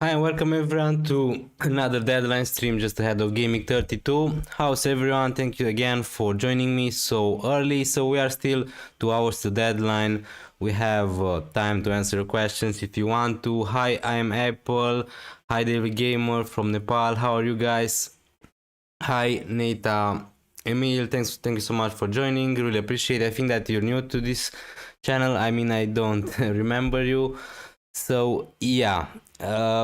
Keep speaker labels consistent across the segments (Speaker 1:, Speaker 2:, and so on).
Speaker 1: Hi and welcome everyone to another deadline stream just ahead of Gameweek 32. How's everyone? Thank you again for joining me so early. So we are still 2 hours to deadline. We have time to answer your questions if you want to. Hi, I am Apple. Hi, David Gamer from Nepal. How are you guys? Hi, Nata. Emil, thank you so much for joining. Really appreciate it. I think that you're new to this channel. I mean, I don't remember you. So yeah,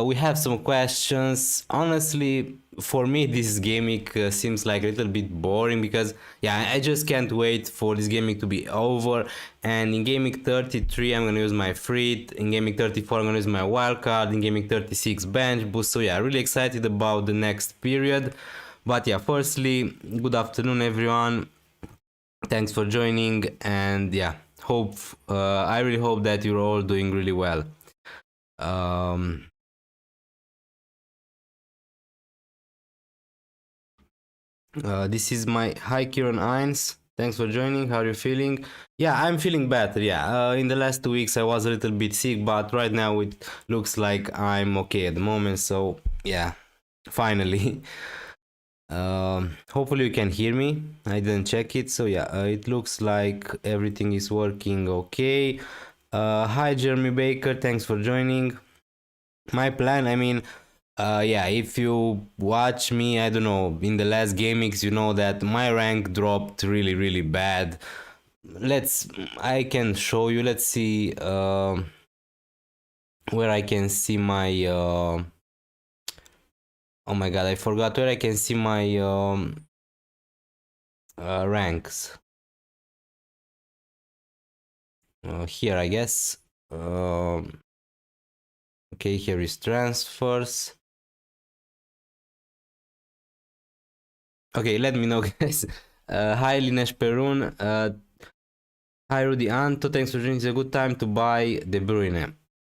Speaker 1: we have some questions. Honestly, for me, this gaming seems like a little bit boring because yeah, I just can't wait for this gaming to be over. And in gaming 33, I'm gonna use my free. In gaming 34, I'm gonna use my wildcard. In gaming 36, bench boost. So yeah, really excited about the next period. But yeah, firstly, good afternoon, everyone. Thanks for joining, and yeah, I really hope that you're all doing really well. This is my hi Kieran Hines. Thanks for joining. How are you feeling? Yeah, I'm feeling better. Yeah, in the last 2 weeks I was a little bit sick, but right now it looks like I'm okay at the moment. So yeah, finally. Hopefully you can hear me. I didn't check it, so yeah, it looks like everything is working okay. Hi Jeremy Baker, thanks for joining. My plan, I mean, yeah, if you watch me, I don't know, in the last gamings, you know that my rank dropped really bad. I can show you. Let's see where I can see my. Oh my god, I forgot where I can see my ranks. Here, I guess. Okay, here is transfers. Okay, let me know, guys. Hi, Linesh Perun. Hi, Rudy Anto. Thanks for joining. It's a good time to buy De Bruyne.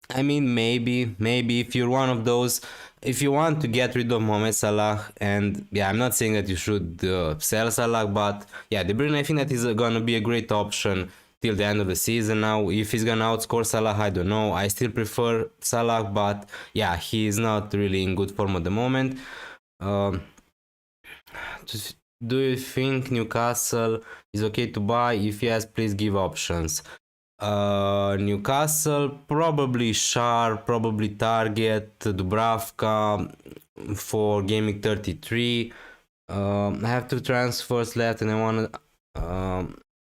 Speaker 1: I mean, maybe if you're one of those, if you want to get rid of Mohamed Salah, and yeah, I'm not saying that you should sell Salah, but yeah, De Bruyne, I think that is gonna be a great option till the end of the season. Now, if he's gonna outscore Salah, I don't know. I still prefer Salah, but yeah, he is not really in good form at the moment. Um, do you think Newcastle is okay to buy? If yes, please give options. Newcastle, probably Sharp, probably Target, Dubravka for Gaming 33. I have 2 transfers left and I want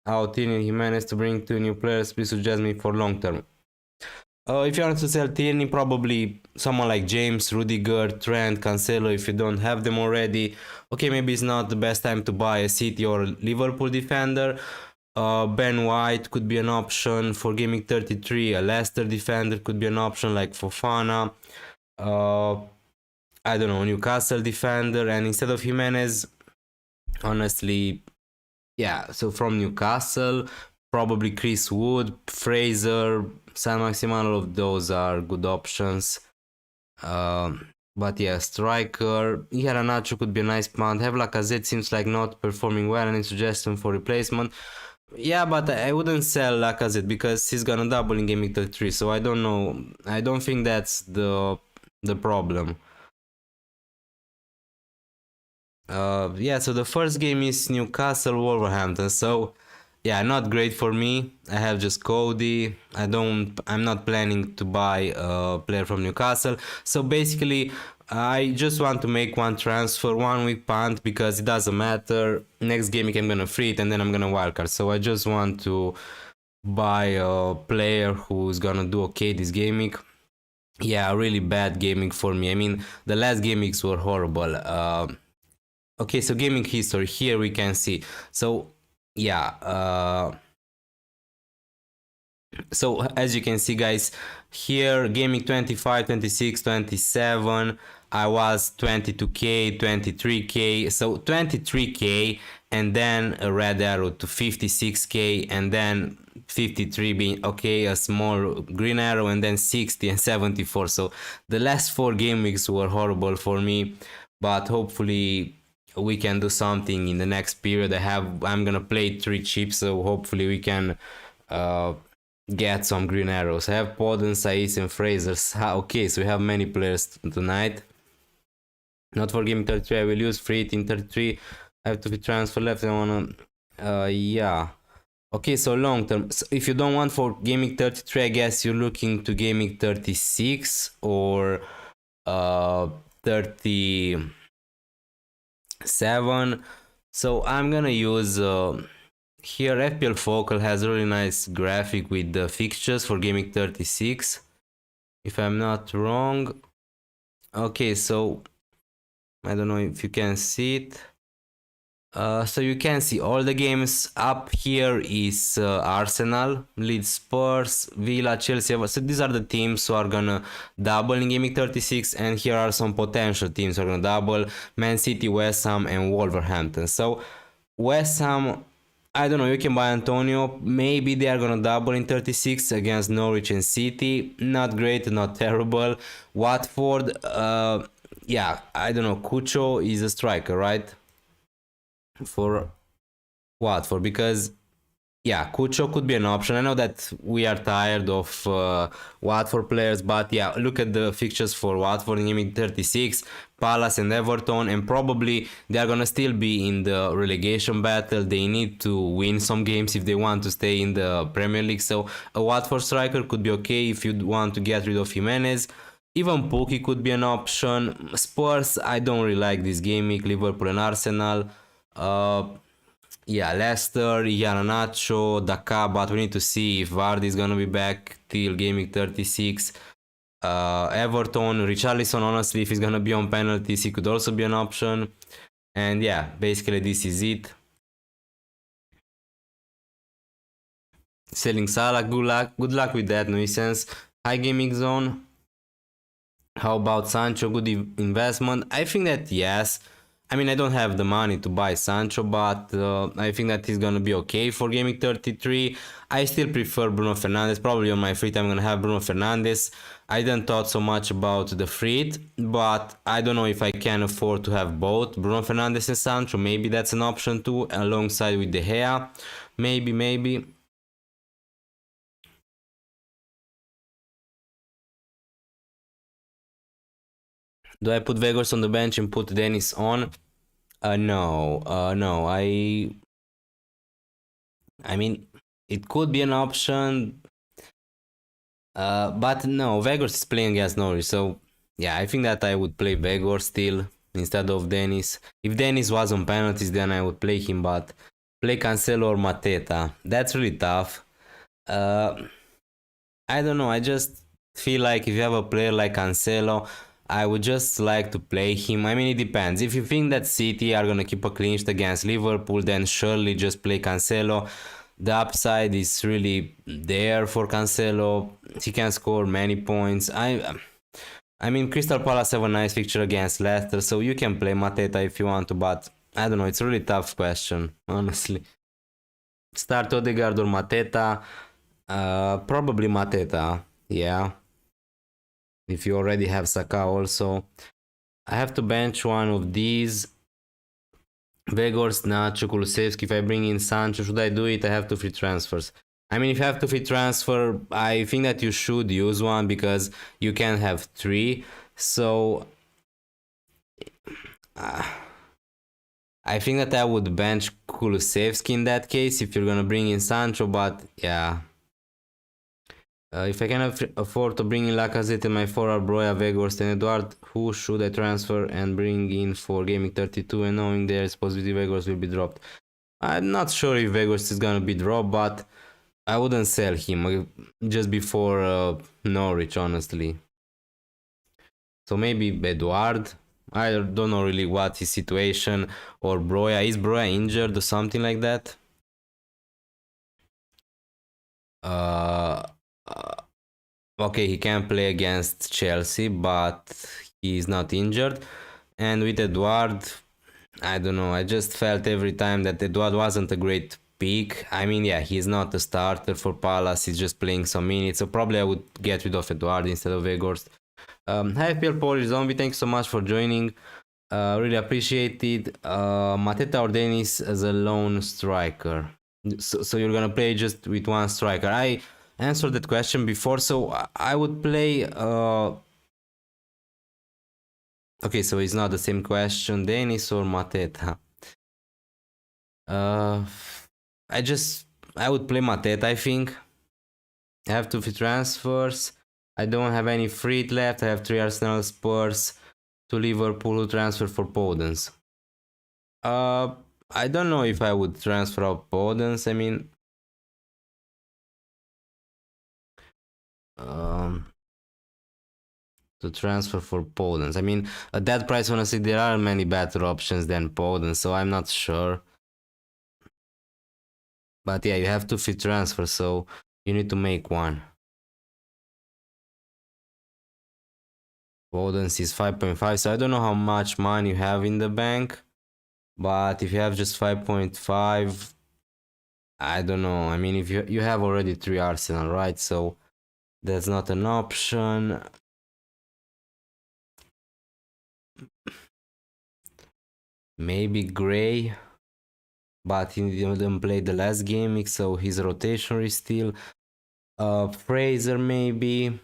Speaker 1: out in Jimenez to bring 2 new players. Please suggest me for long term. If you want to sell Tierney, probably someone like James, Rudiger, Trent, Cancelo if you don't have them already. Okay, maybe it's not the best time to buy a City or Liverpool defender. Ben White could be an option for Gaming 33. A Leicester defender could be an option like Fofana. I don't know, Newcastle defender. And instead of Jimenez, honestly, yeah, so from Newcastle, probably Chris Wood, Fraser, San Maximan, all of those are good options. But yeah, striker, Iheanacho could be a nice punt. Have Lacazette seems like not performing well. Any suggestion for replacement? Yeah, but I wouldn't sell Lacazette because he's gonna double in Game 33, so I don't know. I don't think that's the problem. Yeah, so the first game is Newcastle Wolverhampton. So yeah, not great for me. I have just Cody. I'm not planning to buy a player from Newcastle. So basically, I just want to make one transfer, 1 week punt, because it doesn't matter. Next game I'm gonna free it and then I'm gonna wildcard. So I just want to buy a player who's gonna do okay this gaming. Yeah, really bad gaming for me. I mean, the last gamings were horrible. Okay, so gaming history, here we can see. So yeah, so as you can see, guys, here gaming 25, 26, 27, I was 22k, 23k, so 23k, and then a red arrow to 56k, and then 53 being okay, a small green arrow, and then 60 and 74. So the last 4 game weeks were horrible for me, but hopefully we can do something in the next period. I'm gonna play 3 chips, so hopefully we can get some green arrows. I have Podden, Saiz and Frasers. Okay, so we have many players tonight. Not for game 33, I will use free hit in 33. I have to be transfer left. I wanna yeah. Okay, so long term. So if you don't want for gaming 33, I guess you're looking to gaming 36 or 37. So I'm gonna use here FPL Focal has a really nice graphic with the fixtures for gaming 36, if I'm not wrong. Okay, so I don't know if you can see it. So you can see all the games up here is Arsenal, Leeds, Spurs, Villa, Chelsea. So these are the teams who are gonna double in gaming 36, and here are some potential teams who are gonna double: Man City, West Ham, and Wolverhampton. So West Ham, I don't know, you can buy Antonio. Maybe they are gonna double in 36 against Norwich and City. Not great, not terrible. Watford, yeah, I don't know. Cucho is a striker, right? For Watford, because yeah, Cucho could be an option. I know that we are tired of Watford players, but yeah, look at the fixtures for Watford in gaming 36, Palace and Everton, and probably they are gonna still be in the relegation battle. They need to win some games if they want to stay in the Premier League. So a Watford striker could be okay if you want to get rid of Jimenez. Even Pukki could be an option. Spurs, I don't really like this game week. Liverpool and Arsenal. Yeah, Leicester, Iheanacho, Daka, but we need to see if Vardy is gonna be back till gaming 36. Everton, Richarlison, honestly, if he's gonna be on penalties, he could also be an option. And yeah, basically this is it. Selling Salah, good luck with that nuisance. High gaming zone. How about Sancho? Good investment? I think that yes. I mean, I don't have the money to buy Sancho, but I think that he's gonna be okay for gaming 33. I still prefer Bruno Fernandes. Probably on my free time I'm gonna have Bruno Fernandes. I didn't thought so much about the free hit, but I don't know if I can afford to have both Bruno Fernandes and Sancho. Maybe that's an option too, alongside with De Gea. Maybe. Do I put Vegas on the bench and put Dennis on? No. I mean, it could be an option, but no, Vegors is playing against Norwich, so yeah, I think that I would play Vegors still instead of Dennis. If Dennis was on penalties, then I would play him, but play Cancelo or Mateta, that's really tough. I don't know, I just feel like if you have a player like Cancelo, I would just like to play him. I mean, it depends. If you think that City are gonna keep a clean sheet against Liverpool, then surely just play Cancelo. The upside is really there for Cancelo. He can score many points. I mean, Crystal Palace have a nice fixture against Leicester, so you can play Mateta if you want to, but I don't know. It's a really tough question, honestly. Start Odegaard or Mateta? Probably Mateta. Yeah. If you already have Saka also. I have to bench one of these. Vegors, Nacho, Kulusevski. If I bring in Sancho, should I do it? I have two free transfers. I mean, if you have to free transfer, I think that you should use one because you can have three. So I think that I would bench Kulusevski in that case if you're gonna bring in Sancho, but yeah. If I can afford to bring in Lacazette and my forward Broja, Vegas and Eduard, who should I transfer and bring in for gaming 32 and knowing there's possibility Vegas will be dropped? I'm not sure if Vegas is gonna be dropped, but I wouldn't sell him just before Norwich, honestly. So maybe Eduard. I don't know really what his situation, or Broja. Is Broja injured or something like that? Okay, he can play against Chelsea, but he's not injured. And with Eduard, I don't know. I just felt every time that Eduard wasn't a great pick. I mean, yeah, he's not a starter for Palace. He's just playing some minutes. So probably I would get rid of Eduard instead of Weghorst. Hi, FPL Polish Zombie. Thanks so much for joining. Really appreciate it. Mateta or Dennis as a lone striker. So you're gonna play just with one striker. answered that question before, so I would play. Okay, so it's not the same question. Denis or Mateta? Uh, I just I would play Mateta. I think I have 2 free transfers. I don't have any free left. I have 3 Arsenal, Spurs, to Liverpool who transfer for Podence. I don't know if I would transfer out Podence. I mean, um, to transfer for Podence. I mean, at that price, honestly, there are many better options than Podence, so I'm not sure. But yeah, you have 2 free transfers, so you need to make one. Podence is 5.5, so I don't know how much money you have in the bank. But if you have just 5.5, I don't know. I mean, if you have already 3 Arsenal, right? So that's not an option. Maybe Gray, but he didn't play the last game, so his rotation is still. Fraser maybe,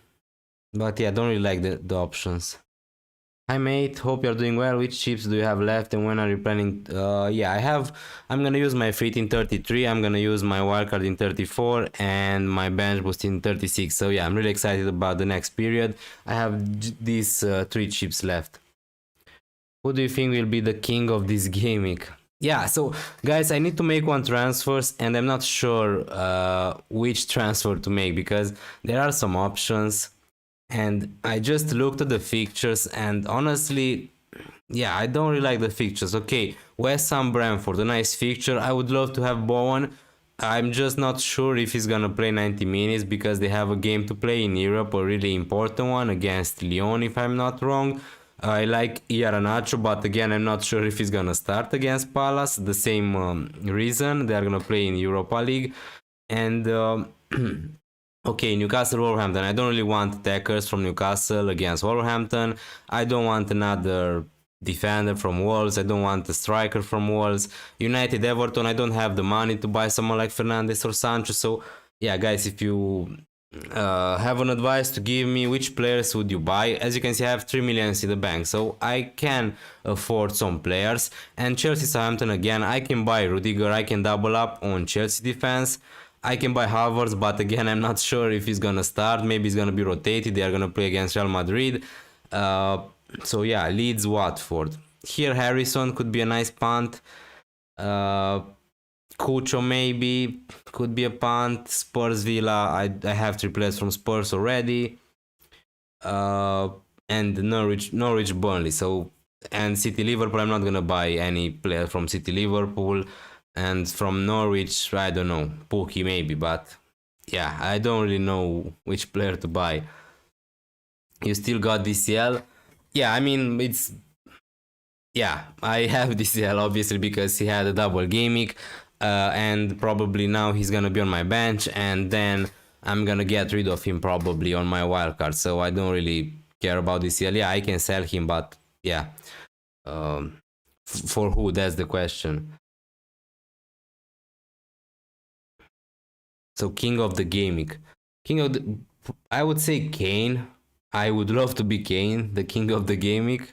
Speaker 1: but yeah, I don't really like the options. Hi mate, hope you're doing well. Which chips do you have left and when are you planning? Yeah, I'm gonna use my fleet in 33, I'm gonna use my wildcard in 34 and my bench boost in 36. So yeah, I'm really excited about the next period. I have these 3 chips left. Who do you think will be the king of this gaming? Yeah, so guys, I need to make one transfers and I'm not sure which transfer to make because there are some options and I just looked at the fixtures and honestly, yeah, I don't really like the fixtures. Okay, West Ham Brentford, a nice fixture. I would love to have Bowen. I'm just not sure if he's gonna play 90 minutes because they have a game to play in Europe, a really important one against Lyon, if I'm not wrong. I like Iheanacho, but again, I'm not sure if he's gonna start against Palace. The same reason they are gonna play in Europa League, and okay, Newcastle Wolverhampton. I don't really want attackers from Newcastle against Wolverhampton. I don't want another defender from Wolves. I don't want a striker from Wolves. United Everton. I don't have the money to buy someone like Fernandes or Sancho. So yeah, guys, if you have an advice to give me, which players would you buy? As you can see, I have 3 million in the bank, so I can afford some players. And Chelsea Southampton again, I can buy Rudiger. I can double up on Chelsea defense. I can buy Havertz, but again, I'm not sure if he's gonna start. Maybe he's gonna be rotated. They are gonna play against Real Madrid. So yeah, Leeds, Watford. Here, Harrison could be a nice punt. Cucho maybe could be a punt. Spurs, Villa. I have 3 players from Spurs already. And Norwich, Burnley. So and City, Liverpool. I'm not gonna buy any player from City, Liverpool. And from Norwich, I don't know, Pookie maybe, but yeah, I don't really know which player to buy. You still got DCL? Yeah, I mean, yeah, I have DCL obviously because he had a double gaming, and probably now he's gonna be on my bench, and then I'm gonna get rid of him probably on my wildcard, so I don't really care about DCL. Yeah, I can sell him, but yeah, for who? That's the question. So king of the gaming. I would say Kane. I would love to be Kane, the king of the gaming.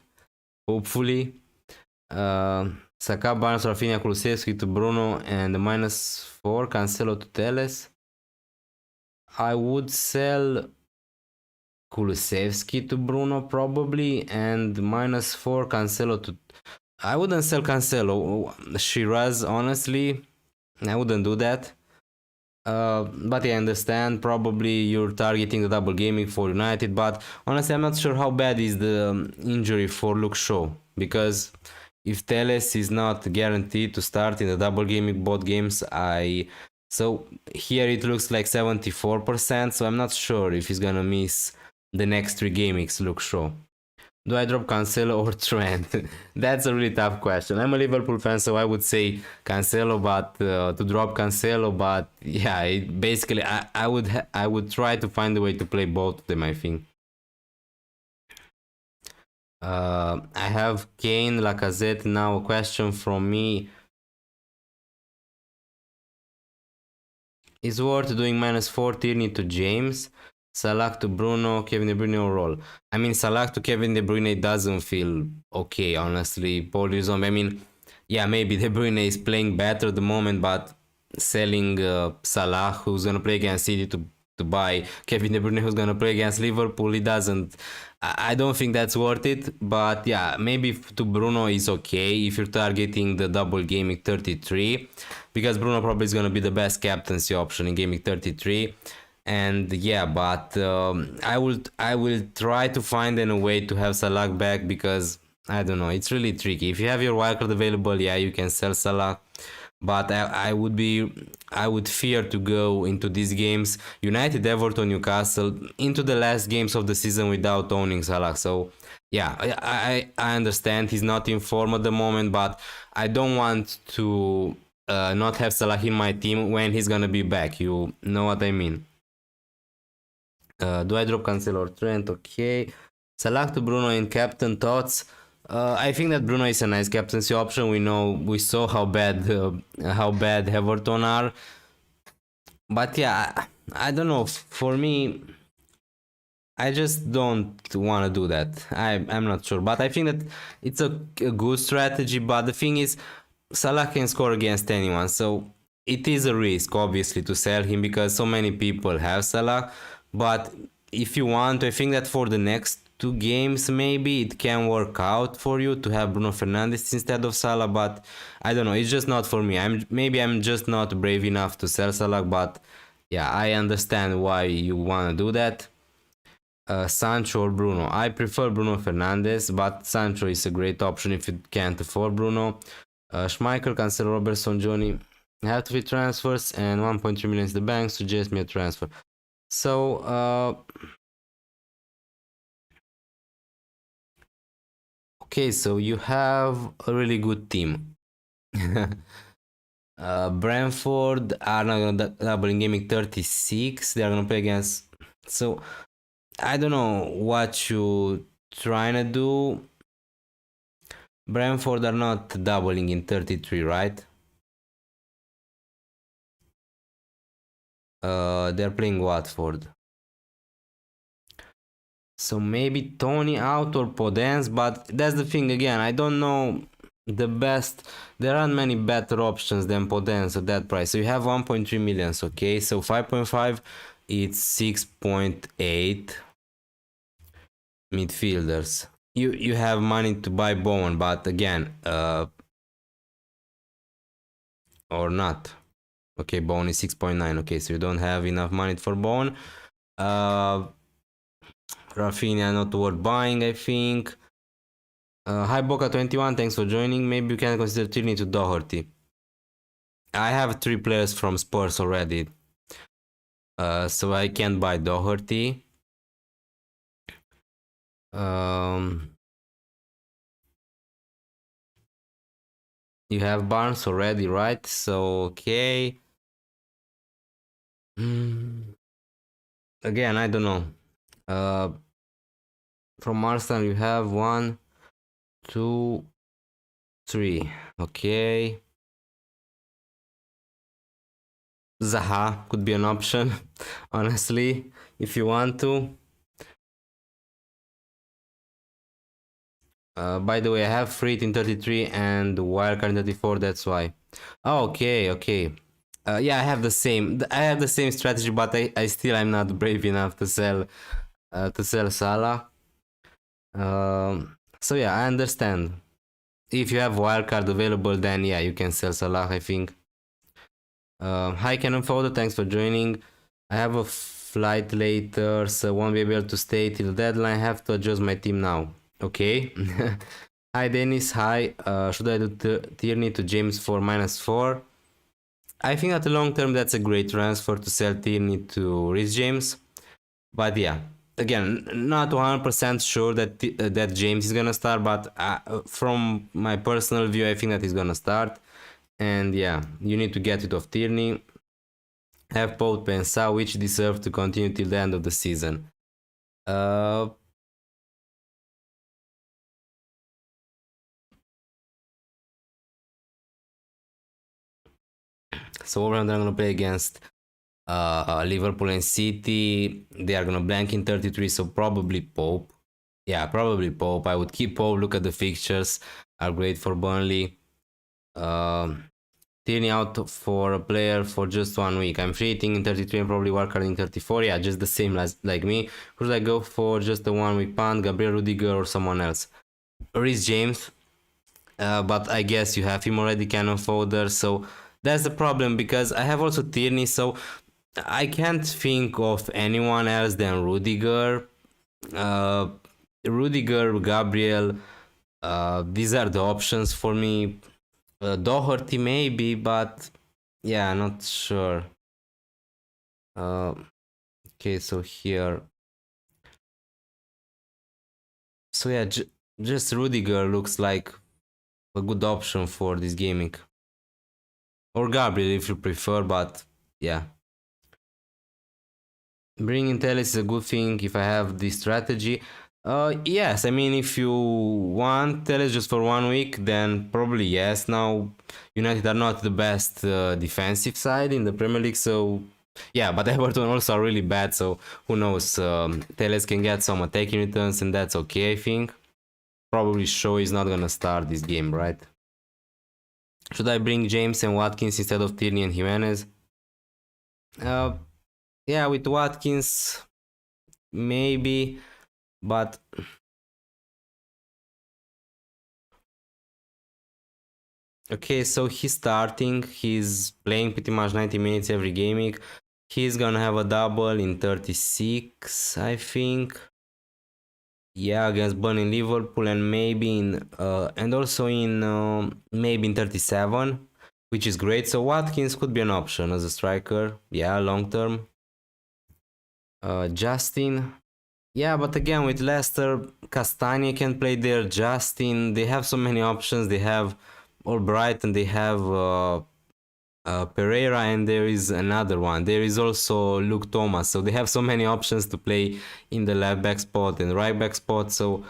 Speaker 1: Hopefully. Saka, Barnes, Rafinha, Kulusevski to Bruno and -4 Cancelo to Teles. I would sell Kulusevski to Bruno probably and -4 Cancelo to. I wouldn't sell Cancelo. Shiraz, honestly, I wouldn't do that. But yeah, I understand. Probably you're targeting the double gaming for United, but honestly, I'm not sure how bad is the injury for Luke Shaw because if Teles is not guaranteed to start in the double gaming both games, so here it looks like 74%. So I'm not sure if he's gonna miss the next 3 gamings. Luke Shaw. Do I drop Cancelo or Trent? That's a really tough question. I'm a Liverpool fan, so I would say Cancelo, but to drop Cancelo. But yeah, basically, I would try to find a way to play both of them. I think. I have Kane, Lacazette. Now a question from me. Is worth doing -4 Tierney to James, Salah to Bruno, Kevin De Bruyne overall. I mean, Salah to Kevin De Bruyne doesn't feel okay, honestly. Paul Zombie, I mean, yeah, maybe De Bruyne is playing better at the moment, but selling Salah, who's gonna play against City, to buy Kevin De Bruyne, who's gonna play against Liverpool, it doesn't. I don't think that's worth it. But yeah, maybe to Bruno is okay if you're targeting the double gaming 33, because Bruno probably is gonna be the best captaincy option in gaming 33. And yeah, but I will try to find a way to have Salah back, because I don't know, it's really tricky. If you have your wildcard available, yeah, you can sell Salah, but I would fear to go into these games, United, Everton, Newcastle, into the last games of the season without owning Salah. So yeah, I understand he's not in form at the moment, but I don't want to not have Salah in my team when he's gonna be back. You know what I mean? Do I drop Cancelo or Trent? Okay. Salah to Bruno in captain thoughts. I think that Bruno is a nice captaincy option. We saw how bad Everton are. But yeah, I don't know. For me, I just don't want to do that. I'm not sure, but I think that it's a good strategy. But the thing is, Salah can score against anyone, so it is a risk, obviously, to sell him, because so many people have Salah. But if you want, I think that for the next two games, maybe it can work out for you to have Bruno Fernandes instead of Salah. But I don't know, it's just not for me. I'm just not brave enough to sell Salah. But yeah, I understand why you want to do that. Sancho or Bruno? I prefer Bruno Fernandes, but Sancho is a great option if you can't afford Bruno. Schmeichel, Cancelo, Robertson, Johnny. Have to be transfers and 1.3 million in the bank. Suggest me a transfer. So, okay, so you have a really good team. Brentford are not gonna double in gaming 36. They are gonna play against. So I don't know what you trying to do. Brentford are not doubling in 33, right? They're playing Watford. So maybe Tony out or Podence, but that's the thing again. I don't know the best. There aren't many better options than Podence at that price. So you have 1.3 millions, okay? So 5.5, it's 6.8 midfielders. You have money to buy Bowen, but again, or not. Okay, Bowen is 6.9. Okay, so you don't have enough money for Bowen. Rafinha not worth buying, I think. Hi Boca21, thanks for joining. Maybe you can consider Tierney to Doherty. I have 3 players from Spurs already, so I can't buy Doherty. You have Barnes already, right? So okay. Again, I don't know. From Arsenal, you have 1, 2, 3. Okay. Zaha could be an option, honestly, if you want to. By the way, I have Freight in 33 and Wildcard in 34, that's why. Oh, okay, okay. Yeah, I have the same. I have the same strategy, but I still I'm not brave enough to sell Salah. So yeah, I understand. If you have wildcard available, then yeah, you can sell Salah, I think. Hi Canon Photo, thanks for joining. I have a flight later, so won't be able to stay till deadline. Have to adjust my team now. Okay. Hi Dennis, hi. Should I do Tierney to James for -4? I think at the long term that's a great transfer to sell Tierney to Rhys James. But yeah, again, not 100% sure that James is gonna start, but from my personal view, I think that he's gonna start. And yeah, you need to get rid of Tierney. Have Pope and Sa, which deserve to continue till the end of the season. So overall, I'm gonna play against Liverpool and City, they are gonna blank in 33, so probably Pope. Yeah, probably Pope. I would keep Pope. Look at the fixtures, are great for Burnley. Um, Tierney out for a player for just 1 week. I'm free hitting in 33 and probably wildcard in 34. Yeah, just the same as like me. Who should I go for? Just a 1 week punt, Gabriel Rudiger or someone else? Reece James. But I guess you have him already cannon fodder, so that's the problem because I have also Tierney, so I can't think of anyone else than Rudiger. Uh, Rudiger, Gabriel, these are the options for me. Doherty maybe, but yeah, not sure. Uh, okay, so here, so yeah, just Rudiger looks like a good option for this gaming, or Gabriel if you prefer, but yeah. Bringing Teles is a good thing if I have this strategy. Yes, I mean, if you want Teles just for 1 week, then probably yes. Now, United are not the best defensive side in the Premier League, so yeah, but Everton also are really bad, so who knows? Teles can get some attacking returns, and that's okay, I think. Probably Shaw is not gonna start this game, right? Should I bring James and Watkins instead of Tierney and Jimenez? Uh, yeah, with Watkins, maybe, but okay, so he's starting. He's playing pretty much 90 minutes every game week. He's gonna have a double in 36, I think. Yeah, against Burnley, Liverpool, and maybe in and also in maybe in 37, which is great. So Watkins could be an option as a striker. Yeah, long term. Justin. Yeah, but again with Leicester, Castagne can play there. Justin, they have so many options. They have Albright and they have Pereira, and there is another one. There is also Luke Thomas. So they have so many options to play in the left back spot and right back spot. So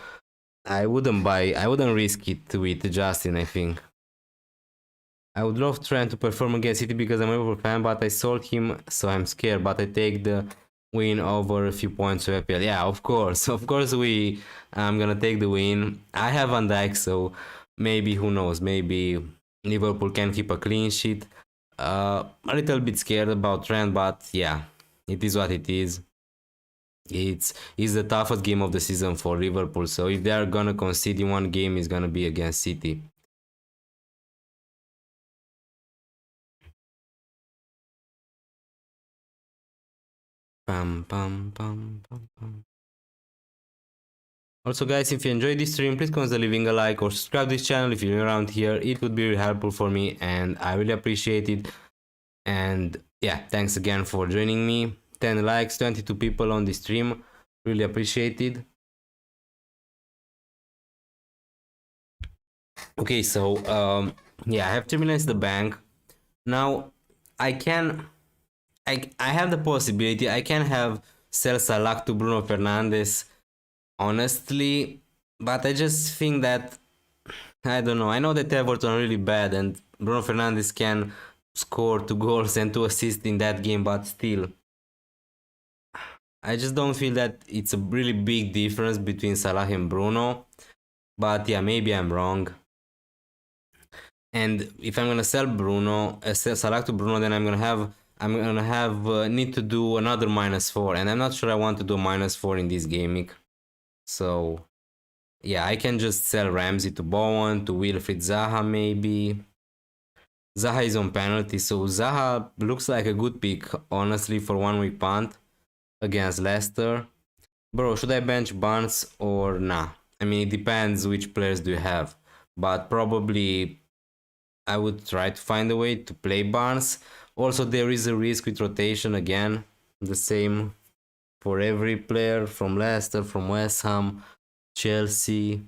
Speaker 1: I wouldn't risk it with Justin, I think. I would love Trent to perform against City because I'm a Liverpool fan, but I sold him, so I'm scared. But I take the win over a few points to FPL. Yeah, of course, of course I'm gonna take the win. I have Van Dijk, so maybe who knows? Maybe Liverpool can keep a clean sheet. A little bit scared about Trent, but yeah, it is what it is. It's the toughest game of the season for Liverpool. So if they are gonna concede in one game, it's gonna be against City. Pam pam pam pam pam. Also guys, if you enjoyed this stream, please consider leaving a like or subscribe to this channel if you're around here. It would be really helpful for me and I really appreciate it. And yeah, thanks again for joining me. 10 likes, 22 people on the stream. Really appreciated. Okay, so yeah, I have 3 million in the bank. Now I have the possibility I can have sell Salah to Bruno Fernandes honestly, but I just think that I don't know. I know that Everton are really bad and Bruno Fernandes can score 2 goals and 2 assists in that game, but still, I just don't feel that it's a really big difference between Salah and Bruno. But yeah, maybe I'm wrong. And if I'm gonna sell sell Salah to Bruno, then I'm gonna have need to do another -4, and I'm not sure I want to do -4 in this gaming. So yeah, I can just sell Ramsey to Bowen, to Wilfried Zaha maybe. Zaha is on penalty, so Zaha looks like a good pick, honestly, for 1 week punt against Leicester. Bro, should I bench Barnes or nah? I mean, it depends which players do you have, but probably I would try to find a way to play Barnes. Also, there is a risk with rotation again, the same for every player from Leicester, from West Ham, Chelsea.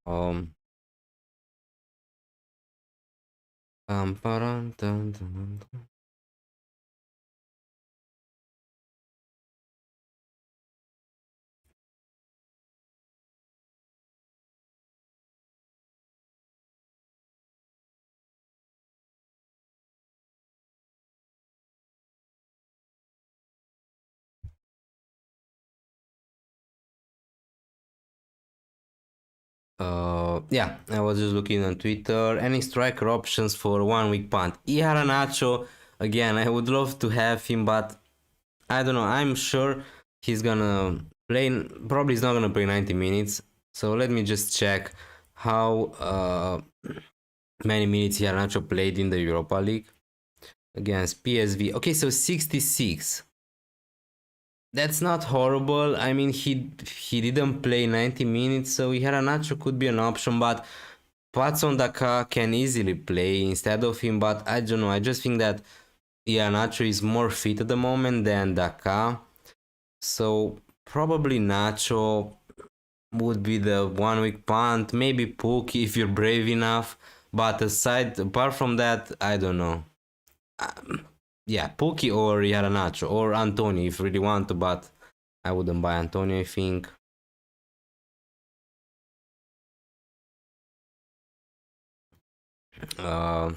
Speaker 1: Um, dun, dun, dun. Yeah, I was just looking on Twitter. Any striker options for 1 week punt? Iheanacho, again, I would love to have him, but I don't know. I'm sure he's gonna play. Probably he's not gonna play 90 minutes. So let me just check how many minutes Iheanacho played in the Europa League against PSV. Okay, so 66. That's not horrible. I mean, he didn't play 90 minutes, so Iheanacho could be an option, but Patson Daka can easily play instead of him, but I don't know. I just think that Nacho is more fit at the moment than Daka. So probably Nacho would be the 1 week punt. Maybe Pookie if you're brave enough. But apart from that, I don't know. Yeah, Pookie or Nacho or Antonio if you really want to, but I wouldn't buy Antonio, I think. Uh,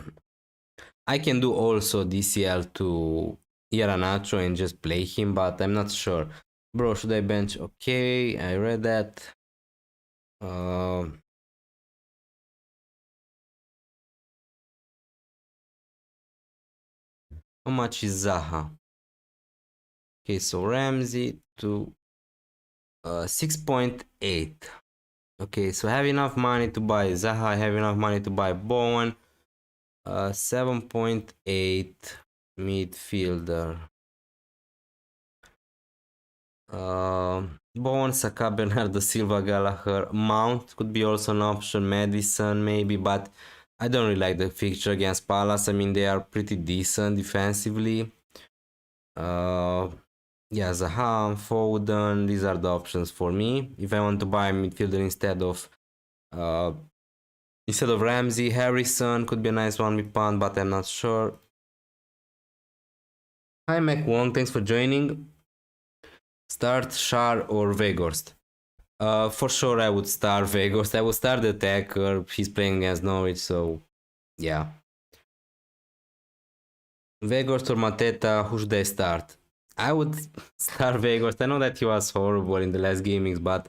Speaker 1: I can do also DCL to Iheanacho and just play him, but I'm not sure. Bro, should I bench? Okay, I read that. Uh, how much is Zaha? Okay, so Ramsey to 6.8. Okay, so I have enough money to buy Zaha. I have enough money to buy Bowen. 7.8 midfielder. Bowen, Saka, Bernardo Silva, Gallagher, Mount could be also an option. Madison maybe, but I don't really like the fixture against Palace. I mean, they are pretty decent defensively. Yeah, Zaha, Foden, these are the options for me. If I want to buy a midfielder instead of Ramsey, Harrison could be a nice one with punt, but I'm not sure. Hi Mac Wong, thanks for joining. Start Shar or Weghorst? For sure I would start Weghorst. I would start the attacker. He's playing against Norwich, so yeah. Weghorst or Mateta, who should I start? I would start Weghorst. I know that he was horrible in the last gamings, but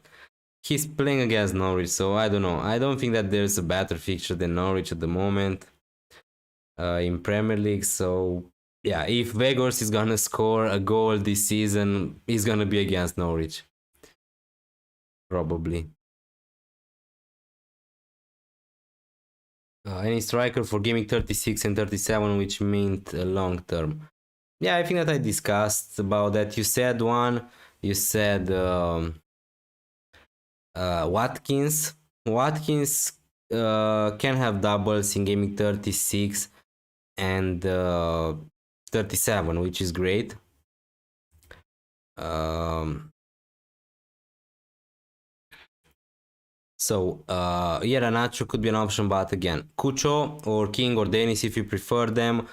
Speaker 1: he's playing against Norwich, so I don't know. I don't think that there's a better fixture than Norwich at the moment in Premier League. So yeah, if Weghorst is gonna score a goal this season, he's gonna be against Norwich, probably. Any striker for Gameweek 36 and 37, which meant long term. Yeah, I think that I discussed about that. You said one. You said Watkins. Watkins can have doubles in Gameweek 36 and 37, which is great. So Iheanacho could be an option, but again, Cucho or King or Dennis if you prefer them.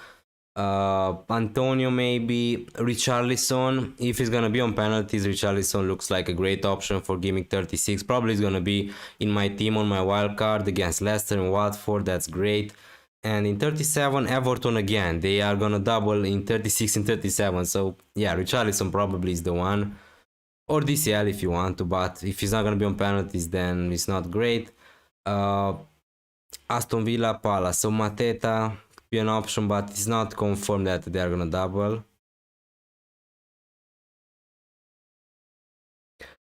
Speaker 1: Antonio maybe, Richarlison. If he's gonna be on penalties, Richarlison looks like a great option for Gimmick 36. Probably is gonna be in my team on my wild card against Leicester and Watford. That's great. And in 37, Everton again. They are gonna double in 36 and 37. So yeah, Richarlison probably is the one. Or DCL if you want to, but if he's not gonna be on penalties, then it's not great. Aston Villa, Palace. So Mateta be an option, but it's not confirmed that they are gonna double.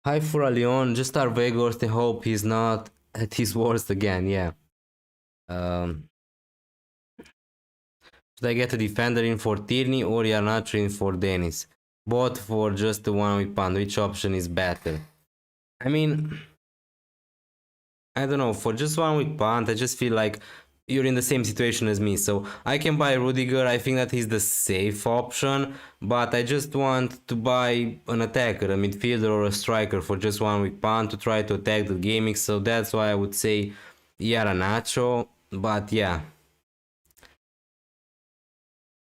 Speaker 1: Hi for Leon, just start Weghorst and hope he's not at his worst again. Yeah. Should I get a defender in for Tierney or Iheanacho in for Dennis? Both for just the 1 week punt. Which option is better? I mean, I don't know. For just 1 week punt, I just feel like you're in the same situation as me. So I can buy Rudiger. I think that he's the safe option. But I just want to buy an attacker, a midfielder or a striker for just 1 week punt to try to attack the gaming. So that's why I would say Iheanacho. But yeah.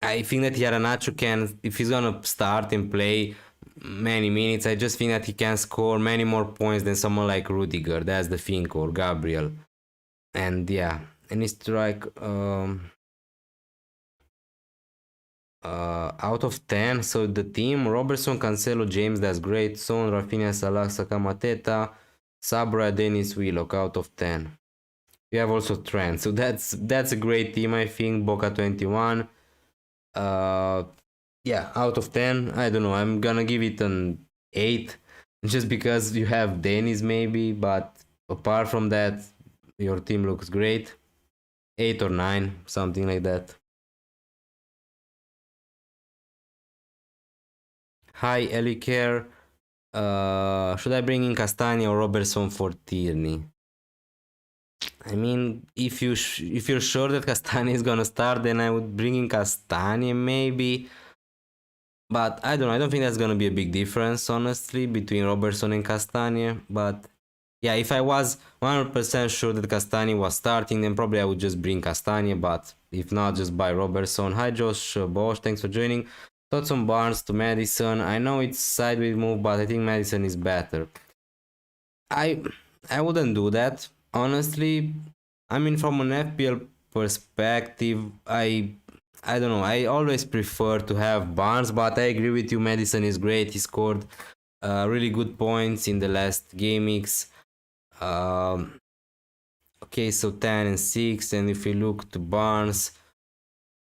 Speaker 1: I think that Iheanacho can, if he's gonna start and play many minutes, I just think that he can score many more points than someone like Rudiger. That's the thing, or Gabriel. And yeah, any strike out of 10. So the team: Robertson, Cancelo, James. That's great. Son, Rafinha, Salah, Saka, Mateta. Sabra, Dennis Willock out of 10. You have also Trent, so that's a great team, I think. Boca 21. Yeah, out of 10, I don't know. I'm gonna give it an 8, just because you have Dennis maybe, but apart from that, your team looks great. 8 or 9, something like that. Hi, Elicare. Should I bring in Castagna or Robertson for Tierney? I mean, if you're sure that Castagna is gonna start, then I would bring in Castagna maybe. But I don't know. I don't think that's gonna be a big difference, honestly, between Robertson and Castagna. But yeah, if I was 100% sure that Castagna was starting, then probably I would just bring Castagna. But if not, just buy Robertson. Hi, Josh Bosch. Thanks for joining. Thoughts on Barnes to Madison? I know it's sideways move, but I think Madison is better. I I wouldn't do that, honestly. I mean, from an FPL perspective, I don't know. I always prefer to have Barnes, but I agree with you. Madison is great. He scored really good points in the last game weeks. Um, okay, so 10 and 6, and if we look to Barnes,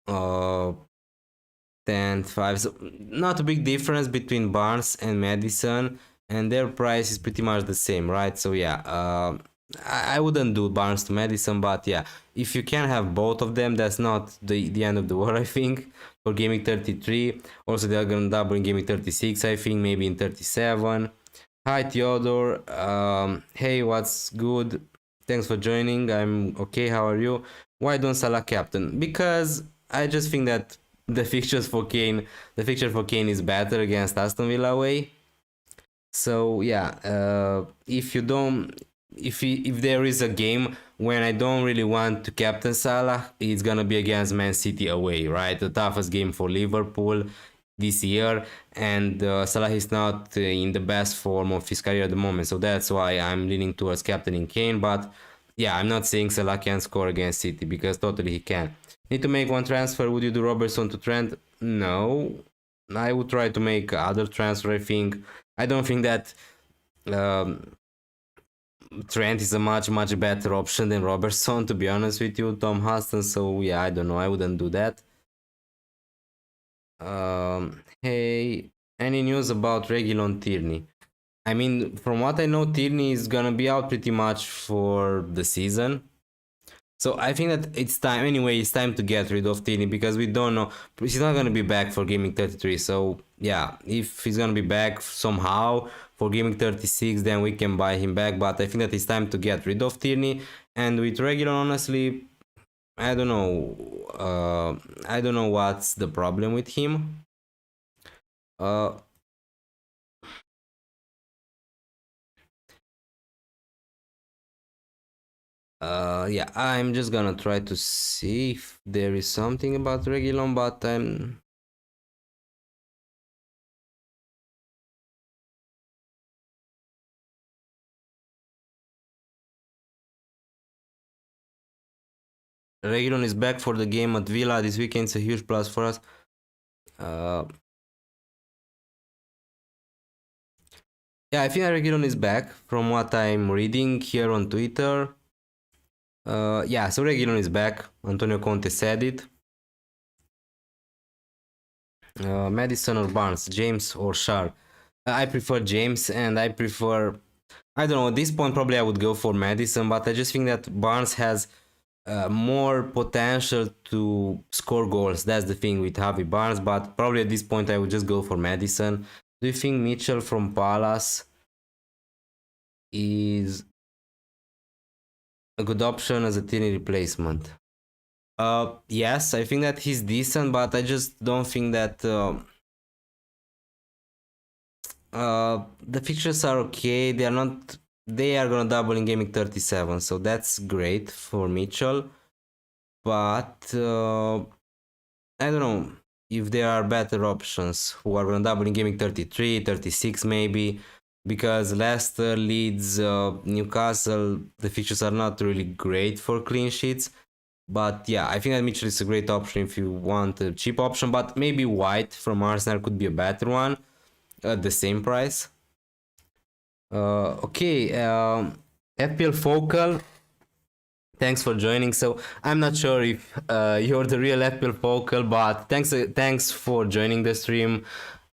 Speaker 1: uh, 10, 5. So not a big difference between Barnes and Madison, and their price is pretty much the same, right? So yeah, I wouldn't do Barnes to Madison, but yeah, if you can have both of them, that's not the end of the world, I think. For Gaming 33, also they're gonna double in Gaming 36, I think, maybe in 37. Hi Theodore, hey, what's good? Thanks for joining. I'm okay. How are you? Why don't Salah captain? Because I just think that the fixture for Kane is better against Aston Villa away. So yeah, if you don't, if there is a game when I don't really want to captain Salah, it's gonna be against Man City away, right? The toughest game for Liverpool this year, and Salah is not in the best form of his career at the moment, so that's why I'm leaning towards captaining Kane. But yeah, I'm not saying Salah can score against City, because totally he can. Need to make one transfer. Would you do Robertson to Trent? No, I would try to make other transfer. I think I don't think that um, Trent is a much better option than Robertson, to be honest with you, Tom Huston. So yeah, I don't know. I wouldn't do that. Hey, any news about Reguilon Tierney? I mean, from what I know, Tierney is gonna be out pretty much for the season. So I think that it's time anyway. It's time to get rid of Tierney, because we don't know. He's not gonna be back for Gaming 33. So yeah, if he's gonna be back somehow for Gaming 36, then we can buy him back. But I think that it's time to get rid of Tierney. And with Regular, honestly, I don't know. I don't know what's the problem with him. Uh, yeah, I'm just gonna try to see if there is something about Regulon, but I'm. Regulon is back for the game at Villa this weekend. It's a huge plus for us. Uh, yeah, I think Regulon is back from what I'm reading here on Twitter. Yeah, so Regulon is back. Antonio Conte said it. Madison or Barnes, James or Shar. I prefer James, and I prefer. I don't know. At this point, probably I would go for Madison, but I just think that Barnes has more potential to score goals. That's the thing with Javi Barnes, but probably at this point I would just go for Madison. Do you think Mitchell from Palace is a good option as a Tierney replacement? Yes, I think that he's decent, but I just don't think that the fixtures are okay. They are not. They are gonna double in gaming 37, so that's great for Mitchell. But I don't know if there are better options who are gonna double in gaming 33, 36 maybe, because Leicester, Leeds, Newcastle, the fixtures are not really great for clean sheets. But yeah, I think that Mitchell is a great option if you want a cheap option, but maybe White from Arsenal could be a better one at the same price. Okay, FPL Focal, thanks for joining. So I'm not sure if you're the real FPL Focal, but thanks for joining the stream.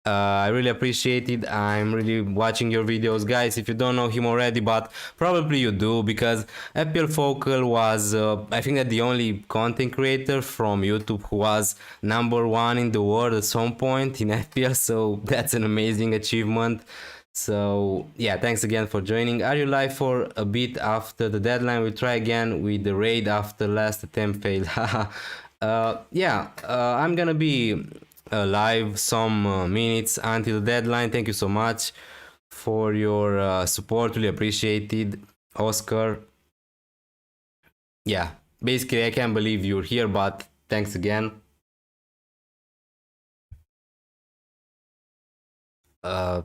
Speaker 1: I really appreciate it. I'm really watching your videos, guys. If you don't know him already, but probably you do, because FPL Focal was, I think, that the only content creator from YouTube who was #1 in the world at some point in FPL. So that's an amazing achievement. So yeah, thanks again for joining. Are you live for a bit after the deadline? We'll try again with the raid after last attempt failed. Yeah, I'm gonna be live some minutes until the deadline. Thank you so much for your support. Really appreciated, Oscar. Yeah, basically I can't believe you're here, but thanks again.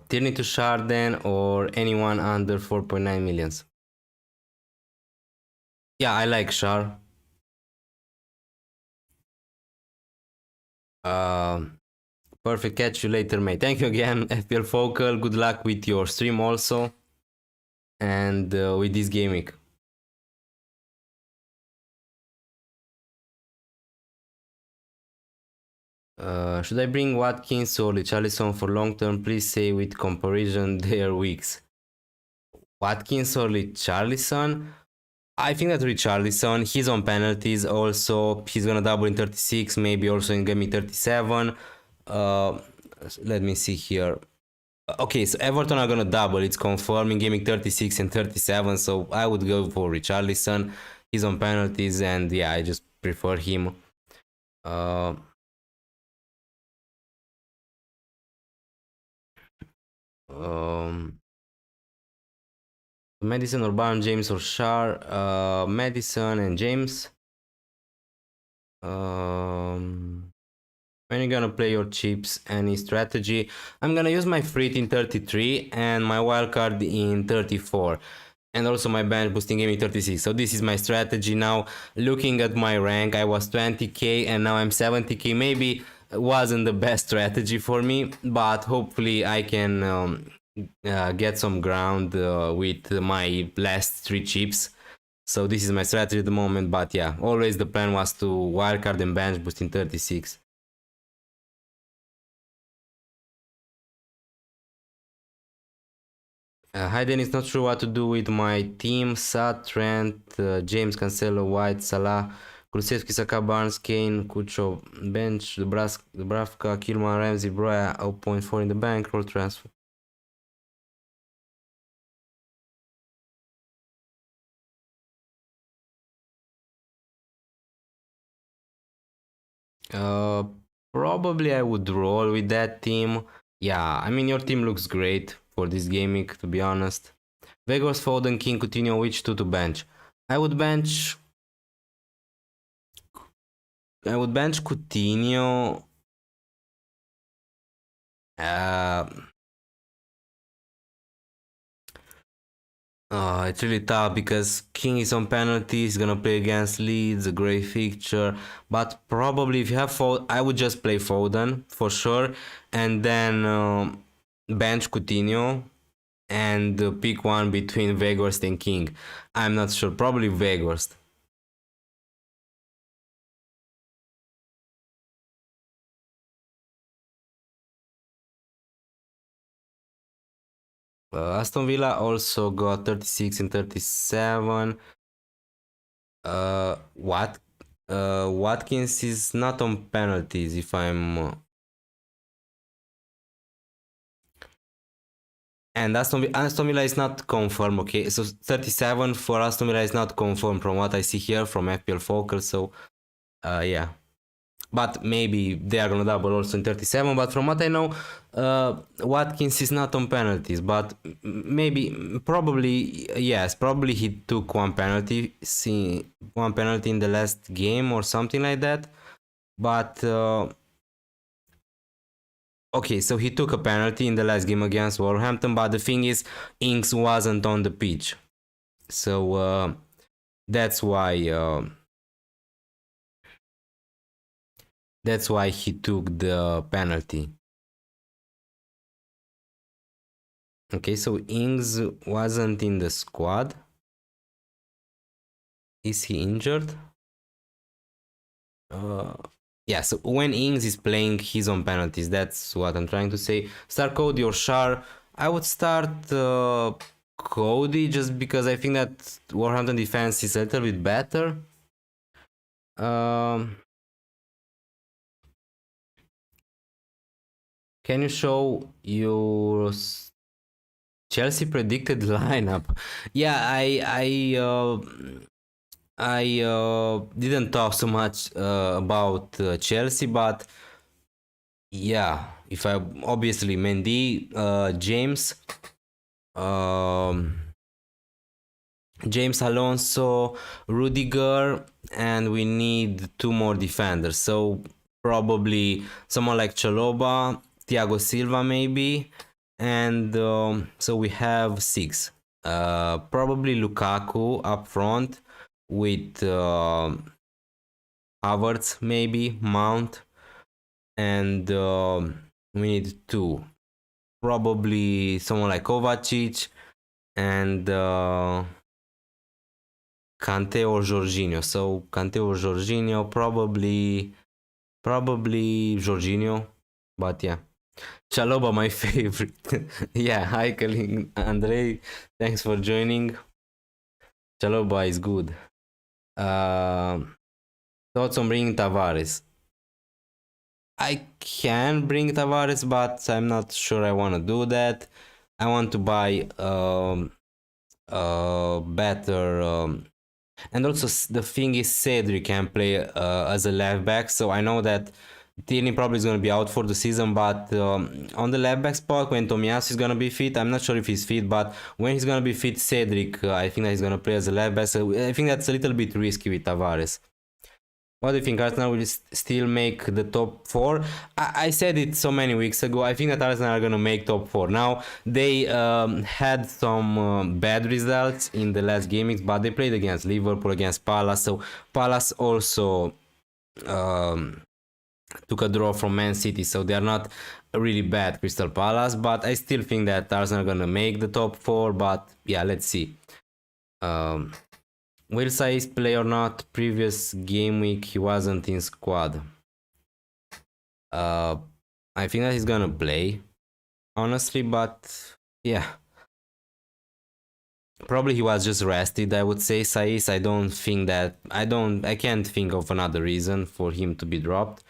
Speaker 1: Tierney to Chardin or anyone under 4.9 millions. Yeah, I like Char. Perfect, catch you later, mate. Thank you again, FPL Focal. Good luck with your stream also, and with this game week. Should I bring Watkins or Richarlison for long term? Please say with comparison their weeks. Watkins or Richarlison? I think that Richarlison, he's on penalties also. He's gonna double in 36, maybe also in game 37. Let me see here. Okay, so Everton are gonna double. It's confirming gaming 36 and 37. So I would go for Richarlison. He's on penalties, and yeah, I just prefer him. Uh, um, Madison or Barn, James or Shar. Madison and James. When you're gonna play your chips, any strategy? I'm gonna use my free in 33 and my wildcard in 34. And also my bench boosting game in 36. So this is my strategy now. Looking at my rank, I was 20k and now I'm 70k. Maybe wasn't the best strategy for me, but hopefully I can get some ground with my last 3 chips. So this is my strategy at the moment, but yeah, always the plan was to wildcard and bench boost in 36. Hi Dennis, not sure what to do with my team. Sat, Trent, James, Cancelo, White, Salah, Kulusevski, Saka, Barnes, Kane, Kucho, bench, Dubravka, Kilman, Ramsey, Broya, 0.4 in the bank, roll transfer. Uh, Probably I would roll with that team. Yeah, I mean your team looks great for this gaming, to be honest. Vegas, Foden, King, Coutinho, which two to bench? I would bench. I would bench Coutinho. Uh, it's really tough because King is on penalty. He's gonna play against Leeds, a great fixture. But probably if you have Foden, I would just play Foden for sure, and then bench Coutinho and pick one between Weghorst and King. I'm not sure. Probably Weghorst. Aston Villa also got 36 and 37. What? Watkins is not on penalties if I'm. And Aston Villa is not confirmed, okay? So 37 for Aston Villa is not confirmed from what I see here from FPL Focus, so yeah. But maybe they are gonna double also in 37, but from what I know, Watkins is not on penalties, but maybe, probably, yes, probably he took one penalty, one penalty in the last game or something like that, but okay, so he took a penalty in the last game against Wolverhampton, but the thing is, Ings wasn't on the pitch, so that's why he took the penalty. Okay, so Ings wasn't in the squad. Is he injured? Yeah, so when Ings is playing, he's on penalties. That's what I'm trying to say. Start Cody or Shar. I would start Cody just because I think that Wolverhampton defense is a little bit better. Can you show your Chelsea predicted lineup? Yeah, I didn't talk so much about Chelsea, but yeah, if I obviously Mendy, um, James Alonso, Rudiger, and we need two more defenders. So probably someone like Chaloba, Thiago Silva, maybe, and so we have six. Probably Lukaku up front with Havertz, maybe Mount, and we need two. Probably someone like Kovacic and Kante or Jorginho. So Kante or Jorginho, probably Jorginho, but yeah. Chaloba, my favorite. Yeah, hi, Kalin. Andrei, thanks for joining. Chaloba is good. Thoughts on bringing Tavares? I can bring Tavares, but I'm not sure I want to do that. I want to buy better. And also, the thing is, Cedric can play as a left back, so I know that Tierney probably is going to be out for the season, but on the left back spot, when Tomiyasu is going to be fit, I'm not sure if he's fit, but when he's going to be fit, Cedric, I think that he's going to play as a left back, so I think that's a little bit risky with Tavares. What do you think? Arsenal will still make the top four? I said it so many weeks ago. I think that Arsenal are going to make top four. Now, they had some bad results in the last games, but they played against Liverpool, against Palace. So, Palace also took a draw from Man City. So, they are not really bad, Crystal Palace. But I still think that Arsenal are going to make the top four. But yeah, let's see. Will Saiz play or not? Previous game week he wasn't in squad. I think that he's gonna play, honestly, but yeah. Probably he was just rested, I would say. Saiz, I can't think of another reason for him to be dropped.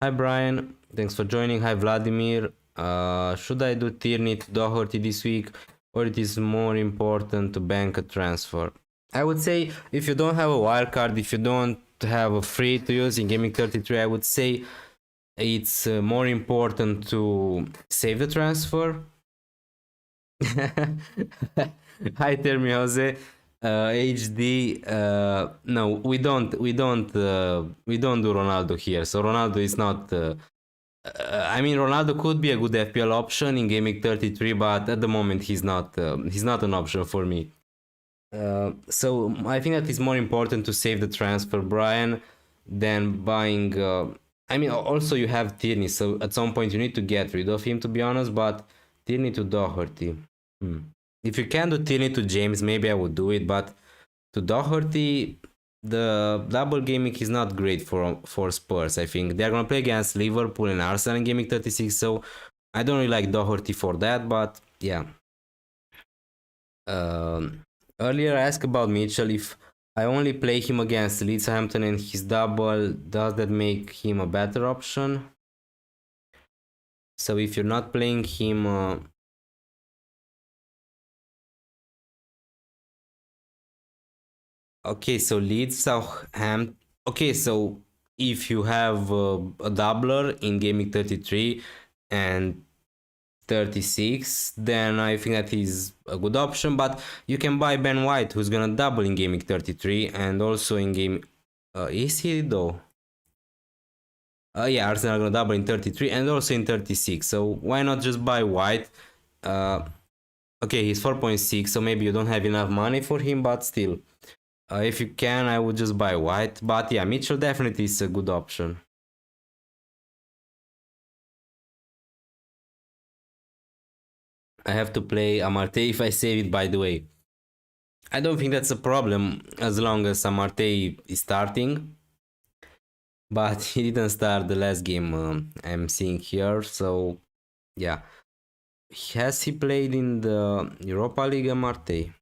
Speaker 1: Hi Brian, thanks for joining. Hi Vladimir. Should I do Tierney to Doherty this week, or it is more important to bank a transfer? I would say if you don't have a wildcard, if you don't have a free to use in Gaming 33, I would say it's more important to save the transfer. Hi, Termi Jose. HD. No, we don't do Ronaldo here. So Ronaldo is not. I mean, Ronaldo could be a good FPL option in Gaming 33, but at the moment he's not. He's not an option for me. So I think that it's more important to save the transfer, Brian, than buying. I mean, also you have Tierney, so at some point you need to get rid of him, to be honest. But Tierney to Doherty. If you can do Tierney to James, maybe I would do it. But to Doherty, the double gaming is not great for Spurs. I think they're gonna play against Liverpool and Arsenal in gaming 36, so I don't really like Doherty for that. But yeah. Earlier I asked about Mitchell. If I only play him against Leeds, Hampton and his double, does that make him a better option? So if you're not playing him... okay, so Leeds, Southampton... okay, so if you have a doubler in Gaming 33 and 36, then I think that is a good option. But you can buy Ben White, who's gonna double in Gaming 33 and also in game... is he though? Yeah, Arsenal are gonna double in 33 and also in 36. So why not just buy White? Okay, he's 4.6, so maybe you don't have enough money for him, but still. If you can, I would just buy White. But yeah, Mitchell definitely is a good option. I have to play Amartey if I save it, by the way. I don't think that's a problem as long as Amartey is starting. But he didn't start the last game I'm seeing here, so yeah. Has he played in the Europa League, Amartey?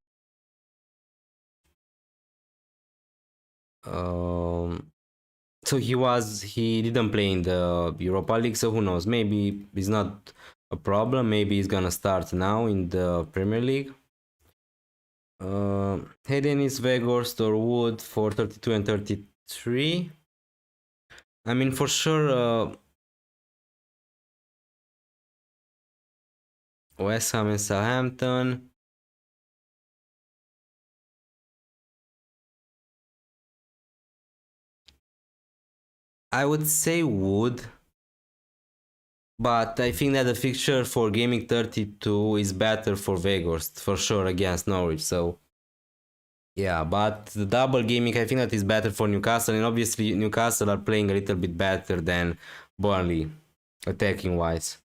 Speaker 1: So he didn't play in the Europa League, so who knows? Maybe it's not a problem. Maybe he's gonna start now in the Premier League. Hey Dennis, Weghorst or Wood for 32 and 33. I mean, for sure, West Ham and Southampton. I would say Wood, but I think that the fixture for Gaming 32 is better for Weghorst for sure against Norwich. So yeah, but the double gaming I think that is better for Newcastle, and obviously Newcastle are playing a little bit better than Burnley attacking wise.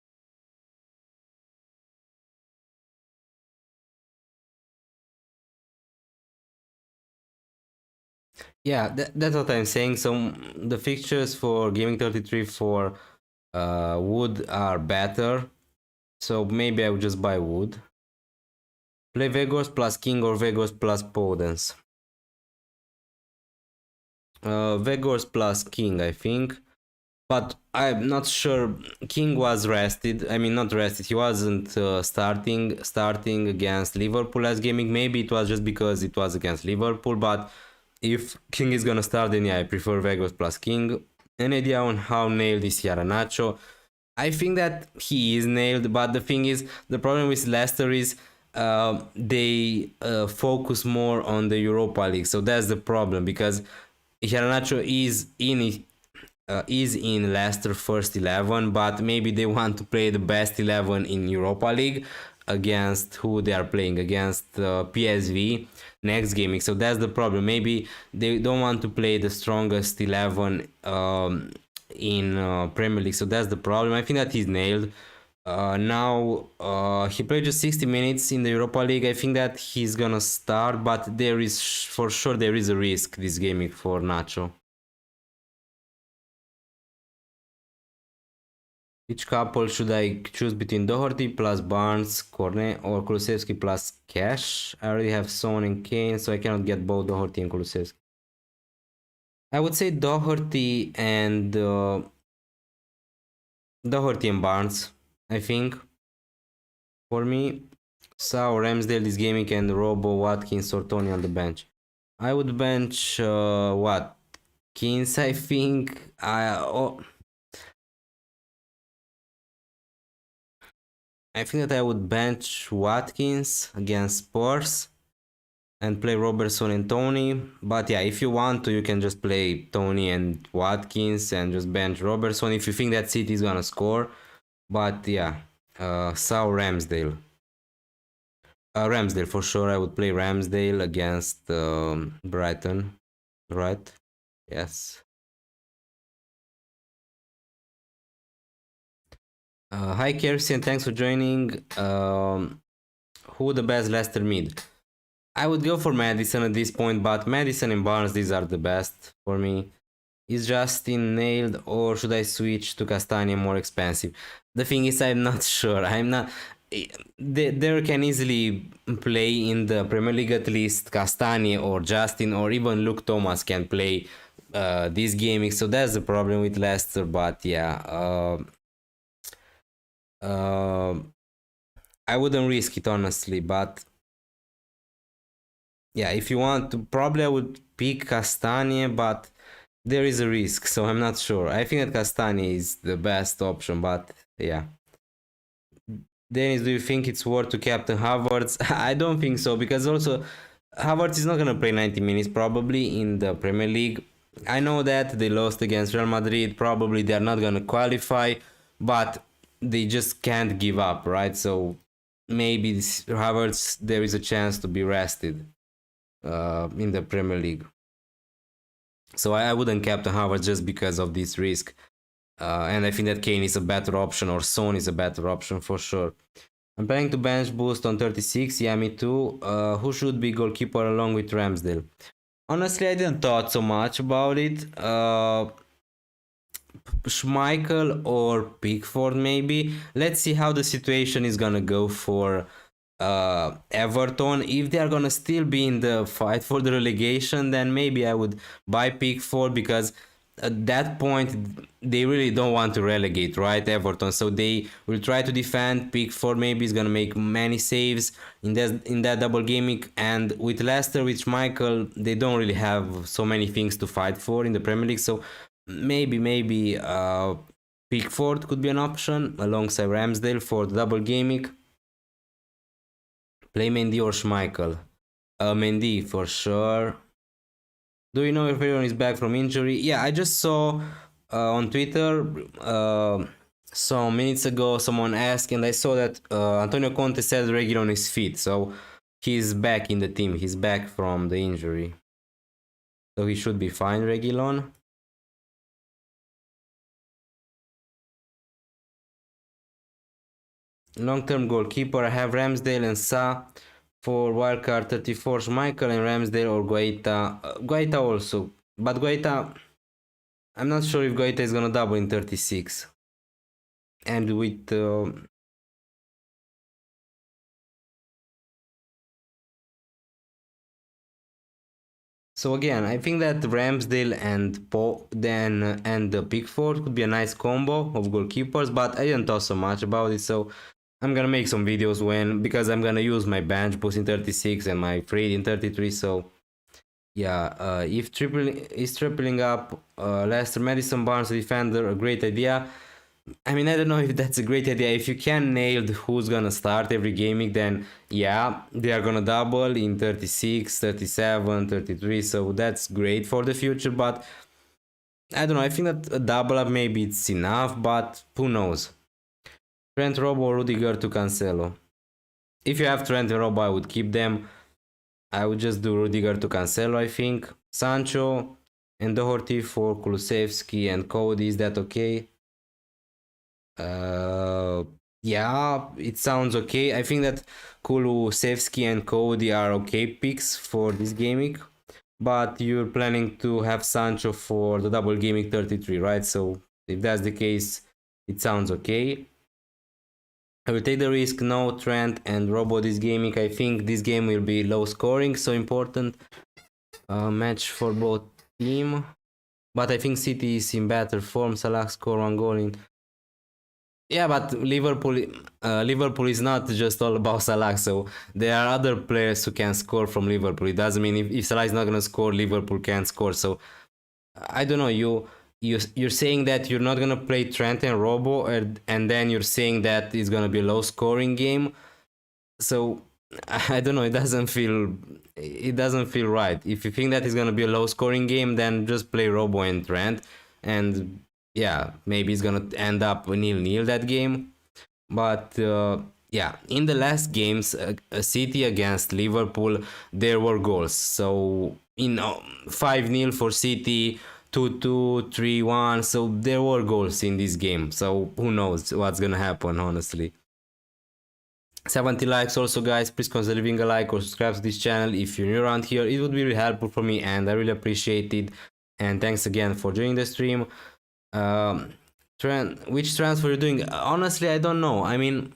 Speaker 1: Yeah, that's what I'm saying. So the fixtures for Gaming 33 for Wood are better. So maybe I would just buy Wood. Play Vegas plus King or Vegas plus Podence. Vegas plus King, I think. But I'm not sure. King was rested. I mean, not rested. He wasn't starting against Liverpool last gaming. Maybe it was just because it was against Liverpool. But if King is gonna start, then yeah, I prefer Vegas plus King. Any idea on how nailed is Nacho? I think that he is nailed, but the thing is, the problem with Leicester is they focus more on the Europa League, so that's the problem because Nacho is in Leicester first 11, but maybe they want to play the best 11 in Europa League against who they are playing against PSV next gaming. So that's the problem. Maybe they don't want to play the strongest 11 in Premier League. So that's the problem. I think that he's nailed. Now he played just 60 minutes in the Europa League. I think that he's gonna start, but there is for sure there is a risk this gaming for Nacho. Which couple should I choose between Doherty plus Barnes, Cornet, or Kulusevski plus Cash? I already have Son and Kane, so I cannot get both Doherty and Kulusevski. I would say Doherty and Barnes, I think. For me, Sao, Ramsdale is gaming, and Robo, Watkins, or Tony on the bench. I would bench Watkins, I think. I think that I would bench Watkins against Spurs and play Robertson and Tony. But yeah, if you want to, you can just play Tony and Watkins and just bench Robertson if you think that City is gonna score. But yeah, Sao Ramsdale. Ramsdale for sure. I would play Ramsdale against Brighton, right? Yes. Hi Kersi, and thanks for joining. Who the best Leicester mid? I would go for Madison at this point, but Madison and Barnes, these are the best for me. Is Justin nailed, or should I switch to Castagna, more expensive? The thing is, I'm not sure. I'm not. There can easily play in the Premier League at least Castagna or Justin or even Luke Thomas can play this gaming. So that's the problem with Leicester. But yeah, I wouldn't risk it honestly. But yeah, if you want to, probably I would pick Castagna, but there is a risk, so I'm not sure. I think that Castagna is the best option, but yeah. Dennis, do you think it's worth to captain Havertz? I don't think so, because also Havertz is not gonna play 90 minutes probably in the Premier League. I know that they lost against Real Madrid, probably they're not gonna qualify, but they just can't give up, right? So maybe Havertz, there is a chance to be rested in the Premier League. So I wouldn't captain Havertz just because of this risk. And I think that Kane is a better option, or Son is a better option for sure. I'm planning to bench boost on 36. Yeah, me too. Who should be goalkeeper along with Ramsdale? Honestly, I didn't thought so much about it. Schmeichel or Pickford maybe. Let's see how the situation is gonna go for Everton. If they are gonna still be in the fight for the relegation, then maybe I would buy Pickford, because at that point they really don't want to relegate, right, Everton? So they will try to defend. Pickford maybe is gonna make many saves in that double gaming, and with Leicester, with Schmeichel, they don't really have so many things to fight for in the Premier League. So maybe Pickford could be an option alongside Ramsdale for the double gaming. Play Mendy or Schmeichel? Mendy for sure. Do you know if everyone is back from injury? Yeah, I just saw on Twitter some minutes ago someone asked, and I saw that Antonio Conte said Reguilon is fit, so he's back in the team. He's back from the injury, so he should be fine, Reguilon. Long-term goalkeeper, I have Ramsdale and Sa. For wildcard 34, Schmeichel and Ramsdale or Guaita. Guaita also, but Guaita, I'm not sure if Guaita is gonna double in 36. And with so again, I think that Ramsdale and Pickford could be a nice combo of goalkeepers, but I didn't talk so much about it, so I'm gonna make some videos because I'm gonna use my bench boost in 36 and my free in 33. So yeah, if tripling up Leicester, Madison, Barnes, defender, a great idea. I mean, I don't know if that's a great idea. If you can nail who's gonna start every gaming, then yeah, they are gonna double in 36, 37, 33. So that's great for the future. But I don't know. I think that a double up maybe it's enough, but who knows? Trent, Robo, Rudiger to Cancelo. If you have Trent and Robo, I would keep them. I would just do Rudiger to Cancelo, I think. Sancho and Doherty for Kulusevski and Cody. Is that okay? Yeah, it sounds okay. I think that Kulusevski and Cody are okay picks for this gaming, but you're planning to have Sancho for the double gaming 33, right? So if that's the case, it sounds okay. I will take the risk. No Trent and Robo this gaming. I think this game will be low scoring, so important match for both team. But I think City is in better form. Salah score one goal in. Yeah, but Liverpool is not just all about Salah. So there are other players who can score from Liverpool. It doesn't mean if Salah is not gonna score, Liverpool can't score. So I don't know. You're saying that you're not gonna play Trent and Robo, and then you're saying that it's gonna be a low scoring game. So I don't know. It doesn't feel right. If you think that it's gonna be a low scoring game, then just play Robo and Trent, and yeah, maybe it's gonna end up 0-0 that game. But yeah, in the last games, City against Liverpool, there were goals. So 5-0 for City, 2-2, 3-1. So there were goals in this game. So who knows what's gonna happen, honestly. 70 likes also, guys. Please consider leaving a like or subscribe to this channel if you're new around here. It would be really helpful for me, and I really appreciate it. And thanks again for joining the stream. Which transfer you're doing? Honestly, I don't know. I mean,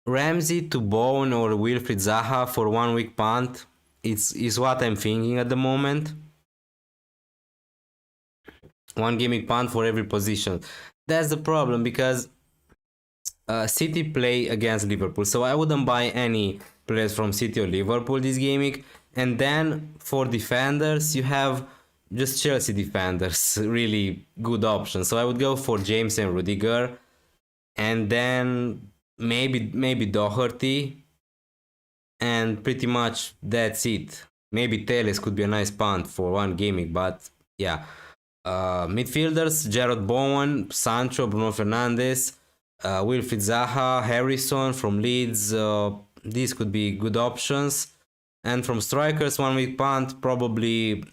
Speaker 1: Ramsey to Bowen or Wilfried Zaha for 1 week punt is what I'm thinking at the moment. 1 gaming punt for every position. That's the problem, because City play against Liverpool, so I wouldn't buy any players from City or Liverpool this gaming. And then for defenders, you have just Chelsea defenders, really good options. So I would go for James and Rudiger, and then maybe Doherty, and pretty much that's it. Maybe Teles could be a nice punt for 1 gaming, but yeah. Midfielders: Jarrod Bowen, Sancho, Bruno Fernandes, Wilfried Zaha, Harrison from Leeds. These could be good options. And from strikers, 1 week punt, probably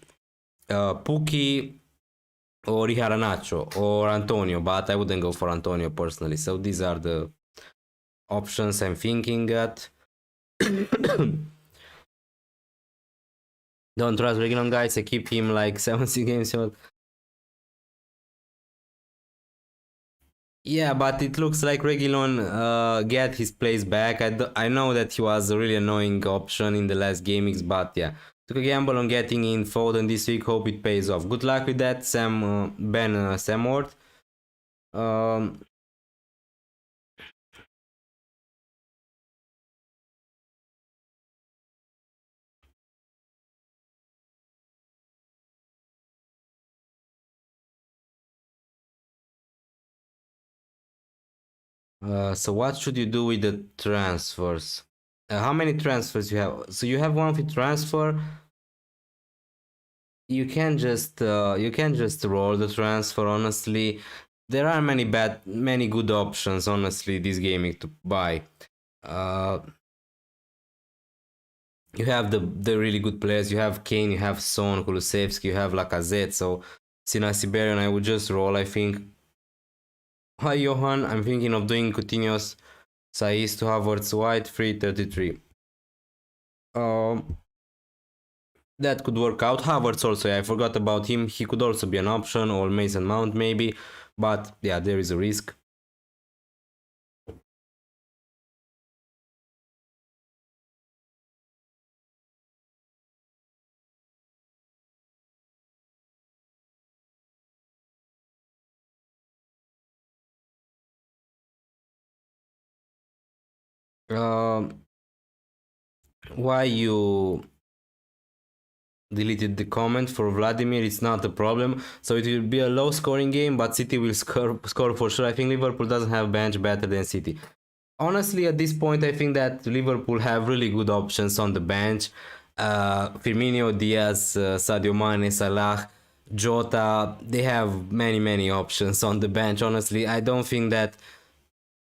Speaker 1: Pukki or Iheanacho or Antonio, but I wouldn't go for Antonio personally. So these are the options I'm thinking at. Don't trust Reguilon, guys. I keep him like 70 games old. Yeah, but it looks like Reguilon get his place back. I know that he was a really annoying option in the last gamings, but yeah. Took a gamble on getting in Foden this week. Hope it pays off. Good luck with that, Ben Samworth. Um, so what should you do with the transfers? How many transfers you have? So you have one with transfer. You can just roll the transfer. Honestly, there are many good options. Honestly, this gaming to buy. Uh, you have the really good players. You have Kane, you have Son, Kulusevski, you have Lacazette. So Sina Siberian, I would just roll. I think. Hi Johan, I'm thinking of doing Coutinho's Saiz to Havertz White 333. Um, that could work out. Havertz also, yeah, I forgot about him. He could also be an option, or Mason Mount maybe, but yeah, there is a risk. Um, why you deleted the comment for Vladimir? It's not a problem. So it will be a low scoring game, but City will score for sure. I think Liverpool doesn't have bench better than City. Honestly, at this point, I think that Liverpool have really good options on the bench. Firmino, Diaz, Sadio Mane, Salah, Jota, they have many options on the bench. Honestly, I don't think that.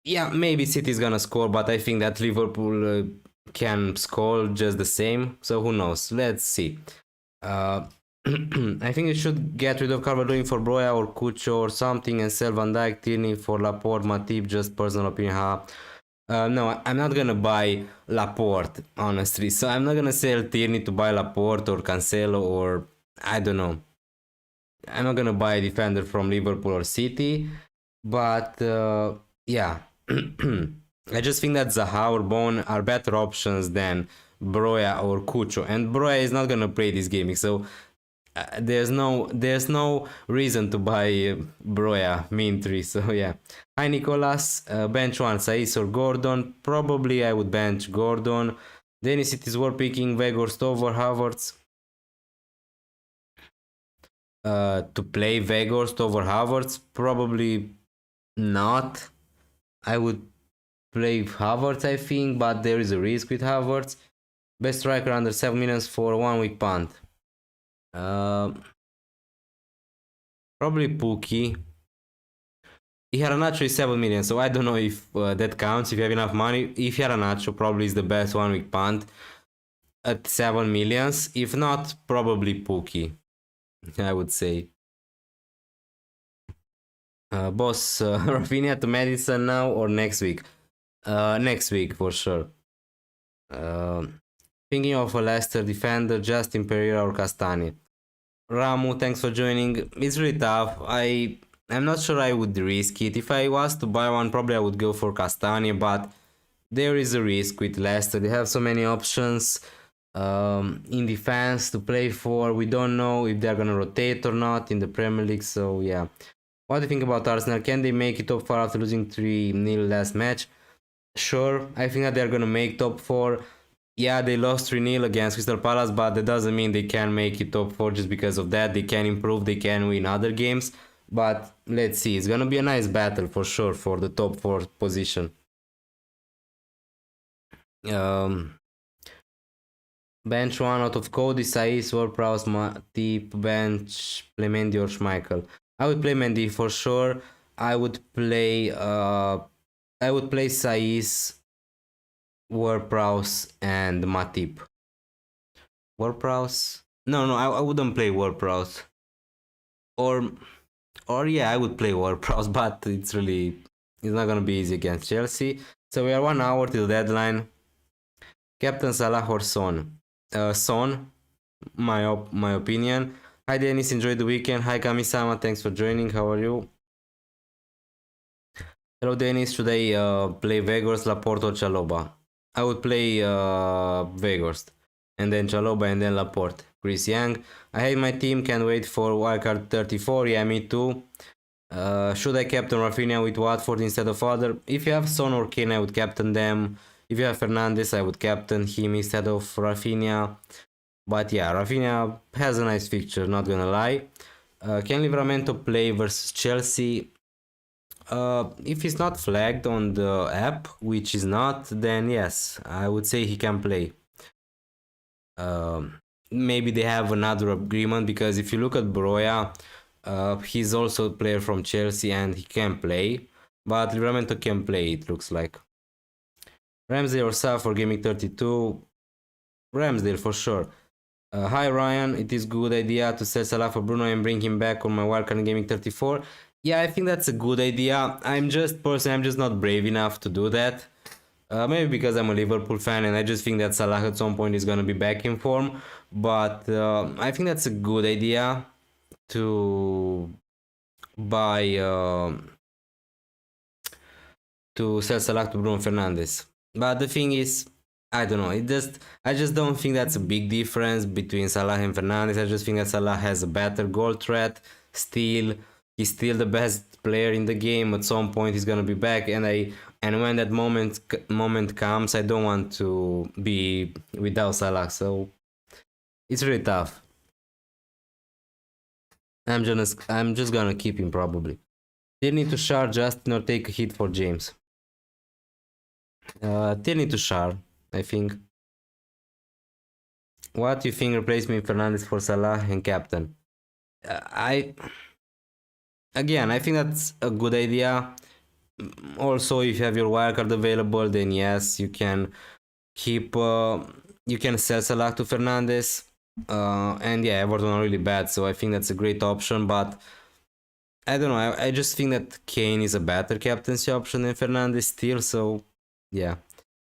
Speaker 1: Yeah, maybe City's gonna score, but I think that Liverpool can score just the same. So who knows? Let's see. Uh, I think you should get rid of Calvert-Lewin for Broya or Cucho or something and sell Van Dijk, Tierney for Laporte, Matip. Just personal opinion. No, I'm not gonna buy Laporte, honestly. So I'm not gonna sell Tierney to buy Laporte or Cancelo or I don't know. I'm not gonna buy a defender from Liverpool or City, but yeah, I just think that Zaha or Bone are better options than Broya or Cucho, and Broya is not gonna play this gaming, so there's no reason to buy Broya mean tree. So yeah, hi Nicolas, bench one Saiz or Gordon. Probably I would bench Gordon. Dennis, it is worth picking Weghorst over Havertz. To play Weghorst over Havertz, probably not. I would play Havertz, I think, but there is a risk with Havertz. Best striker under 7 millions for 1 week punt. Uh, Probably Pookie. Iheanacho is 7 million, so I don't know if that counts if you have enough money. If Iheanacho probably is the best 1 week punt at 7 millions. If not, probably Pookie, I would say. Boss, Rafinha to Madison now or next week? Next week for sure. Uh, Thinking of a Leicester defender, Justin Pereira or Castani. Ramu, thanks for joining. It's really tough. I'm not sure I would risk it. If I was to buy one, probably I would go for Castani, but there is a risk with Leicester. They have so many options in defense to play for. We don't know if they're gonna rotate or not in the Premier League. So yeah, what do you think about Arsenal? Can they make it top 4 after losing 3-0 last match? Sure, I think that they're gonna make top 4. Yeah, they lost 3-0 against Crystal Palace, but that doesn't mean they can make it top 4 just because of that. They can improve, they can win other games. But let's see, it's gonna be a nice battle for sure for the top 4 position. Um, Bench 1 out of Cody, Saiz, Ward-Prowse, Matip, bench, play Mendy or Schmeichel. I would play Mendy for sure. I would play Saiz, Ward-Prowse and Matip. Ward-Prowse? No, I wouldn't play Ward-Prowse. Or yeah, I would play Ward-Prowse, but it's not gonna be easy against Chelsea. So we are 1 hour till deadline. Captain Salah or Son? Son, my opinion. Hi Dennis, enjoy the weekend. Hi Kami-sama, thanks for joining. How are you? Hello Dennis, should I play Weghorst, Laporte or Chalobah? I would play Weghorst, and then Chalobah, and then Laporte. Chris Young. I hate my team, can't wait for wildcard 34. Yeah, me too. Should I captain Rafinha with Watford instead of other? If you have Son or Kane, I would captain them. If you have Fernandes, I would captain him instead of Rafinha. But yeah, Rafinha has a nice fixture, not gonna lie. Can Livramento play versus Chelsea? If he's not flagged on the app, which is not, then yes, I would say he can play. Maybe they have another agreement, because if you look at Broya, he's also a player from Chelsea and he can play. But Livramento can play, it looks like. Ramsdale or Salah for Gaming 32? Ramsdale for sure. Hi Ryan, it is good idea to sell Salah for Bruno and bring him back on my wildcard Gaming 34. Yeah, I think that's a good idea. I'm just not brave enough to do that. Maybe because I'm a Liverpool fan and I just think that Salah at some point is gonna be back in form. But I think that's a good idea to buy to sell Salah to Bruno Fernandes. But the thing is, I don't know. I just don't think that's a big difference between Salah and Fernandes. I just think that Salah has a better goal threat. Still, he's still the best player in the game. At some point, he's gonna be back, and when that moment comes, I don't want to be without Salah. So it's really tough. I'm just gonna keep him probably. They need to share Justin or take a hit for James. They need to share, I think. What do you think replacement Fernandes for Salah and captain? I Again, I think that's a good idea. Also, if you have your wildcard available, then yes, you can keep you can sell Salah to Fernandes. And yeah, Everton are really bad, so I think that's a great option. But I don't know. I just think that Kane is a better captaincy option than Fernandes still. So yeah.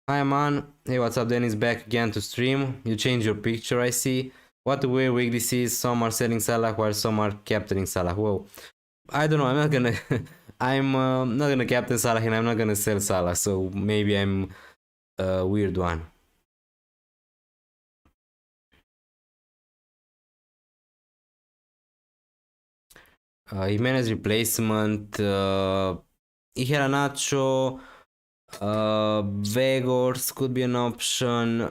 Speaker 1: Hi man, hey, what's up? Dennis back again to stream. You changed your picture, I see. What a weird week this is. Some are selling Salah while some are captaining Salah. Whoa. I don't know. I'm not gonna. I'm not gonna captain Salah and I'm not gonna sell Salah. So maybe I'm a weird one. Jimenez replacement. Iheanacho. Vegors could be an option.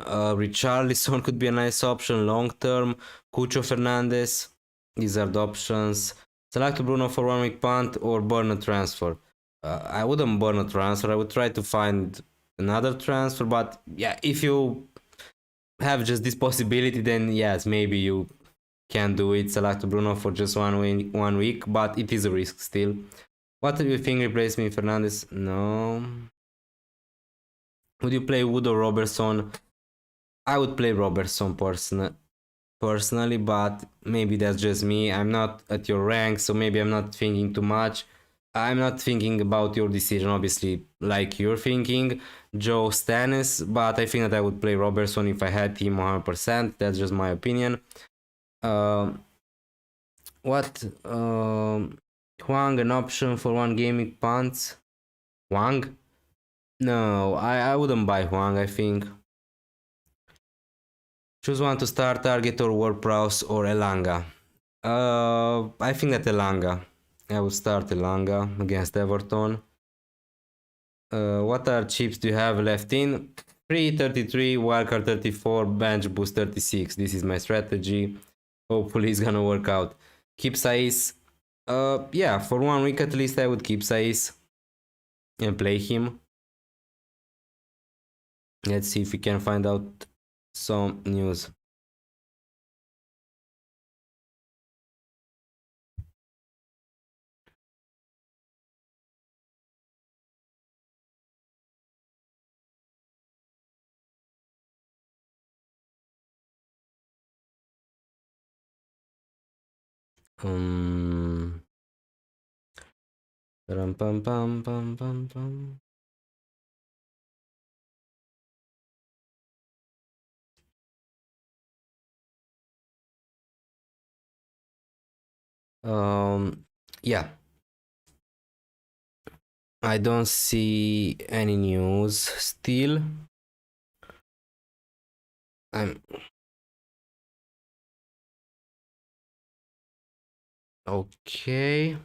Speaker 1: Richarlison could be a nice option long term. Cucho Fernandez. These are the options. Select Bruno for 1 week punt or burn a transfer. I wouldn't burn a transfer. I would try to find another transfer. But yeah, if you have just this possibility, then yes, maybe you can do it. Select Bruno for just 1 week, but it is a risk still. What do you think replace me, Fernandez? No. Would you play Wood or Robertson? I would play Robertson personally, but maybe that's just me. I'm not at your rank, so maybe I'm not thinking too much. I'm not thinking about your decision, obviously, like you're thinking, Joe Stannis, but I think that I would play Robertson if I had him 100%. That's just my opinion. What? Huang, an option for 1 gaming punts? Huang? No, I wouldn't buy Huang, I think. Choose one to start, Target or Ward-Prowse or Elanga. I think that Elanga. I would start Elanga against Everton. What are chips do you have left in? Free 33, wildcard 34, bench boost 36. This is my strategy. Hopefully it's gonna work out. Keep Saiz. Yeah, for 1 week at least I would keep Saiz and play him. Let's see if we can find out some news. Pam, pam, pam, pam, pam, pam. Yeah, I don't see any news still. I'm okay.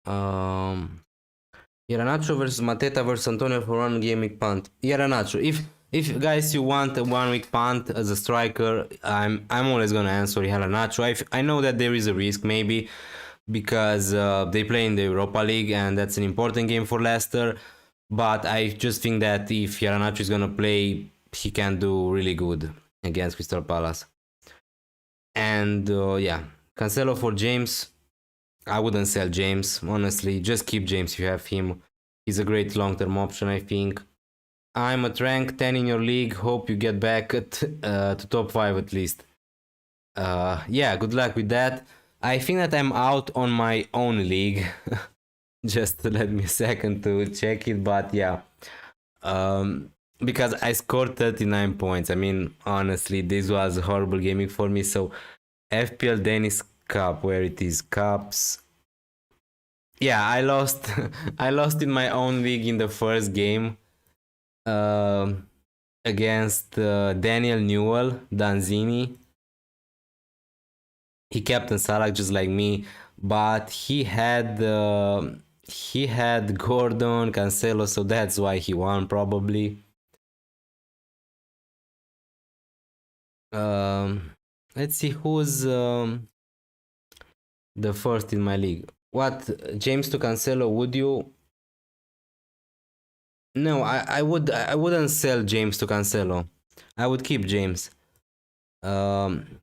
Speaker 1: Um, Iheanacho versus Mateta versus Antonio for 1 game week punt. Iheanacho. If guys you want a 1 week punt as a striker, I'm always gonna answer Iheanacho. I know that there is a risk maybe because they play in the Europa League and that's an important game for Leicester. But I just think that if Iheanacho is gonna play, he can do really good against Crystal Palace. And yeah, Cancelo for James. I wouldn't sell James, honestly. Just keep James if you have him. He's a great long-term option, I think. I'm at rank 10 in your league. Hope you get back to top 5 at least. Yeah, good luck with that. I think that I'm out on my own league. Just let me a second to check it, but yeah. Because I scored 39 points. I mean, honestly, this was a horrible gaming for me. So, FPL DENIS Cup, where it is Cups. Yeah, I lost. I lost in my own league in the first game against Daniel Newell Danzini. He captained Salah just like me, but he had Gordon Cancelo, so that's why he won probably. Um, let's see who's the first in my league. What, James to Cancelo? Would you? No, I wouldn't sell James to Cancelo. I would keep James. Um,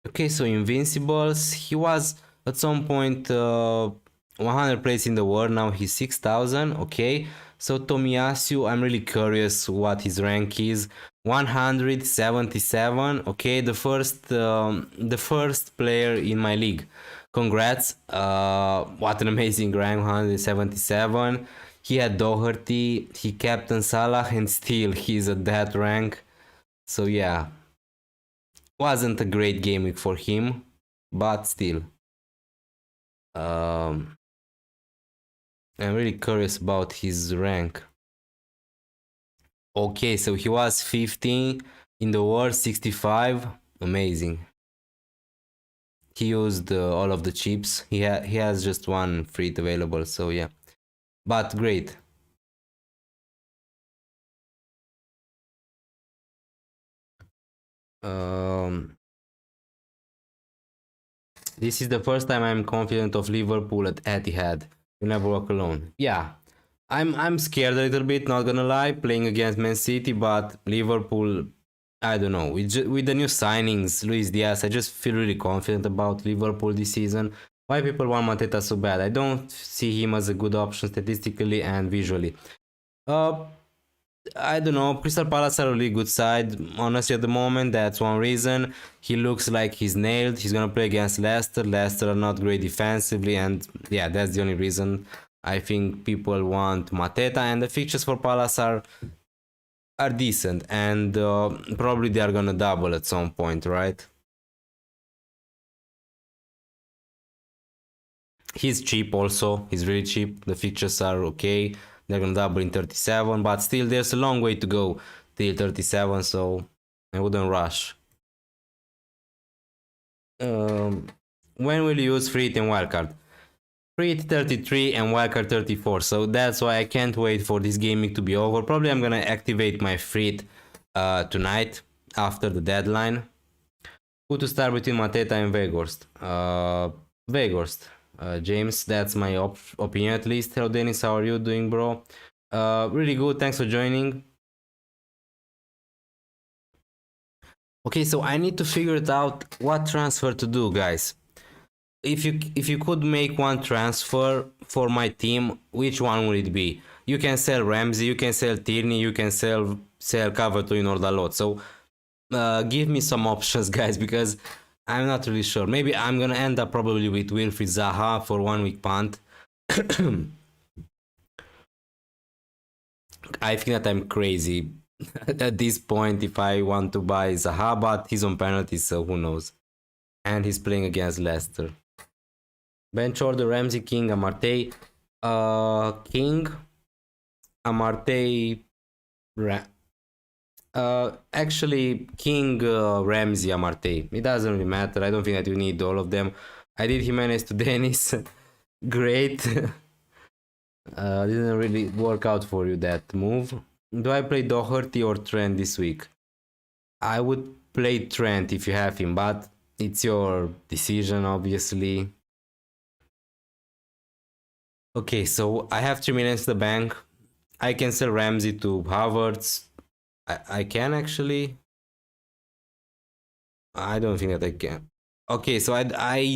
Speaker 1: okay, so Invincibles. He was at some point 100 place in the world. Now he's 6,000. Okay, so Tomiyasu, I'm really curious what his rank is. 177. Okay, the first player in my league. Congrats! What an amazing rank, 177. He had Doherty, he captained Salah, and still he's at that rank. So yeah, wasn't a great game week for him, but still. Um, I'm really curious about his rank. Okay, so he was 15 in the world, 65. Amazing. He used all of the chips. He has just one free available, so yeah. But great. Um, this is the first time I'm confident of Liverpool at Etihad. You never walk alone. Yeah, I'm scared a little bit, not gonna lie, playing against Man City, but Liverpool, I don't know. With the new signings, Luis Diaz, I just feel really confident about Liverpool this season. Why people want Mateta so bad? I don't see him as a good option statistically and visually. Uh, I don't know. Crystal Palace are a really good side, honestly, at the moment. That's one reason. He looks like he's nailed. He's gonna play against Leicester. Leicester are not great defensively, and yeah, that's the only reason. I think people want Mateta, and the fixtures for Palace are decent, and probably they are gonna double at some point, right? He's cheap also. He's really cheap. The fixtures are okay. They're gonna double in 37, but still, there's a long way to go till 37, so I wouldn't rush. Um, when will you use free hit and wildcard? Free hit 33 and wildcard 34, so that's why I can't wait for this gaming to be over. Probably I'm gonna activate my free hit tonight after the deadline. Who to start between Mateta and Weghorst? Weghorst. James, that's my opinion at least. Hello Dennis, how are you doing, bro? Really good, thanks for joining. Okay, so I need to figure it out what transfer to do, guys. If you could make one transfer for my team, which one would it be? You can sell Ramsey, you can sell Tierney, you can sell Calvert-Lewin or Dalot. So give me some options, guys, because I'm not really sure. Maybe I'm gonna end up probably with Wilfried Zaha for 1 week punt. I think that I'm crazy at this point if I want to buy Zaha, but he's on penalties, so who knows. And he's playing against Leicester. Bench order: Ramsey, King, Amartey. King, Amartey, actually, King, Ramsey, Amartey. It doesn't really matter. I don't think that you need all of them. I did Jimenez to Dennis. Great. Didn't really work out for you, that move. Do I play Doherty or Trent this week? I would play Trent if you have him, but it's your decision, obviously. Okay, so I have 3 million in the bank. I can sell Ramsey to Havertz. I can actually. I don't think that I can. Okay, so I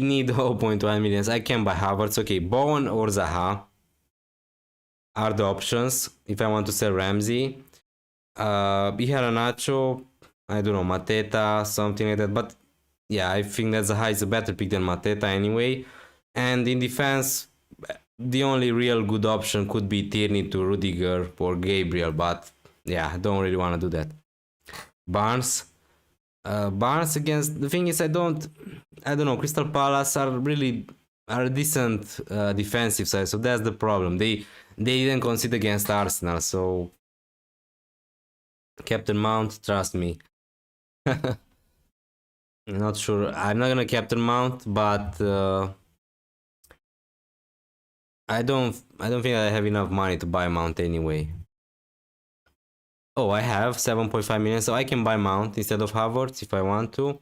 Speaker 1: need 0.1 million. I can buy Havertz. Okay, Bowen or Zaha are the options if I want to sell Ramsey. Nacho, I don't know, Mateta, something like that. But yeah, I think that Zaha is a better pick than Mateta anyway. And in defense, the only real good option could be Tierney to Rudiger or Gabriel. But yeah, I don't really want to do that. Barnes. Barnes against, the thing is, I don't know, Crystal Palace are a decent defensive side, so that's the problem. They didn't concede against Arsenal, so Captain Mount, trust me. Not sure. I'm not gonna Captain Mount, but I don't think I have enough money to buy Mount anyway. Oh, I have 7.5 million, so I can buy Mount instead of Havertz if I want to.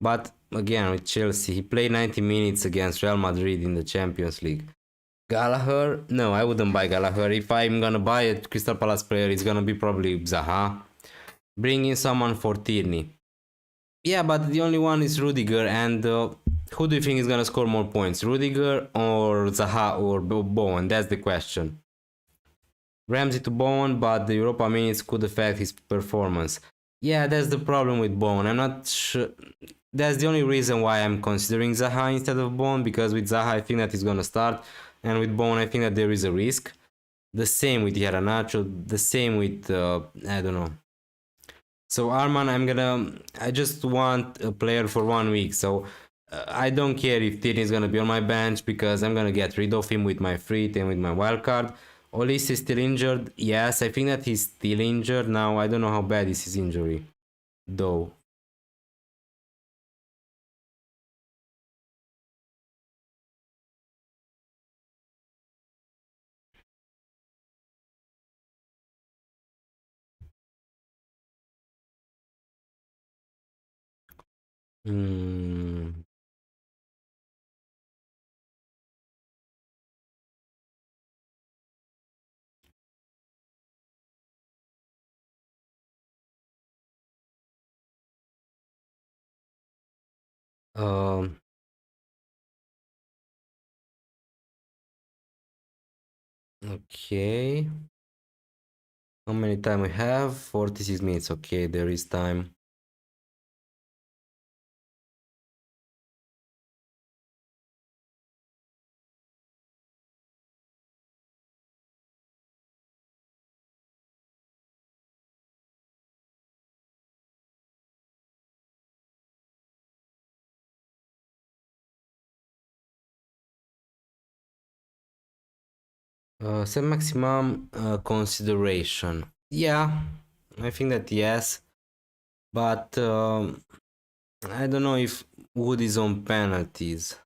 Speaker 1: But again, with Chelsea, he played 90 minutes against Real Madrid in the Champions League. Gallagher? No, I wouldn't buy Gallagher. If I'm gonna buy a Crystal Palace player, it's gonna be probably Zaha. Bring in someone for Tierney. Yeah, but the only one is Rudiger, and who do you think is gonna score more points? Rudiger or Zaha or Bowen? That's the question. Ramsey to Bowen, but the Europa minutes could affect his performance. Yeah, that's the problem with Bowen. I'm not sure. That's the only reason why I'm considering Zaha instead of Bowen, because with Zaha I think that he's gonna start, and with Bowen I think that there is a risk. The same with Nacho, the same with I don't know. So Arman, I just want a player for 1 week, so I don't care if Tierney is gonna be on my bench because I'm gonna get rid of him with my free hit and with my wildcard. Olise is still injured. Yes, I think that he's still injured now. I don't know how bad is his injury, though. Hmm. Um. Okay. How many time we have? 46 minutes. Okay, there is time. Set maximum consideration. Yeah, I think that yes, but I don't know if Wood is on penalties,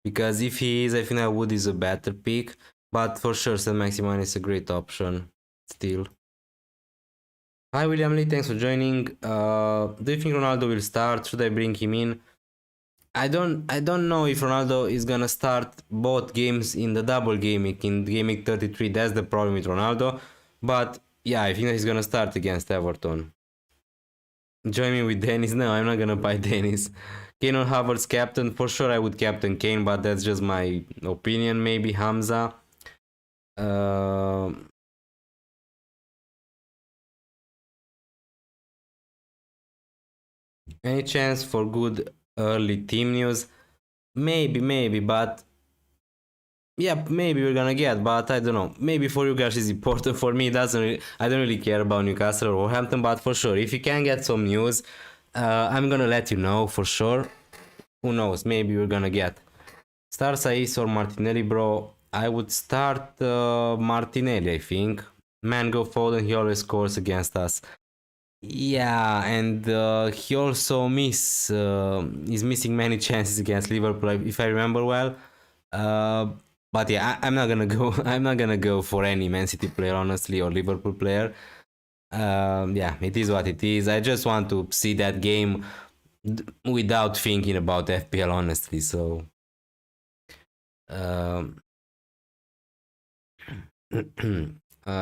Speaker 1: because if he is, I think that Wood is a better pick. But for sure, set maximum is a great option still. Hi William Lee, thanks for joining. Do you think Ronaldo will start? Should I bring him in? I don't know if Ronaldo is gonna start both games in the double Gameweek, in Gameweek 33. That's the problem with Ronaldo. But yeah, I think that he's gonna start against Everton. Join me with Dennis. No, I'm not gonna buy Dennis. Kane or Havertz captain? For sure I would captain Kane, but that's just my opinion. Maybe Hamza. Any chance for good early team news? Maybe, but yeah, maybe we're gonna get, but I don't know. Maybe for you guys it's important. For me, it doesn't. I don't really care about Newcastle or Wolverhampton, but for sure, if you can get some news, I'm gonna let you know for sure. Who knows? Maybe we're gonna get start Saiz or Martinelli, bro. I would start Martinelli. I think. Man, go Foden. He always scores against us. Yeah, and he also is missing many chances against Liverpool, if I remember well. Uh, but yeah, I'm not gonna go. I'm not gonna go for any Man City player, honestly, or Liverpool player. Yeah, it is what it is. I just want to see that game without thinking about FPL, honestly. So, um,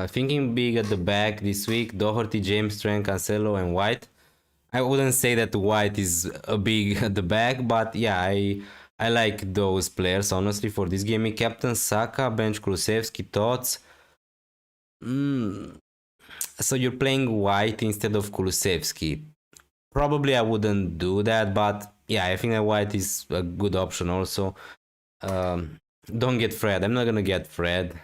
Speaker 1: thinking big at the back this week: Doherty, James, Trent, Cancelo, and White. I wouldn't say that White is a big at the back, but yeah, I like those players honestly for this game. Captain Saka, bench Kulusevski, thoughts. Mm, so you're playing White instead of Kulusevski. Probably I wouldn't do that, but yeah, I think that White is a good option also. Um, don't get Fred. I'm not gonna get Fred.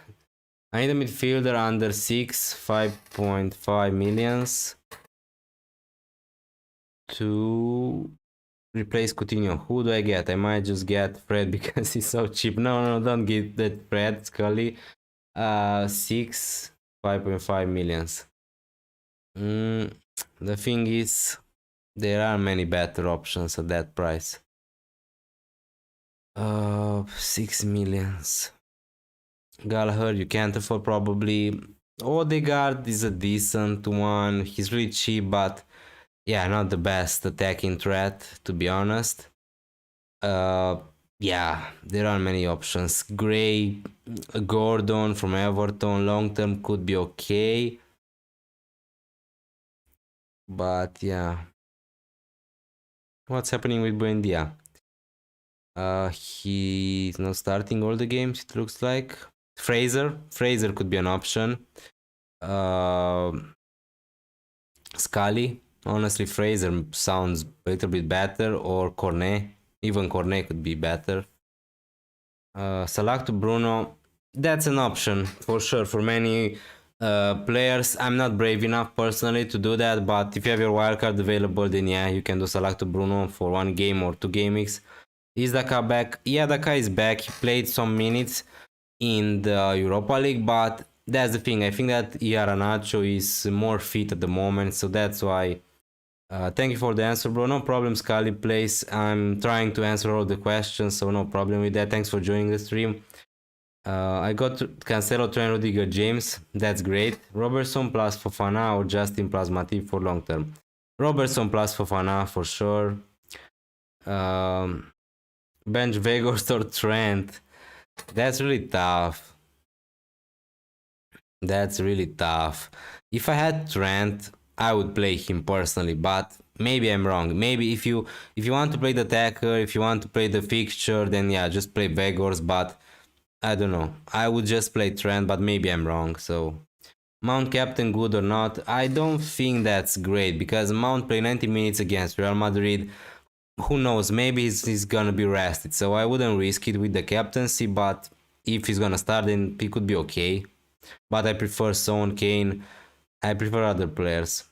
Speaker 1: I need a midfielder under 5.5 millions to replace Coutinho. Who do I get? I might just get Fred because he's so cheap. No, don't get that Fred. Scully. 5.5 millions. The thing is, there are many better options at that price. 6 millions. Gallagher, you can't afford probably. Odegaard is a decent one. He's really cheap, but yeah, not the best attacking threat, to be honest. Yeah, there are many options. Gray, Gordon from Everton, long term could be okay. But yeah. What's happening with Buendia? He's not starting all the games, it looks like. Fraser could be an option. Uh, Scully. Honestly, Fraser sounds a little bit better, or Cornet. Even Cornet could be better. Salah to Bruno, that's an option for sure for many players. I'm not brave enough personally to do that, but if you have your wildcard available, then yeah, you can do Salah to Bruno for one game or two game weeks. Is Daka back? Yeah, Daka is back. He played some minutes in the Europa League, but that's the thing. I think that Iheanacho is more fit at the moment, so that's why. Thank you for the answer, bro. No problem, Scully plays. I'm trying to answer all the questions, so no problem with that. Thanks for joining the stream. I got Cancelo, Trent, Rudiger, James. That's great. Robertson plus Fofana or Justin plus Matip for long term. Robertson plus Fofana for sure. Bench Vegas or Trent. That's really tough. That's really tough. If I had Trent, I would play him personally, but maybe I'm wrong. Maybe if you want to play the attacker, if you want to play the fixture, then yeah, just play Vegas, but I don't know. I would just play Trent, but maybe I'm wrong. So Mount captain good or not? I don't think that's great because Mount played 90 minutes against Real Madrid. Who knows? Maybe he's gonna be rested, so I wouldn't risk it with the captaincy. But if he's gonna start, then he could be okay. But I prefer Son, Kane. I prefer other players.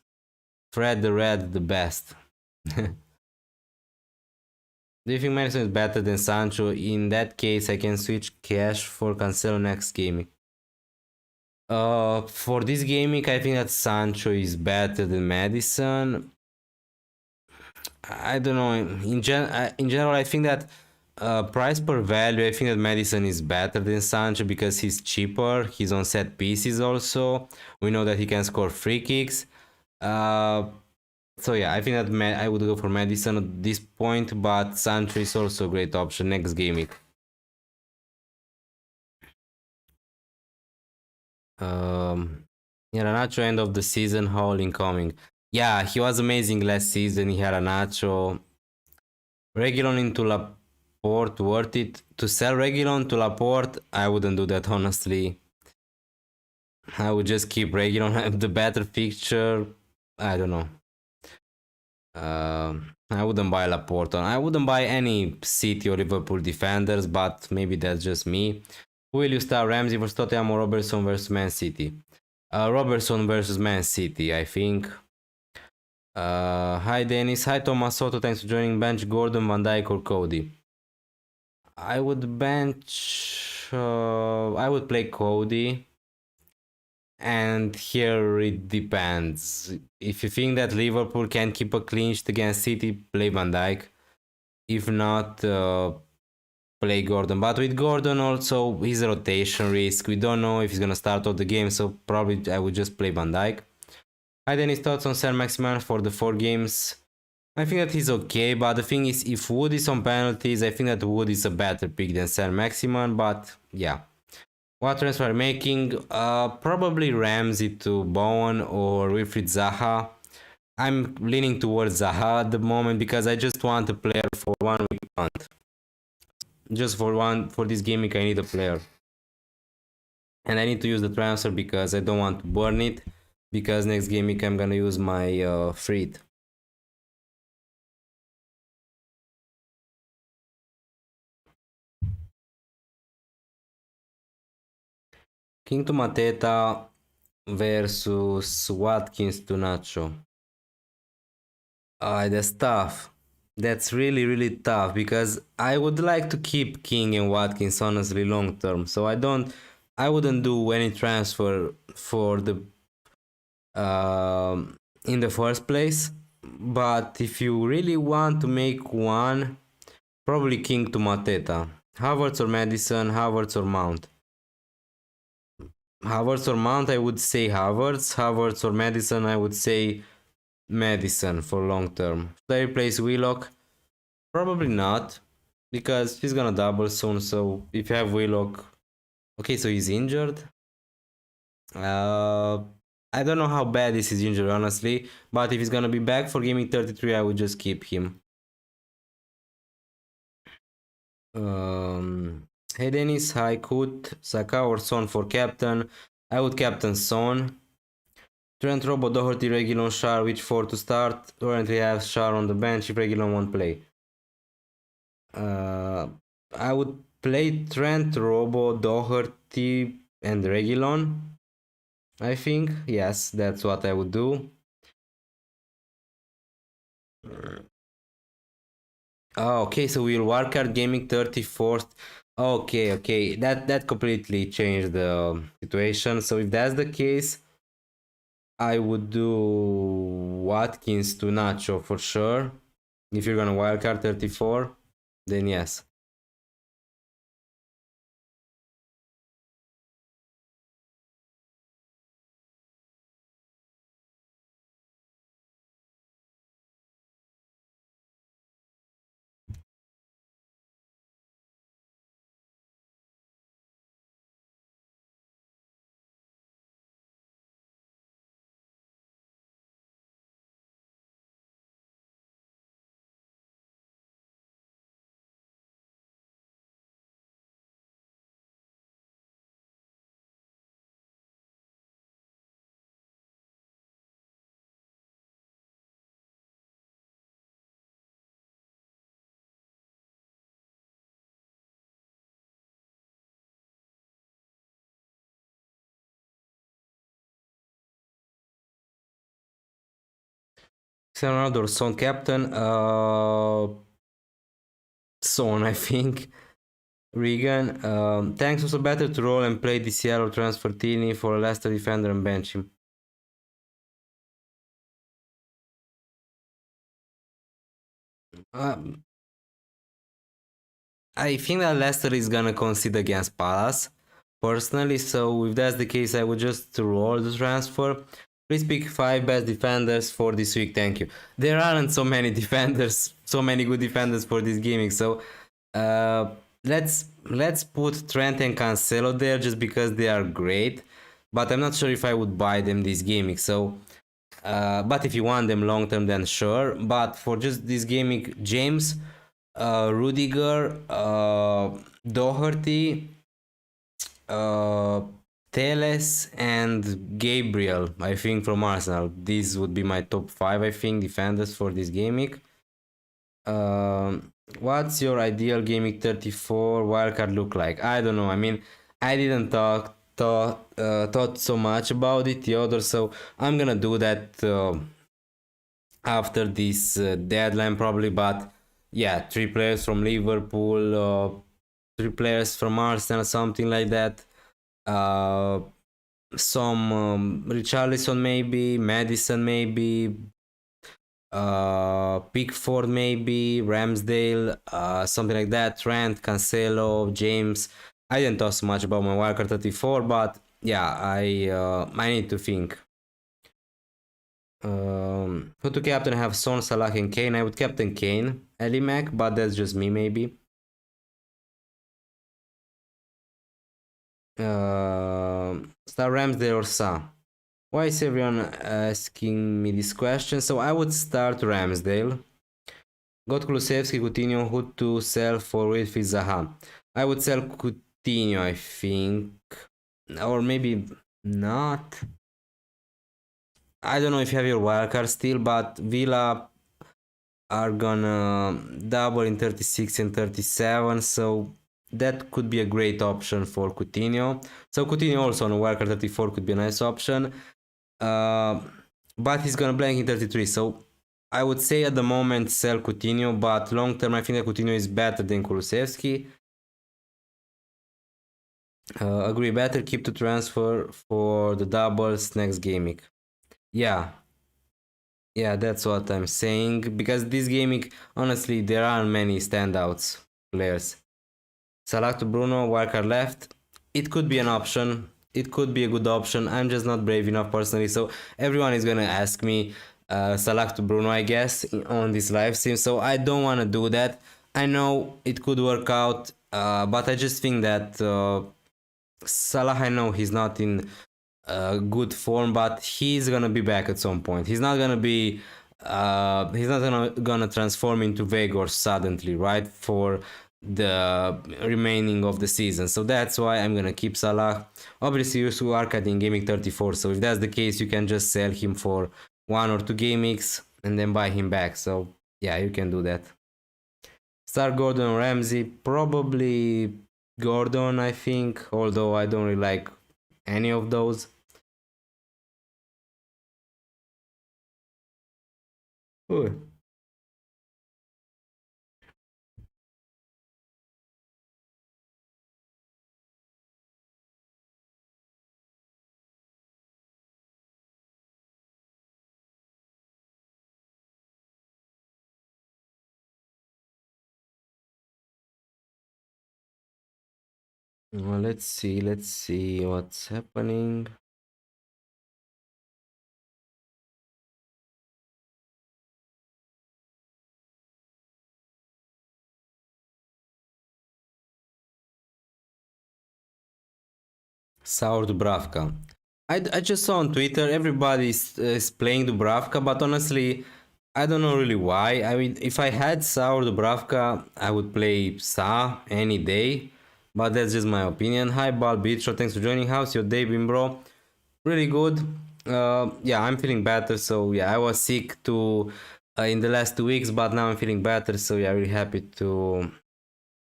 Speaker 1: Fred the Red, the best. Do you think Madison is better than Sancho? In that case, I can switch Cash for Cancelo next game. For this gaming, I think that Sancho is better than Madison. I don't know. In general, I think that price per value, I think that Madison is better than Sancho because he's cheaper. He's on set pieces also. We know that he can score free kicks. So yeah, I think that I would go for Madison at this point, but Sancho is also a great option next gaming. Iheanacho end of the season haul incoming. Yeah, he was amazing last season. Iheanacho. Reguilon into Laporte, worth it. To sell Reguilon to Laporte, I wouldn't do that honestly. I would just keep Reguilon. The better fixture, I don't know. I wouldn't buy Laporte. I wouldn't buy any City or Liverpool defenders, but maybe that's just me. Will you start Ramsey versus Tottenham or Robertson versus Man City? Robertson versus Man City, I think. Hi Dennis, hi Thomas Soto, thanks for joining. Bench Gordon, Van Dijk or Cody? I would bench... I would play Cody. And here it depends. If you think that Liverpool can keep a clean sheet against City, play Van Dijk. If not, play Gordon. But with Gordon also, he's a rotation risk. We don't know if he's gonna start all the game, so probably I would just play Van Dijk. I had any thoughts on Saint-Maximin for the 4 games? I think that he's okay, but the thing is, if Wood is on penalties, I think that Wood is a better pick than Saint-Maximin, but yeah. What transfer making? Probably Ramsey to Bowen or Wilfried Zaha. I'm leaning towards Zaha at the moment because I just want a player for 1 week month. Just for this game week I need a player. And I need to use the transfer because I don't want to burn it. Because next game week I'm gonna use my freed. King to Mateta versus Watkins to Nacho. That's tough. That's really tough because I would like to keep King and Watkins honestly long term. So I wouldn't do any transfer for the in the first place. But if you really want to make one, probably King to Mateta. Havertz or Madison, Havertz or Mount. Havertz or Mount, I would say Havertz. Havertz or Madison, I would say Madison for long term. Should I replace Willock? Probably not, because he's gonna double soon. So if you have Willock, okay, so he's injured. I don't know how bad this is injured, honestly, but if he's gonna be back for gaming 33, I would just keep him. Hey Dennis, hi Kut, Saka or Son for captain. I would captain Son. Trent, Robo, Doherty, Reguilon, Shar, which 4 to start? Currently have Shar on the bench if Reguilon won't play. I would play Trent, Robo, Doherty and Reguilon. I think, yes, that's what I would do. Oh, okay, so we'll wildcard gaming 34th. Okay, that completely changed the situation. So if that's the case, I would do Watkins to Nacho for sure. If you're gonna wildcard 34, then yes. Ronaldo or Son captain? Son, I think. Regan. Thanks, also better to roll and play DCL or transfer Tini for a Leicester defender and bench him. I think that Leicester is gonna concede against Palace, personally, so if that's the case, I would just roll the transfer. Please pick 5 best defenders for this week, thank you. There aren't so many defenders, so many good defenders for this gaming, so let's put Trent and Cancelo there just because they are great, but I'm not sure if I would buy them this gaming, so but if you want them long term, then sure. But for just this gaming, James, Rudiger, Doherty, Teles, and Gabriel, I think from Arsenal. These would be my top 5, I think, defenders for this gaming. What's your ideal gaming 34 wildcard look like? I don't know. I mean, I didn't thought so much about it the other, so I'm gonna do that after this deadline probably. But yeah, 3 players from Liverpool, 3 players from Arsenal, something like that. Uh, some Richarlison maybe, Madison maybe, Pickford maybe, Ramsdale, something like that. Trent, Cancelo, James. I didn't talk so much about my wildcard 34, but yeah, I need to think. Who to captain? I have Son, Salah, and Kane. I would captain Kane, Ali Mac, but that's just me maybe. Start Ramsdale or Sa? Why is everyone asking me this question? So I would start Ramsdale. Got Kulusevski, Coutinho, who to sell for Wilfried Zaha? I would sell Coutinho, I think. Or maybe not. I don't know if you have your wildcard still, but Villa are gonna double in 36 and 37, so that could be a great option for Coutinho. So Coutinho also on wildcard 34 could be a nice option. But he's gonna blank in 33, so I would say at the moment sell Coutinho, but long term I think that Coutinho is better than Kulusevski. Agree, better keep to transfer for the doubles next gaming. Yeah, yeah, that's what I'm saying. Because this gaming, honestly, there aren't many standouts players. Salah to Bruno, wildcard left. It could be an option. It could be a good option. I'm just not brave enough personally. So everyone is gonna ask me Salah to Bruno, I guess, on this live stream. So I don't want to do that. I know it could work out, but I just think that Salah, I know he's not in good form, but he's gonna be back at some point. He's not gonna be. He's not gonna transform into Vegor suddenly, right? For the remaining of the season. So that's why I'm gonna keep Salah. Obviously, you are cutting gaming 34. So if that's the case, you can just sell him for 1 or 2 gamings and then buy him back. So yeah, you can do that. Start Gordon or Ramsey, probably Gordon, I think. Although I don't really like any of those. Ooh. Well, let's see what's happening. Sour Dubravka. I just saw on Twitter everybody is playing Dubravka, but honestly, I don't know really why. I mean, if I had Sour Dubravka, I would play Sa any day, but that's just my opinion. Hi, Bal Beatro, thanks for joining. How's your day been, bro? Really good. Yeah, I'm feeling better. So yeah, I was sick to in the last 2 weeks, but now I'm feeling better. So yeah, really happy to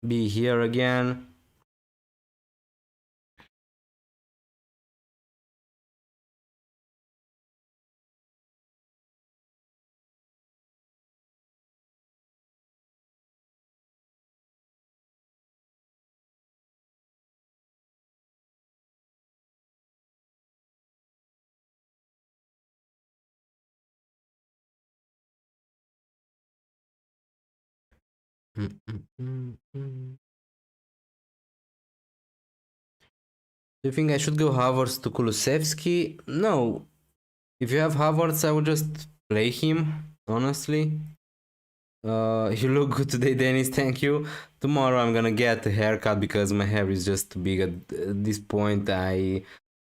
Speaker 1: be here again. Mm, mm, mm, mm. Do you think I should go Havertz to Kulusevski? No. If you have Havertz, I would just play him, honestly. You look good today, Dennis. Thank you. Tomorrow I'm gonna get a haircut because my hair is just too big at this point.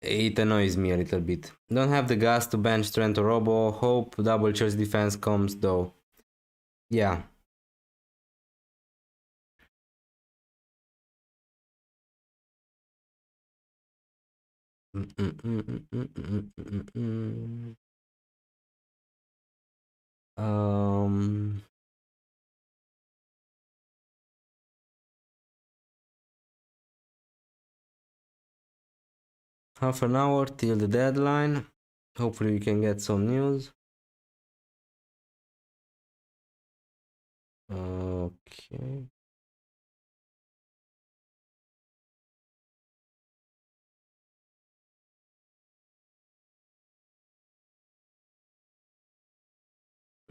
Speaker 1: It annoys me a little bit. Don't have the gas to bench Trent or Robo. Hope double Chelsea defense comes though. Yeah. Mm, mm, mm, mm, mm, mm, mm, mm, mm. half an hour till the deadline. Hopefully we can get some news. Okay.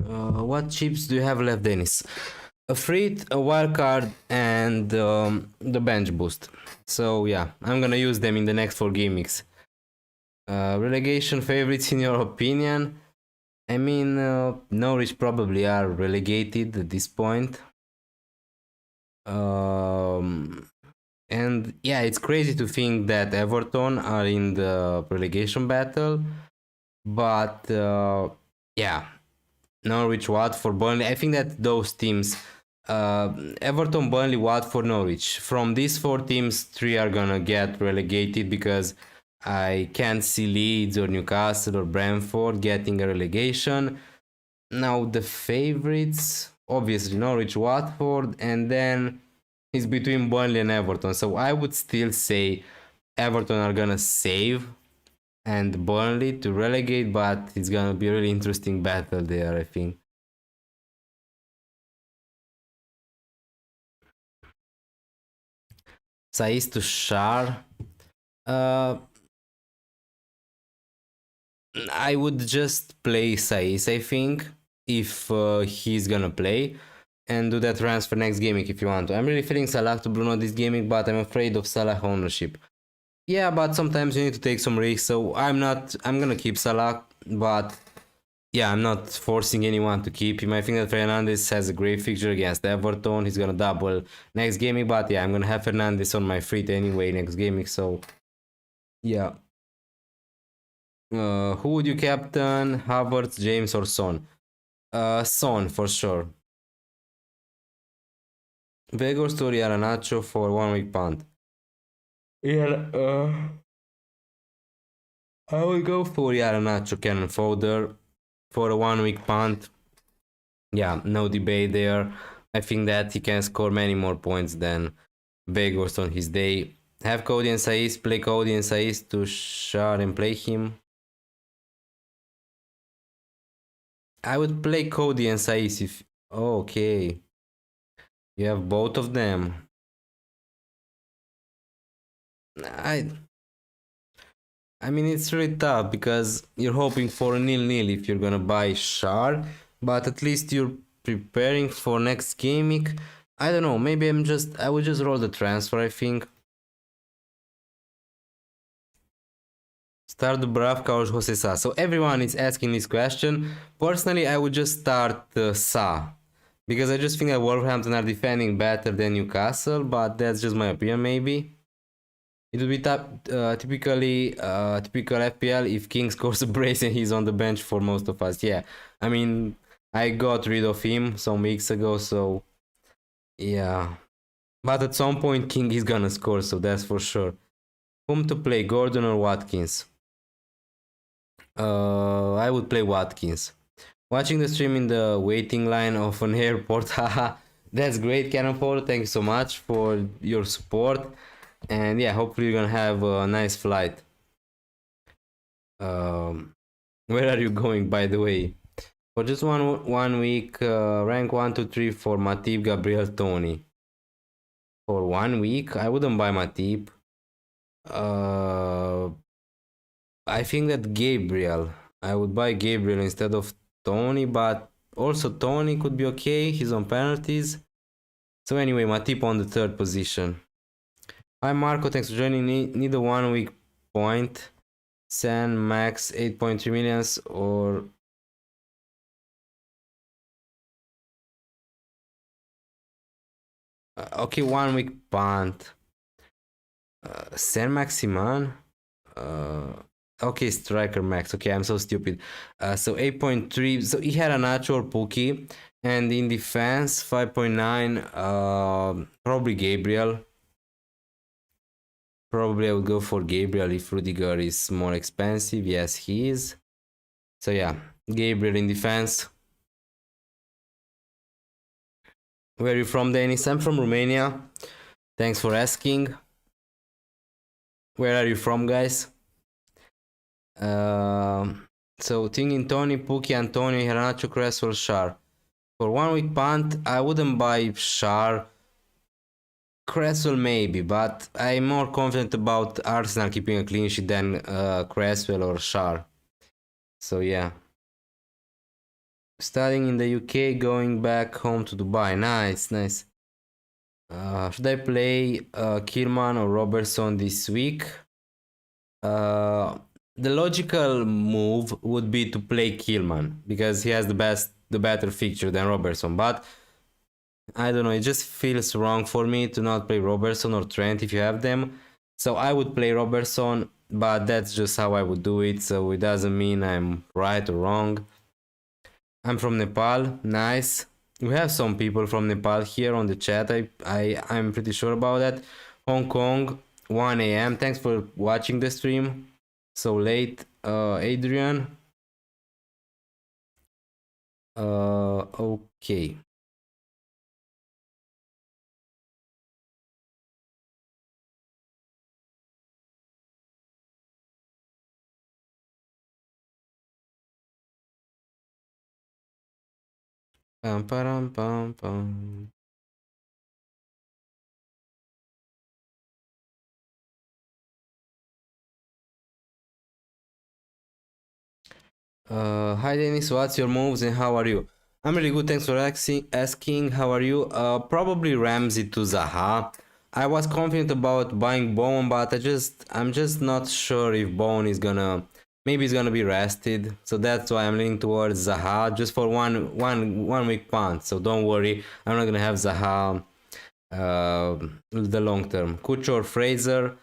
Speaker 1: What chips do you have left, Dennis? A frit, a wild card, and the bench boost. So yeah, I'm gonna use them in the next 4 game weeks. Relegation favorites in your opinion? I mean, Norwich probably are relegated at this point. And yeah, it's crazy to think that Everton are in the relegation battle, but yeah, Norwich, Watford, Burnley. I think that those teams, Everton, Burnley, Watford, Norwich. From these 4 teams, 3 are gonna get relegated because I can't see Leeds or Newcastle or Brentford getting a relegation. Now the favorites, obviously Norwich, Watford, and then it's between Burnley and Everton. So I would still say Everton are gonna save and Burnley to relegate, but it's gonna be a really interesting battle there, I think. Saiz to Shar. Uh, I would just play Saiz, I think, if he's gonna play, and do that transfer next gaming if you want to. I'm really feeling Salah to Bruno this gaming, but I'm afraid of Salah ownership. Yeah, but sometimes you need to take some risks, so I'm gonna keep Salah, but yeah, I'm not forcing anyone to keep him. I think that Fernandes has a great fixture against Everton. He's gonna double next gaming, but yeah, I'm gonna have Fernandes on my fleet anyway next gaming, so yeah. Who would you captain? Havertz, James, or Son? Son for sure. Vegor Story Aranacho for 1 week punt. Yeah, I will go for Yaranacho Cannon Fodder for a 1 week punt. Yeah, no debate there. I think that he can score many more points than Vegors on his day. Have Cody and Saiz, play Cody and Saiz to shard and play him. I would play Cody and Saiz if... Oh, okay. You have both of them. I I mean, it's really tough because you're hoping for a nil-nil if you're gonna buy Shard, but at least you're preparing for next game week. I don't know, maybe I would just roll the transfer, I think. Start Dubravka or Jose Sa. So everyone is asking this question. Personally, I would just start Sa. Because I just think that Wolverhampton are defending better than Newcastle, but that's just my opinion maybe. It would be typical FPL if King scores a brace and he's on the bench for most of us. Yeah, I mean, I got rid of him some weeks ago, so yeah. But at some point, King is gonna score, so that's for sure. Whom to play, Gordon or Watkins? I would play Watkins. Watching the stream in the waiting line of an airport, haha, that's great, Cannon Ford. Thank you so much for your support. And yeah, hopefully you're gonna have a nice flight. Where are you going, by the way? For just one week, rank 1 to 3 for Matip, Gabriel, Tony. For 1 week, I wouldn't buy Matip. I think that Gabriel. I would buy Gabriel instead of Tony, but also Tony could be okay. He's on penalties. So anyway, Matip on the 3rd position. Hi Marco, thanks for joining me. Need a 1 week point. San max 8.3 millions or okay, 1 week punt. San Maximan. Okay, striker max. Okay, I'm so stupid. So 8.3. So he had a natural Pookie, and in defense 5.9. Probably Gabriel. Probably I would go for Gabriel if Rudiger is more expensive. Yes, he is. So yeah, Gabriel in defense. Where are you from, Denis? I'm from Romania. Thanks for asking. Where are you from, guys? So thinking Tony, Pukki, Antonio, Hernacho, Cresswell, Shar. For 1 week punt, I wouldn't buy Shar. Cresswell maybe, but I'm more confident about Arsenal keeping a clean sheet than Cresswell or Shar. So yeah. Studying in the UK, going back home to Dubai. Nice, nice. Should I play Kierman or Robertson this week? The logical move would be to play Kierman because he has the better fixture than Robertson. But I don't know, it just feels wrong for me to not play Robertson or Trent if you have them. So I would play Robertson, but that's just how I would do it. So it doesn't mean I'm right or wrong. I'm from Nepal. Nice. We have some people from Nepal here on the chat. I'm pretty sure about that. Hong Kong, 1 a.m. Thanks for watching the stream so late. Adrian. Okay. Pam, pam, pam, pam. Hi Dennis, what's your moves and how are you? I'm really good, thanks for asking. How are you? Probably Ramsey to Zaha. I was confident about buying Bowen, but I'm just not sure if Bowen is gonna, maybe he's gonna be rested. So that's why I'm leaning towards Zaha just for one week punt. So don't worry, I'm not gonna have Zaha the long term. Kucho or Fraser,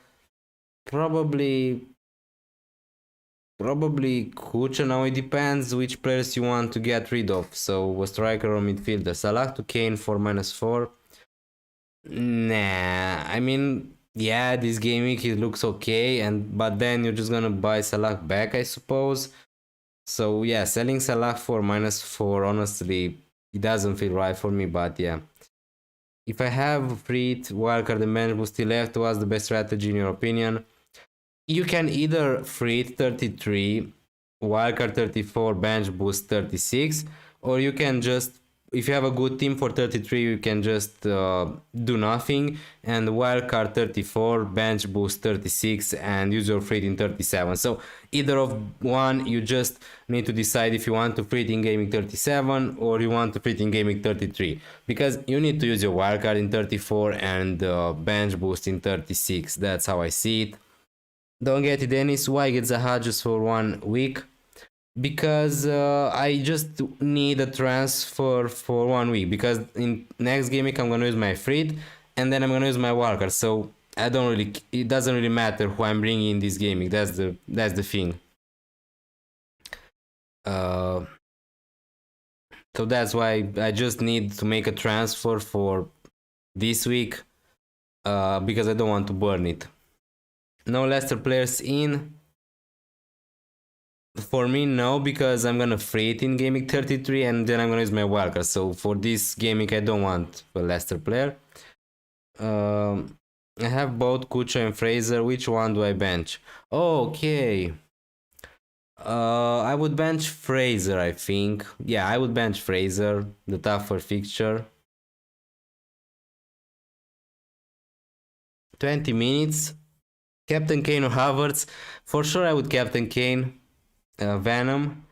Speaker 1: probably Probably Kucha. Now it depends which players you want to get rid of. So a striker or midfielder. Salah to Kane for -4. Nah, I mean, yeah, this game week it looks okay, but then you're just gonna buy Salah back, I suppose. So yeah, selling Salah for -4, honestly, it doesn't feel right for me. But yeah, if I have free wildcard and bench boost still left, what's the best strategy in your opinion? You can either free 33, wildcard 34, bench boost 36, or you can just, if you have a good team for 33, you can just do nothing and wildcard 34, bench boost 36, and use your free in 37. So either of one, you just need to decide if you want to free in gaming 37 or you want to free in gaming 33, because you need to use your wildcard in 34 and bench boost in 36. That's how I see it. Don't get it, Dennis. Why get Zaha just for 1 week? Because I just need a transfer for 1 week. Because in next game week I'm gonna use my freed, and then I'm gonna use my wildcard. So I don't really. It doesn't really matter who I'm bringing in this game week. That's the thing. Uh, so that's why I just need to make a transfer for this week. Because I don't want to burn it. No Leicester players in. For me, no, because I'm gonna free it in gaming 33 and then I'm gonna use my wildcard. So for this gaming, I don't want a Leicester player. I have both Kucho and Fraser. Which one do I bench? Okay. I would bench Fraser, I think. Yeah, I would bench Fraser, the tougher fixture. 20 minutes. Captain Kane or Havertz? For sure, I would Captain Kane. Venom.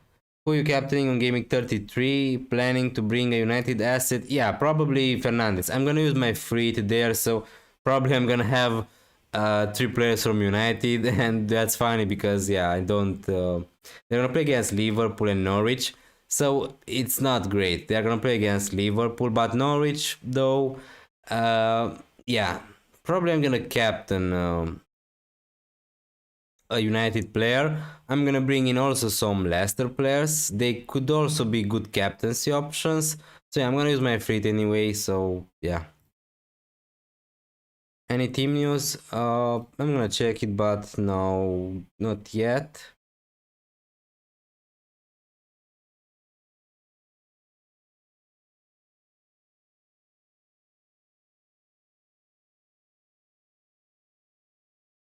Speaker 1: Who you captaining on gaming 33? Planning to bring a United asset? Yeah, probably Fernandes. I'm gonna use my free there, so probably I'm gonna have 3 players from United, and that's funny because yeah, I don't. They're gonna play against Liverpool and Norwich, so it's not great. They're gonna play against Liverpool, but Norwich though, yeah, probably I'm gonna captain. A United player. I'm gonna bring in also some Leicester players. They could also be good captaincy options. So yeah, I'm gonna use my fleet anyway. So yeah. Any team news? I'm gonna check it, but no, not yet.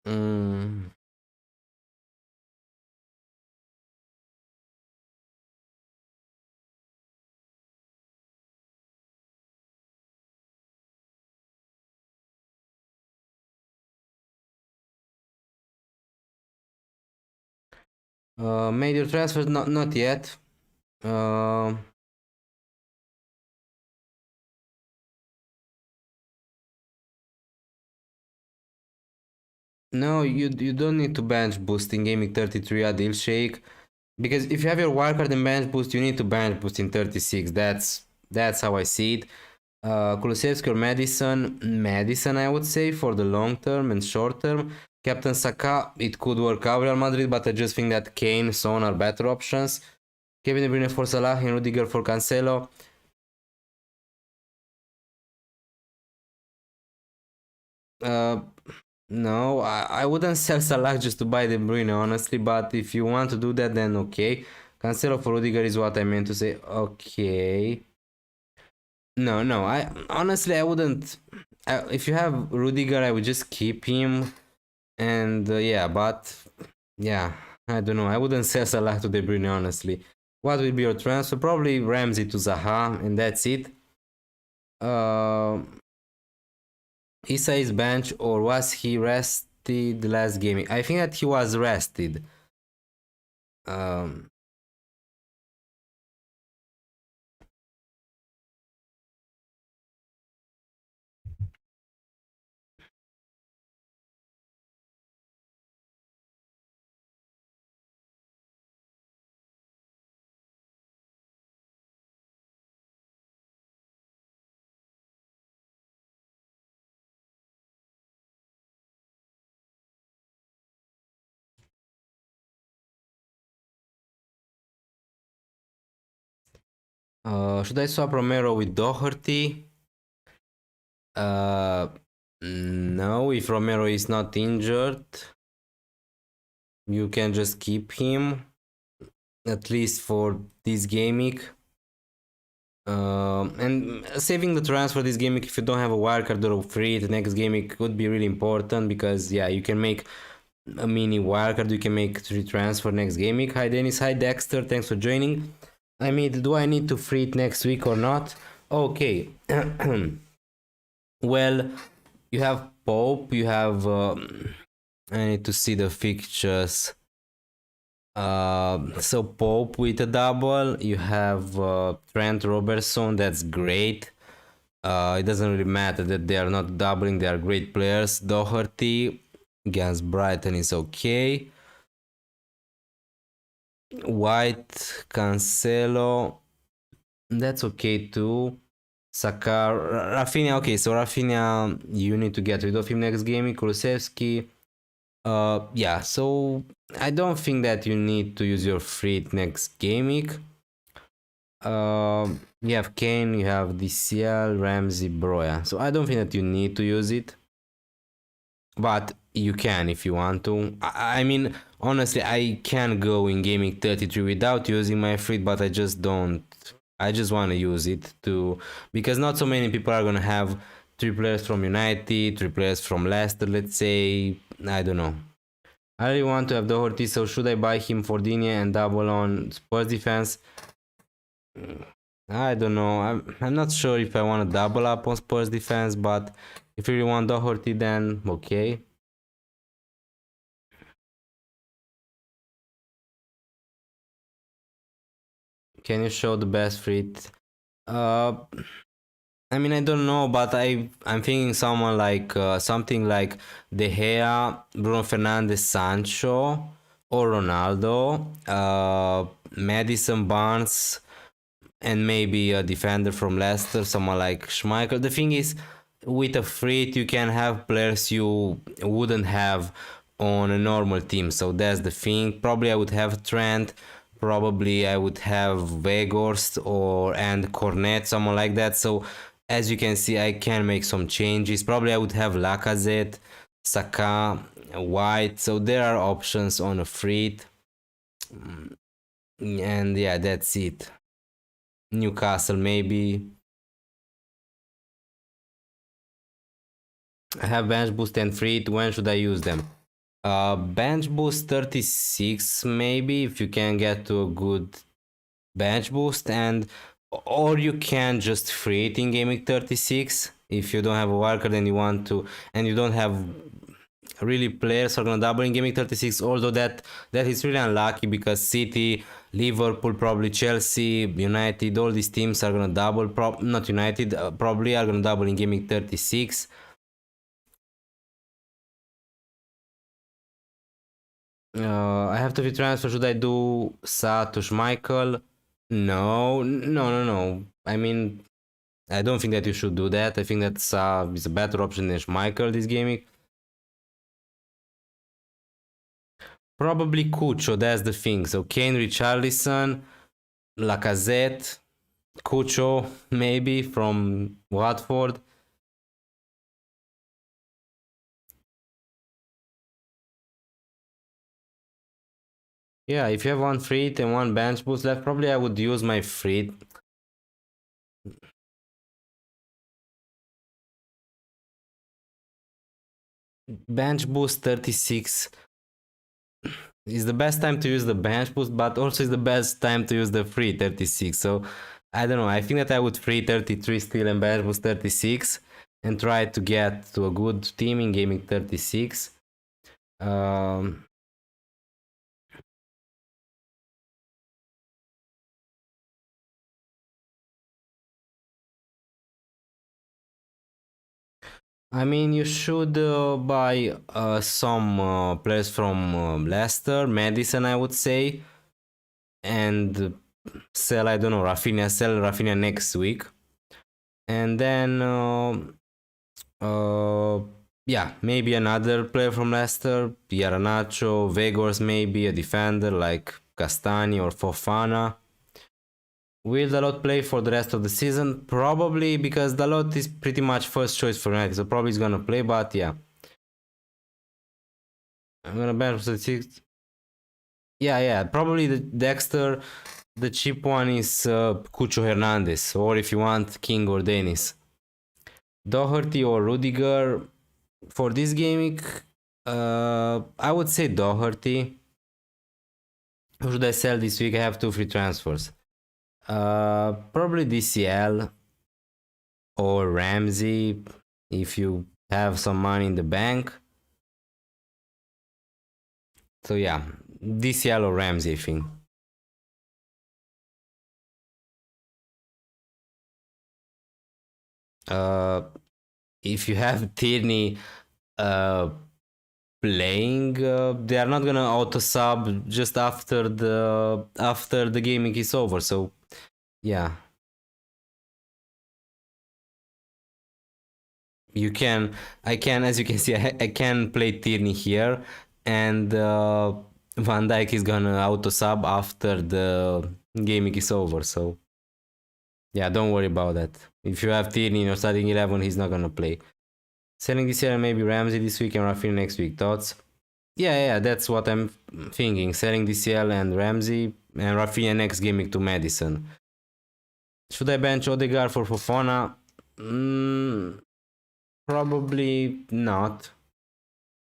Speaker 1: Mm. Made your transfers? Not yet. No, you don't need to bench boost in Gaming 33 Adil Sheikh, because if you have your wildcard and bench boost, you need to bench boost in 36. That's how I see it. Kulusevski or Madison, I would say, for the long term and short term. Captain Saka, it could work out Real Madrid, but I just think that Kane, Son are better options. Kevin De Bruyne for Salah and Rudiger for Cancelo. Uh, no, I wouldn't sell Salah just to buy De Bruyne, honestly, but if you want to do that, then okay. Cancelo for Rudiger is what I meant to say. Okay. No, I honestly I wouldn't. If you have Rudiger, I would just keep him. And yeah, but yeah, I don't know. I wouldn't sell Salah to De Bruyne, honestly. What would be your transfer? Probably Ramsey to Zaha, and that's it. Uh, Issa is bench, or was he rested last game? I think that he was rested. Um, should I swap Romero with Doherty? No, if Romero is not injured, you can just keep him, at least for this game week. And saving the transfer this game week, if you don't have a wildcard or a free, the next game week would be really important, because yeah, you can make a mini wildcard, you can make 3 transfer next game week. Hi Dennis, hi Dexter, thanks for joining. I mean, do I need to free it next week or not? Okay. Well, you have Pope, you have I need to see the fixtures. So Pope with a double, you have Trent Robertson, that's great. It doesn't really matter that they are not doubling, they are great players. Doherty against Brighton is okay. White, Cancelo, that's okay too. Saka, Rafinha, okay, so Rafinha, you need to get rid of him next game. Kulusevski, yeah, so I don't think that you need to use your free next game week. You have Kane, you have DCL, Ramsey, Broya. So I don't think that you need to use it, but you can if you want to. I mean, honestly, I can go in gaming 33 without using my free, but I just don't. I just want to use it to, because not so many people are gonna have 3 players from United, 3 players from Leicester, let's say. I don't know. I really want to have Doherty, so should I buy him for Digne and double on Spurs defense? I don't know. I'm not sure if I want to double up on Spurs defense, but if you really want Doherty, then okay. Can you show the best fit? I mean, I don't know, but I'm thinking someone like something like De Gea, Bruno Fernandes, Sancho, or Ronaldo, Madison, Barnes, and maybe a defender from Leicester, someone like Schmeichel. The thing is, with a free, you can have players you wouldn't have on a normal team. So that's the thing. Probably I would have Trent. Probably I would have Weghorst or and Cornet, someone like that. So as you can see, I can make some changes. Probably I would have Lacazette, Saka, White. So there are options on a free. And yeah, that's it. Newcastle maybe. I have bench boost and free. When should I use them? Bench boost 36 maybe, if you can get to a good bench boost, and or you can just free it in gaming 36 if you don't have a wildcard and you want to, and you don't have really players are gonna double in Gameweek 36, although that is really unlucky because City, Liverpool, probably Chelsea, United, all these teams are gonna double, not United, probably are gonna double in Gameweek 36. I have to transfer. Should I do Satush Michael? No, no, no, no. I mean, I don't think that you should do that. I think that is a better option than Michael this gaming. Probably Cucho, that's the thing. So Kane, Richarlison, Lacazette, Cucho, maybe from Watford. Yeah, if you have one free and one bench boost left, probably I would use my free. Bench boost 36 is the best time to use the bench boost, but also is the best time to use the free 36. So I don't know. I think that I would free 33 still and bench boost 36 and try to get to a good team in gaming 36. I mean, you should buy some players from Leicester, Madison, I would say, and sell, I don't know, sell Rafinha next week. And then, yeah, maybe another player from Leicester, Yaranacho, Vegors, maybe a defender like Castani or Fofana. Will Dalot play for the rest of the season? Probably, because Dalot is pretty much first choice for United, so probably he's gonna play, but yeah. I'm gonna bench the six. Yeah, probably the Dexter. The cheap one is Cucho Hernandez, or if you want, King or Dennis. Doherty or Rudiger. For this gaming, I would say Doherty. Who should I sell this week? I have 2 free transfers. Probably DCL or Ramsey if you have some money in the bank. So yeah, DCL or Ramsey, I think. If you have Tierney playing, they are not gonna auto sub just after the gaming is over. So yeah, you can. I can, as you can see, I can play Tierney here, and Van Dijk is gonna auto sub after the gaming is over. So yeah, don't worry about that. If you have Tierney in your starting 11, he's not gonna play. Selling this year and maybe Ramsey this week and Rafinha next week. Thoughts? Yeah, that's what I'm thinking. Selling DCL and Ramsey and Rafinha next gaming to Madison. Should I bench Odegaard for Fofana? Probably not.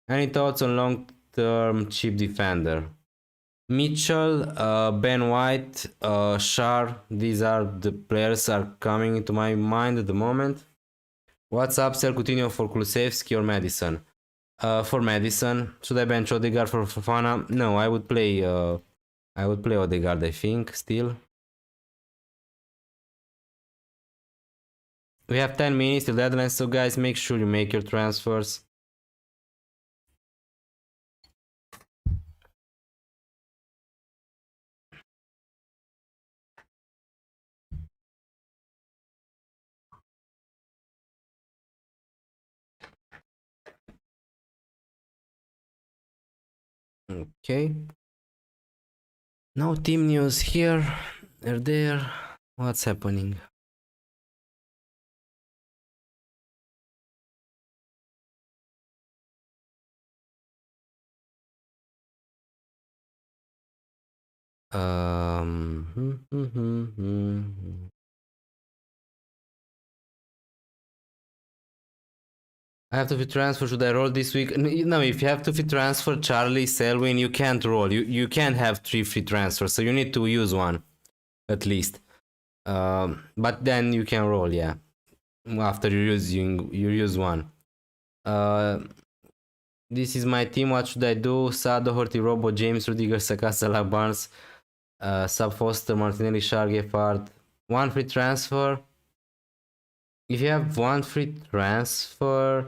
Speaker 1: Any thoughts on long-term cheap defender? Mitchell, Ben White, Shar. These are the players are coming into my mind at the moment. What's up, sell Coutinho for Kulusevski or Madison? For Madison. Should I bench Odegaard for Fofana? No, I would play Odegaard, I think, still. We have 10 minutes till deadline, so guys, make sure you make your transfers. Okay. No team news here or there. What's happening? I have to fit transfer. Should I roll this week? No, if you have to fit transfer, Charlie, Selwyn, you can't roll. You can't have 3 free transfers, so you need to use one at least. But then you can roll, yeah. After you use one. This is my team. What should I do? Sado, Horty, Robo, James, Rudiger, Saka, Salah, Barnes, Sub Foster, Martinelli, Shar, Geffard. One free transfer. If you have one free transfer,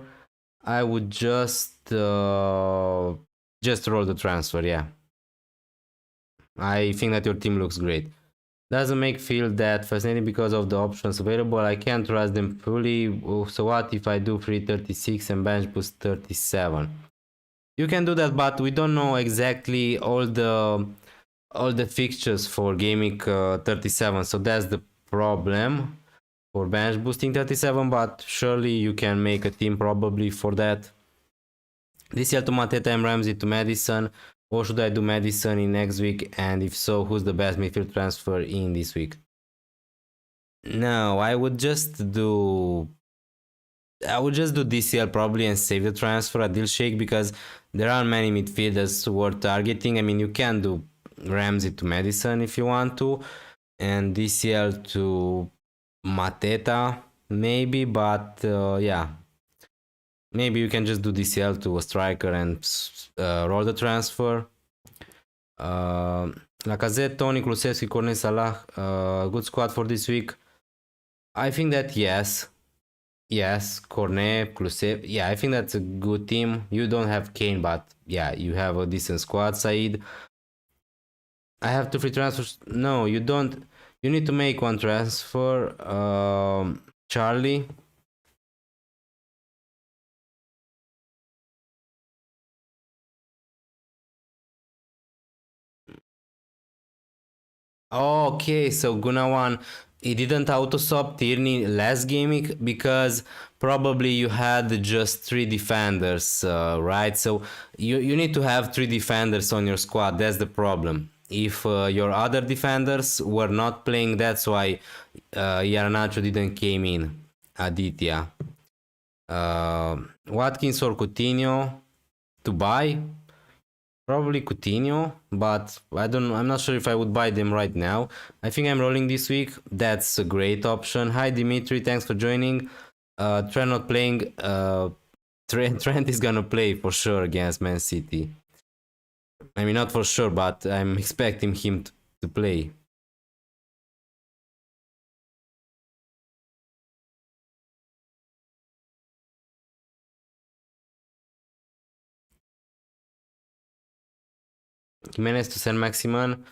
Speaker 1: I would just roll the transfer. Yeah, I think that your team looks great. Doesn't make feel that fascinating because of the options available. I can't trust them fully. So what if I do free 36 and bench boost 37? You can do that, but we don't know exactly all the fixtures for Gameweek 37. So that's the problem for bench boosting 37. But surely you can make a team probably for that. DCL to Mateta and Ramsey to Madison. Or should I do Madison in next week? And if so, who's the best midfield transfer in this week? No, I would just do DCL probably and save the transfer at Deal Shake because there aren't many midfielders worth targeting. I mean, you can do Ramsey to Madison if you want to, and DCL to Mateta maybe, but yeah. Maybe you can just do DCL to a striker and roll the transfer. Lacazette, Tony, Kulusevski, Cornet, Salah, good squad for this week. I think that yes, Cornet, Kulusevski. Yeah, I think that's a good team. You don't have Kane, but yeah, you have a decent squad. Said. I have 2 free transfers. No, you don't. You need to make one transfer. Charlie. Okay, so Gunawan, he didn't auto-swap Tierney last gaming because probably you had just 3 defenders, right? So you need to have 3 defenders on your squad. That's the problem. If your other defenders were not playing, that's why Yarnacho didn't came in. Aditya. Watkins or Coutinho to buy? Probably Coutinho, but I'm not sure if I would buy them right now. I think I'm rolling this week. That's a great option. Hi Dimitri, thanks for joining. Trent not playing. Trent is gonna play for sure against Man City. I mean, not for sure, but I'm expecting him to play. Jimenez to San Maximan.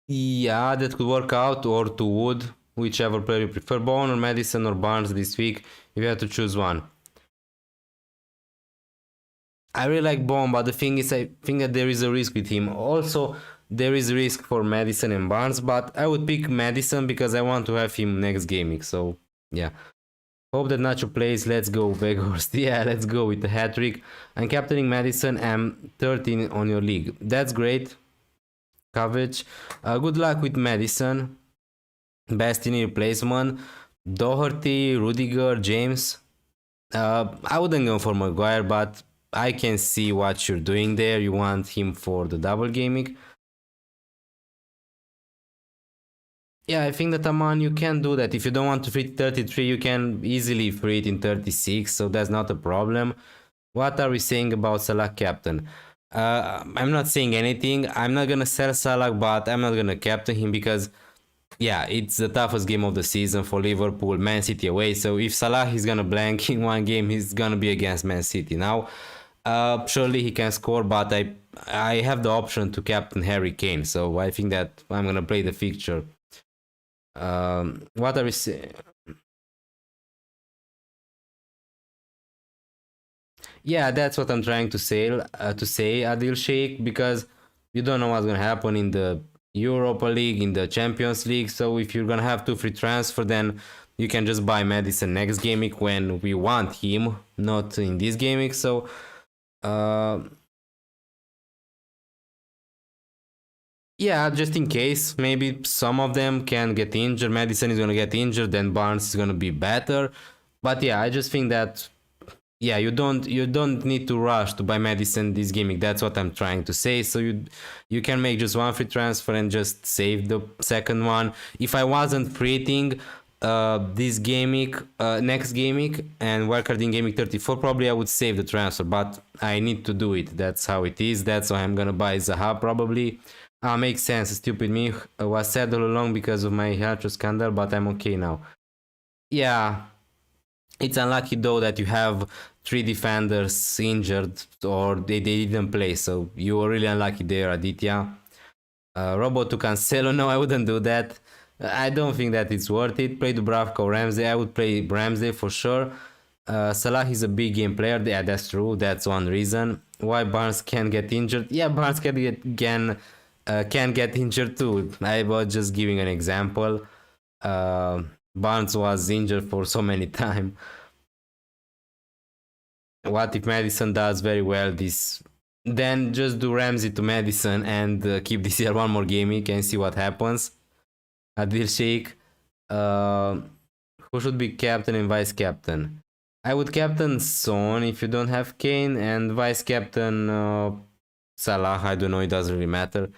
Speaker 1: Yeah, that could work out, or to Wood, whichever player you prefer. Bowen or Madison or Barnes this week, if you have to choose one. I really like Bowen, but the thing is, I think that there is a risk with him. Also, there is a risk for Madison and Barnes, but I would pick Madison because I want to have him next gaming. So, yeah. Hope that Nacho plays. Let's go, Veghorst. Yeah, let's go with the hat-trick. I'm captaining Madison. I'm 13 on your league. That's great. Coverage. Good luck with Madison. Best in replacement. Doherty, Rudiger, James. I wouldn't go for Maguire, but I can see what you're doing there. You want him for the double gaming. Yeah, I think that Aman, you can do that. If you don't want to free 33, you can easily free it in 36, so that's not a problem. What are we saying about Salah captain? I'm not saying anything. I'm not gonna sell Salah, but I'm not gonna captain him because, yeah, it's the toughest game of the season for Liverpool, Man City away. So if Salah is gonna blank in one game, he's gonna be against Man City. Now, surely he can score, but I have the option to captain Harry Kane, so I think that I'm gonna play the fixture. What are we saying? Yeah, that's what I'm trying to say, Adil Sheikh, because you don't know what's gonna happen in the Europa League, in the Champions League. So if you're gonna have 2 free transfer, then you can just buy Madison next gaming when we want him, not in this gaming. So yeah, just in case, maybe some of them can get injured. Madison is gonna get injured, then Barnes is gonna be better. But yeah, I just think that, yeah, you don't need to rush to buy Madison this gaming. That's what I'm trying to say. So you can make just 1 free transfer and just save the second one. If I wasn't creating, this game week, next game week, and wildcard in game week 34, probably I would save the transfer, but I need to do it. That's how it is. That's why I'm gonna buy Zaha probably. Makes sense. Stupid me. Was sad all along because of my health scandal, but I'm okay now. Yeah, it's unlucky though that you have three defenders injured or they didn't play, so you were really unlucky there, Aditya. Robot to Cancelo, no, I wouldn't do that. I don't think that it's worth it. Play Dubravka or Ramsey. I would play Ramsey for sure. Salah is a big game player. Yeah, that's true. That's one reason. Why Barnes can get injured? Yeah, Barnes can get injured too. I was just giving an example. Barnes was injured for so many times. What if Madison does very well this? Then just do Ramsey to Madison and keep this here one more game week and see what happens. Adil Sheikh. Who should be captain and vice captain? I would captain Son if you don't have Kane, and vice captain Salah. I don't know, it doesn't really matter.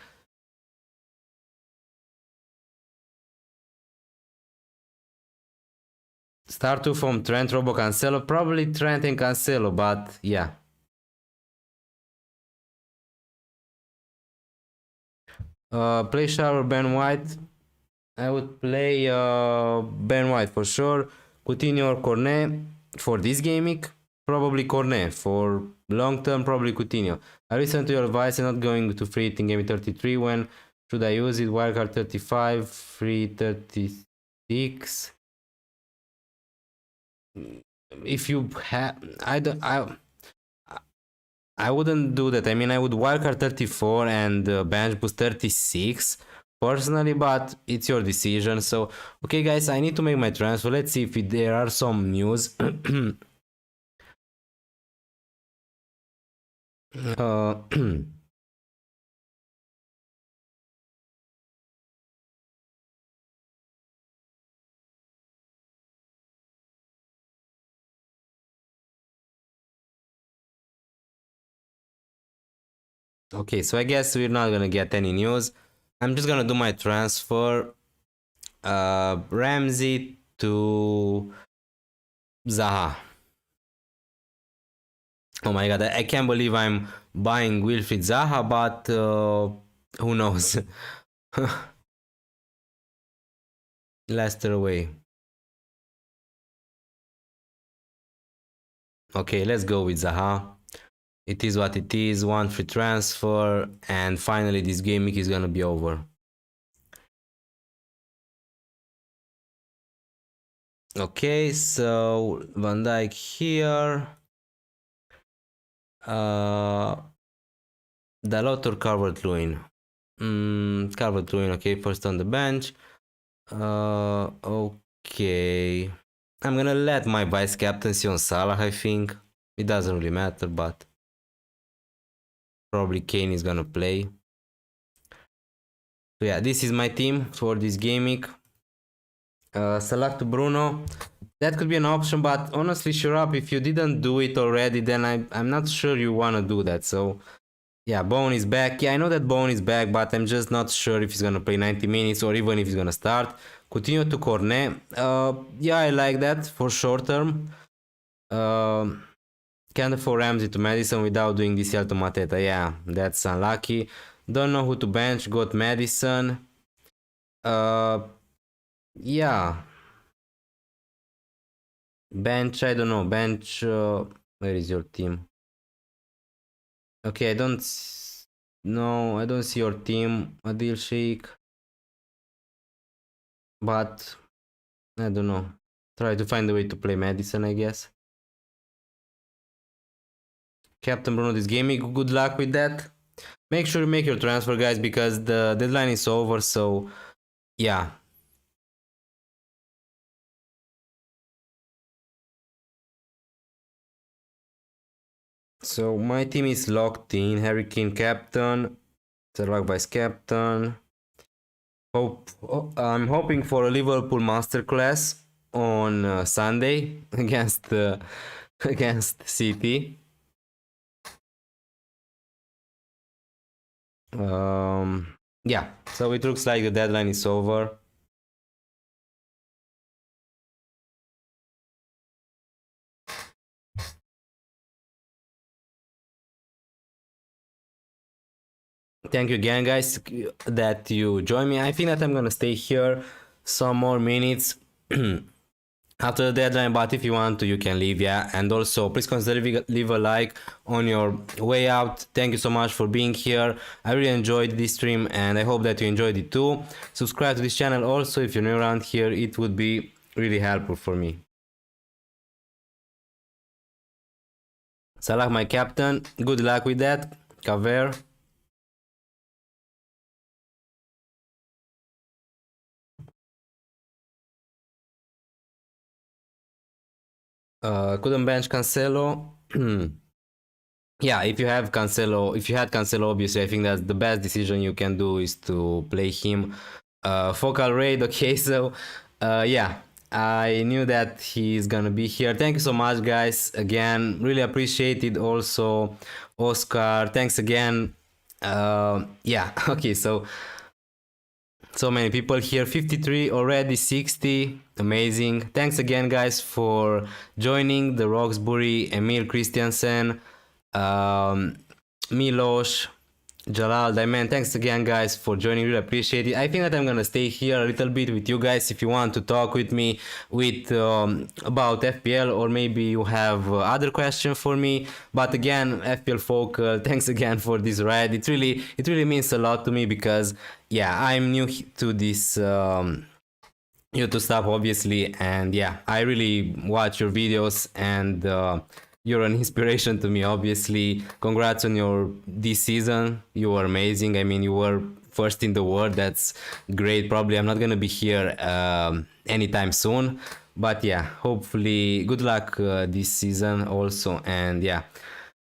Speaker 1: Start two from Trent, Robo, Cancelo. Probably Trent and Cancelo, but yeah. Play Shower, Ben White. I would play Ben White for sure. Coutinho or Cornet for this game week. Probably Cornet. For long term, probably Coutinho. I listen to your advice. I'm not going to free it in game 33. When should I use it? Wildcard 35, free 36. If you have, I wouldn't do that. I mean, I would wildcard 34 and bench boost 36 personally, but it's your decision. So, okay, guys, I need to make my transfer. Let's see if there are some news. uh, okay, so I guess we're not gonna get any news. I'm just gonna do my transfer. Ramsey to Zaha. Oh my god, I can't believe I'm buying Wilfried Zaha, but who knows? Leicester away. Okay, let's go with Zaha. It is what it is. One free transfer, and finally this game week is gonna be over. Okay, so Van Dijk here. Dalot or Calvert-Lewin? Calvert-Lewin, okay, first on the bench. Okay. I'm gonna let my vice captaincy on Salah, I think. It doesn't really matter, but probably Kane is gonna play. So yeah, this is my team for this game week. Salah to Bruno. That could be an option, but honestly, sure up, if you didn't do it already, then I'm not sure you wanna do that. So yeah, Bone is back. Yeah, I know that Bone is back, but I'm just not sure if he's gonna play 90 minutes or even if he's gonna start. Continue to Cornet. Yeah, I like that for short term. Can't afford Ramsey to Madison without doing this to Mateta. Yeah, that's unlucky. Don't know who to bench. Got Madison. Yeah. Bench, I don't know. Bench, where is your team? Okay, I don't. No, I don't see your team, Adil Sheikh. But I don't know. Try to find a way to play Madison, I guess. Captain Bruno this game. Good luck with that. Make sure you make your transfer, guys, because the deadline is over. So, yeah. So my team is locked in. Harry Kane captain, Salah vice captain. I'm hoping for a Liverpool masterclass on Sunday against against City. Yeah, so it looks like the deadline is over. thank you again, guys, that you join me. I think that I'm gonna stay here some more minutes after the deadline, but if you want to, you can leave. Yeah, and also please consider leave a like on your way out. Thank you so much for being here. I really enjoyed this stream, and I hope that you enjoyed it too. Subscribe to this channel also if you're new around here. It would be really helpful for me. Salah, my captain. Good luck with that. Kaver. Couldn't bench Cancelo. Yeah, if you have Cancelo, if you had Cancelo, obviously, I think that the best decision you can do is to play him. Focal raid, okay, so yeah, I knew that he's gonna be here. Thank you so much, guys. Again, really appreciate it. Also, Oscar, thanks again. Yeah, okay, so many people here, 53 already, 60, amazing. Thanks again, guys, for joining. The Roxbury, Emil Christiansen, Milos, Jalal, Diamond, thanks again, guys, for joining. Really appreciate it. I think that I'm gonna stay here a little bit with you guys. If you want to talk with me with about FPL, or maybe you have other question for me. But again, FPL Focal, thanks again for this ride. It really means a lot to me because yeah, I'm new to this YouTube stuff, obviously, and yeah, I really watch your videos, and you're an inspiration to me, obviously. Congrats on your this season. You were amazing. I mean, you were first in the world. That's great. Probably I'm not gonna be here anytime soon, but yeah, hopefully good luck this season also. And yeah,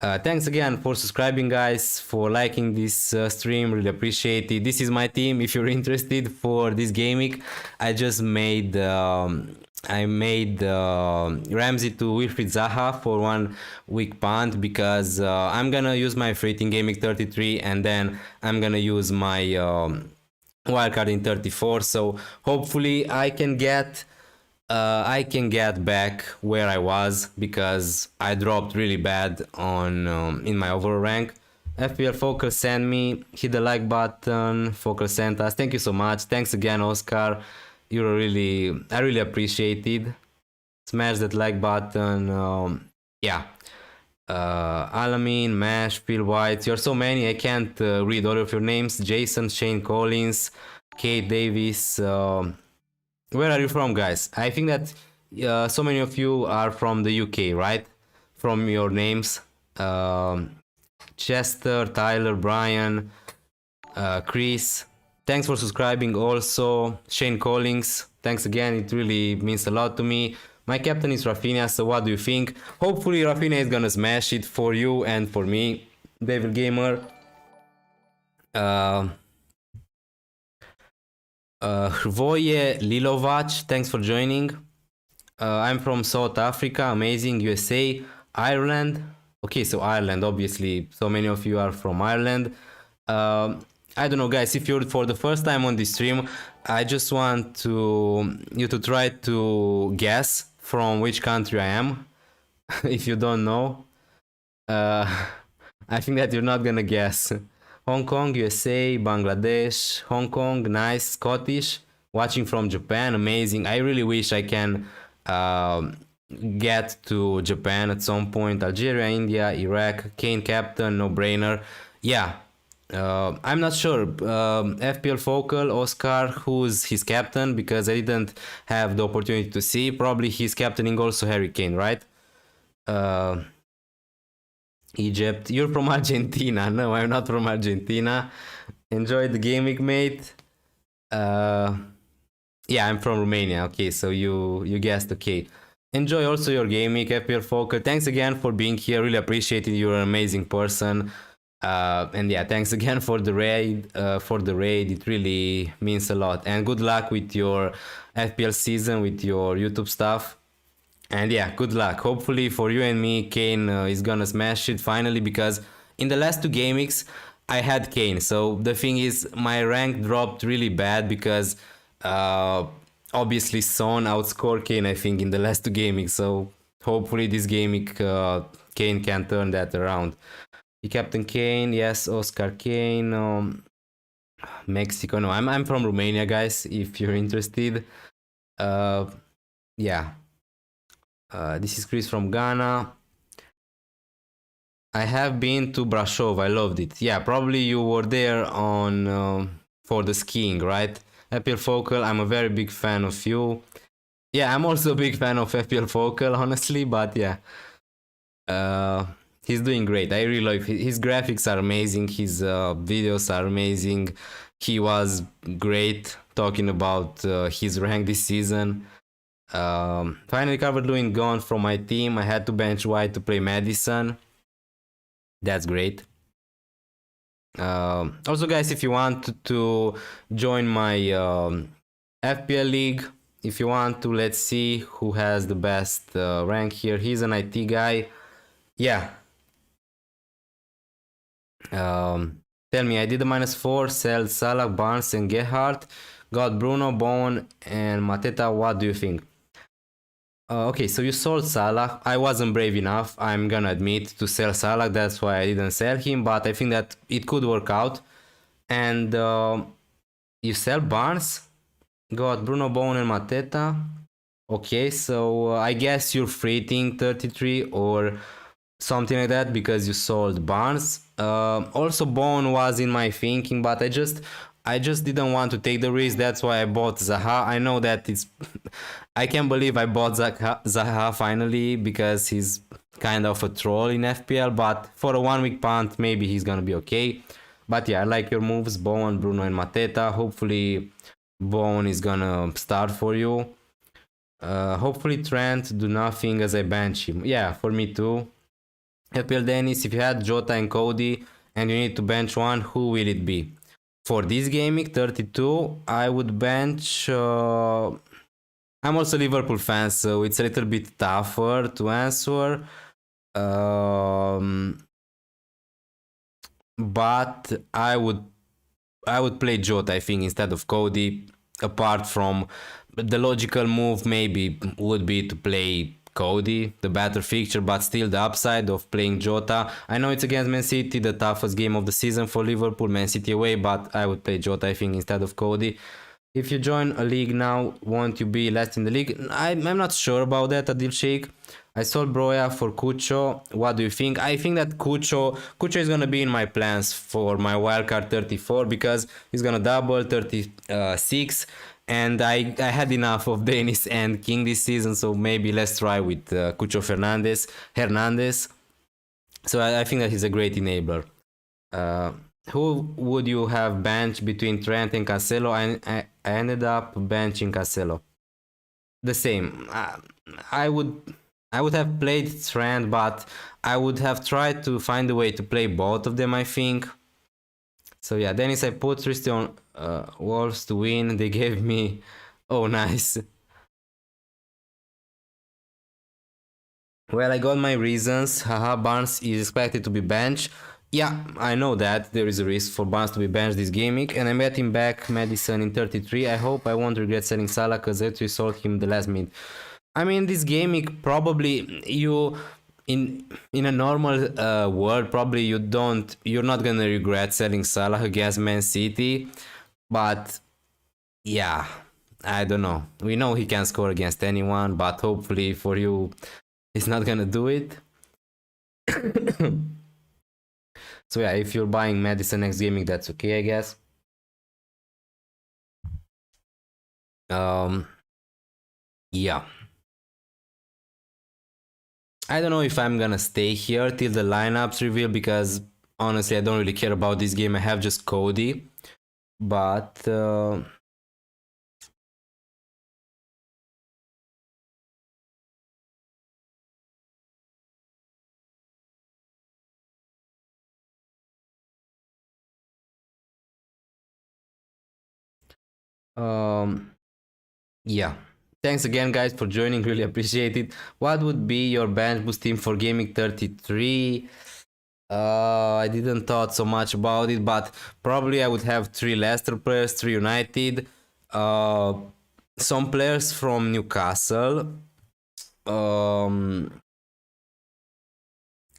Speaker 1: thanks again for subscribing, guys, for liking this stream. Really appreciate it. This is my team. If you're interested for this game week, I just made Ramsey to Wilfried Zaha for 1 week punt because I'm gonna use my free in Game Week 33, and then I'm gonna use my wildcard in 34. So hopefully I can get back where I was because I dropped really bad on in my overall rank. FPL Focus sent me, hit the like button. Focus sent us. Thank you so much. Thanks again, Oscar. I really appreciate it. Smash that like button. Yeah. Alamin, Mash, Phil White. You're so many. I can't read all of your names. Jason, Shane Collins, Kate Davis. Where are you from, guys? I think that so many of you are from the UK, right? From your names. Chester, Tyler, Brian, Chris. Thanks for subscribing also. Shane Collins, thanks again. It really means a lot to me. My captain is Rafinha, so what do you think? Hopefully Rafinha is gonna smash it for you and for me. Devil Gamer. Hrvoje Lilovac, thanks for joining. I'm from South Africa, amazing. USA, Ireland. Okay, so Ireland, obviously, so many of you are from Ireland. I don't know, guys, if you're for the first time on this stream, I just want you to try to guess from which country I am. If you don't know, I think that you're not gonna guess. Hong Kong, USA, Bangladesh, Hong Kong, nice, Scottish, watching from Japan, amazing. I really wish I can get to Japan at some point. Algeria, India, Iraq, Kane captain, no brainer. Yeah, I'm not sure. FPL Focal, Oscar, who's his captain, because I didn't have the opportunity to see. Probably he's captaining also Harry Kane, right? Egypt. You're from Argentina. No, I'm not from Argentina. Enjoy the game week, mate. Yeah, I'm from Romania. Okay, so you guessed. Okay. Enjoy also your game week, FPL Focal. Thanks again for being here. Really appreciate it. You're an amazing person. And yeah, thanks again for the raid. It really means a lot. And good luck with your FPL season, with your YouTube stuff. And yeah, good luck. Hopefully for you and me, Kane is gonna smash it finally, because in the last two game weeks, I had Kane. So the thing is, my rank dropped really bad because obviously Son outscored Kane, I think, in the last two game weeks. So hopefully this game week, Kane can turn that around. Captain Kane, yes, Oscar Kane, Mexico. No, I'm from Romania, guys. If you're interested, yeah. This is Chris from Ghana. I have been to Brasov. I loved it. Yeah, probably you were there on for the skiing, right? FPL Focal. I'm a very big fan of you. Yeah, I'm also a big fan of FPL Focal, honestly. But yeah, uh, he's doing great. I really love his graphics are amazing. His videos are amazing. He was great talking about his rank this season. Finally, Calvert-Lewin gone from my team. I had to bench White to play Madison. That's great. Also, guys, if you want to join my FPL League, if you want to, let's see who has the best rank here. He's an IT guy. Yeah. Tell me, I did a -4, sell Salah, Barnes, and Gerhardt. Got Bruno, Bowen, and Mateta. What do you think? Okay, so you sold Salah. I wasn't brave enough, I'm gonna admit, to sell Salah. That's why I didn't sell him, but I think that it could work out. And you sell Barnes? Got Bruno, Bowen, and Mateta. Okay, so I guess you're freighting 33 or something like that because you sold Barnes. Also, Bowen was in my thinking, but I just didn't want to take the risk. That's why I bought Zaha. I know that it's I can't believe I bought Zaha finally because he's kind of a troll in FPL, but for a 1 week punt, maybe he's gonna be okay. But yeah, I like your moves, Bowen, Bruno, and Mateta. Hopefully, Bowen is gonna start for you. Hopefully, Trent do nothing as I bench him. Yeah, for me too. FPL Dennis, if you had Jota and Cody and you need to bench one, who will it be? For this gaming 32, I would bench. I'm also a Liverpool fan, so it's a little bit tougher to answer. But I would play Jota, I think, instead of Cody. Apart from the logical move, maybe would be to play Cody, the better fixture, but still the upside of playing Jota. I know it's against Man City, the toughest game of the season for Liverpool, Man City away, but I would play Jota, I think, instead of Cody. If you join a league now, won't you be last in the league? I'm not sure about that, Adil Sheikh. I sold Broya for Cucho. What do you think? I think that Cucho is gonna be in my plans for my wildcard 34 because he's gonna double 36, and I had enough of Dennis and King this season, so maybe let's try with Cucho Hernandez. So I think that he's a great enabler. Who would you have benched between Trent and Cancelo? I ended up benching Cancelo. The same. I would have played Trent, but I would have tried to find a way to play both of them, I think. So yeah, Dennis, I put Tristy on Wolves to win. They gave me... Oh, nice. Well, I got my reasons. Haha, Barnes is expected to be benched. Yeah, I know that there is a risk for Barnes to be benched this gaming, and I'm betting back Madison in 33. I hope I won't regret selling Salah because I actually sold him the last minute. I mean, this gaming probably you in a normal world probably you're not gonna regret selling Salah against Man City, but yeah, I don't know. We know he can score against anyone, but hopefully for you, he's not gonna do it. So yeah, if you're buying Madison next gaming, that's okay, I guess. Yeah. I don't know if I'm gonna stay here till the lineups reveal because honestly I don't really care about this game. I have just Cody, but yeah. Thanks again, guys, for joining. Really appreciate it. What would be your bench boost team for gaming 33? I didn't thought so much about it, but probably I would have 3 Leicester players, 3 United, some players from Newcastle,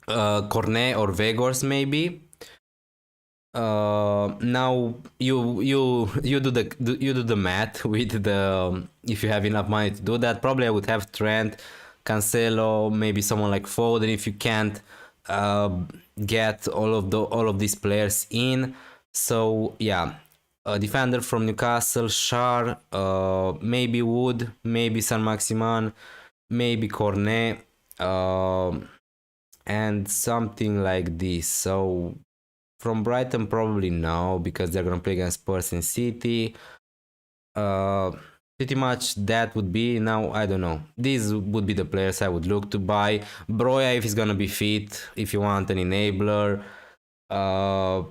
Speaker 1: Cornet or Vegors maybe. Now you do the math with the if you have enough money to do that. Probably I would have Trent, Cancelo, maybe someone like Foden if you can't uh, get all of these players in. So yeah, a defender from Newcastle, Shar, maybe Wood, maybe San Maximan, maybe Cornet, and something like this. So from Brighton, probably no, because they're gonna play against Spurs and City. Uh, Pretty much that would be now. I don't know. These would be the players I would look to buy. Broya if he's gonna be fit. If you want an enabler, uh,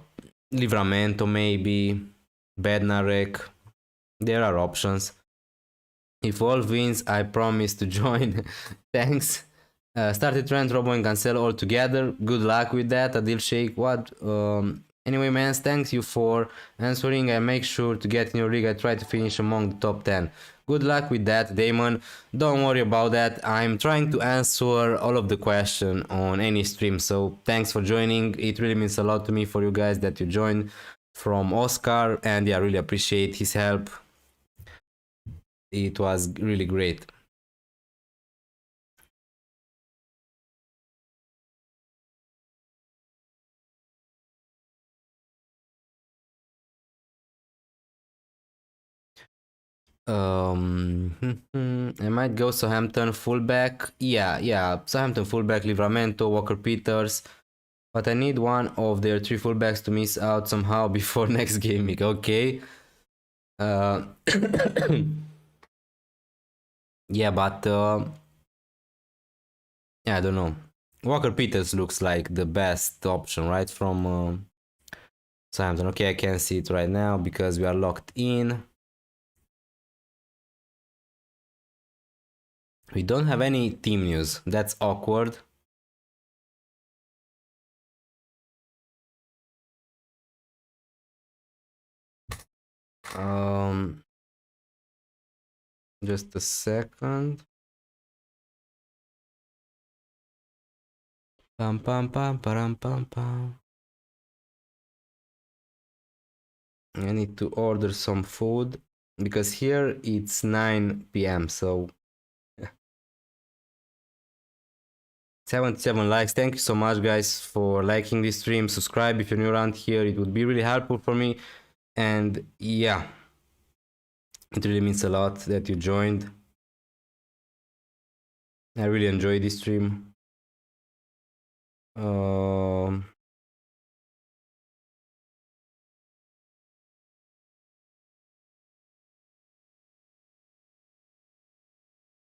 Speaker 1: Livramento maybe, Bednarek. There are options. If Wolf wins, I promise to join. Thanks. Started Trent, Robo, and Cancelo all together. Good luck with that, Adil Sheikh. What? Anyway, man, thanks you for answering. I make sure to get in your league. I try to finish among the top 10. Good luck with that, Damon. Don't worry about that. I'm trying to answer all of the question on any stream. So thanks for joining. It really means a lot to me for you guys that you joined from Oscar. And yeah, I really appreciate his help. It was really great. I might go Southampton fullback. Yeah. Southampton fullback, Livramento, Walker Peters. But I need one of their three fullbacks to miss out somehow before next game week. Okay. Uh, yeah, but yeah, I don't know. Walker Peters looks like the best option, right? From Southampton. Okay, I can see it right now because we are locked in. We don't have any team news. That's awkward. Um, just a second. Pam pam pam param pam pam. I need to order some food because here it's 9 p.m. So 77 likes. Thank you so much, guys, for liking this stream. Subscribe if you're new around here. It would be really helpful for me. And yeah, it really means a lot that you joined. I really enjoy this stream.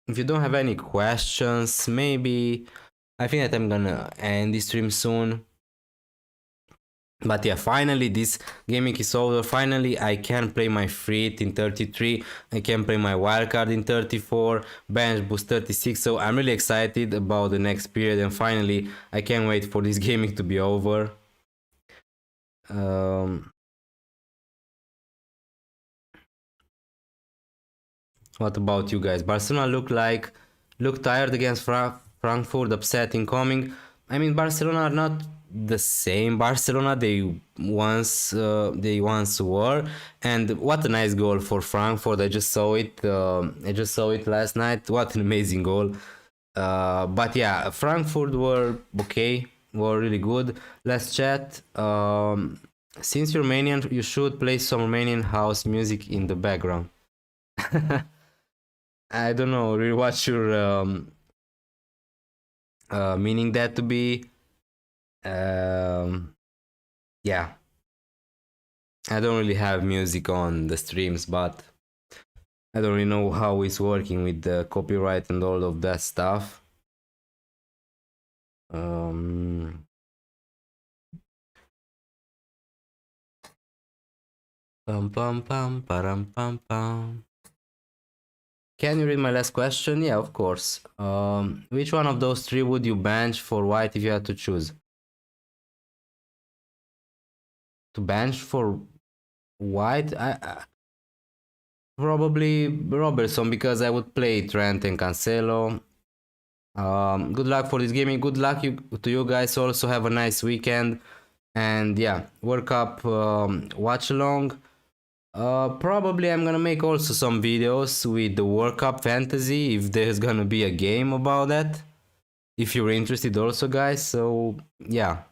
Speaker 1: If you don't have any questions, maybe I think that I'm gonna end this stream soon. But yeah, finally this gaming is over. Finally I can play my free in 33. I can play my wildcard in 34, bench boost 36. So I'm really excited about the next period, and finally I can't wait for this gaming to be over. What about you guys? Barcelona look tired against Frankfurt, upset incoming. I mean, Barcelona are not the same Barcelona they once were. And what a nice goal for Frankfurt! I just saw it. I just saw it last night. What an amazing goal! But yeah, Frankfurt were okay. Were really good. Let's chat. Since you're Romanian, you should play some Romanian house music in the background. I don't know really what you're meaning that to be. Um, yeah, I don't really have music on the streams, but I don't really know how it's working with the copyright and all of that stuff. Pam pam pam param pam pam. Can you read my last question? Yeah, of course. Which one of those three would you bench for white if you had to choose? To bench for white, I probably Robertson, because I would play Trent and Cancelo. Good luck for this gaming. Good luck to you guys. Also have a nice weekend. And yeah, World Cup watch along. Probably I'm gonna make also some videos with the World Cup fantasy if there's gonna be a game about that. If you're interested also, guys. So yeah,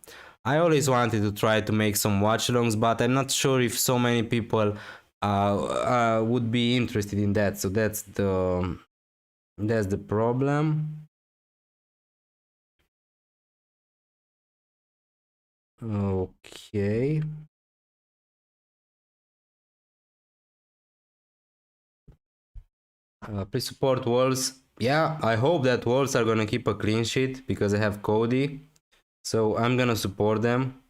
Speaker 1: I always wanted to try to make some watch alongs, but I'm not sure if so many people would be interested in that. So that's the problem. Okay. Please support Wolves. Yeah, I hope that Wolves are gonna keep a clean sheet because I have Cody. So I'm gonna support them.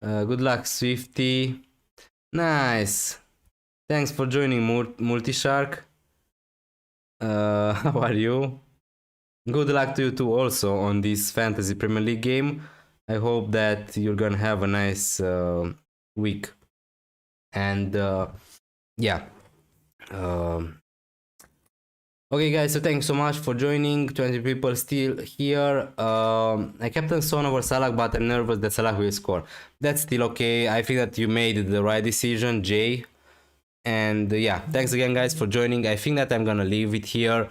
Speaker 1: Good luck, Swifty. Nice. Thanks for joining, Multishark. How are you? Good luck to you too also on this Fantasy Premier League game. I hope that you're gonna have a nice week. And yeah. Okay guys, so thanks so much for joining. 20 people still here. I captain Son over Salah, but I'm nervous that Salah will score. That's still okay. I think that you made the right decision, Jay. And yeah, thanks again guys for joining. I think that I'm gonna leave it here.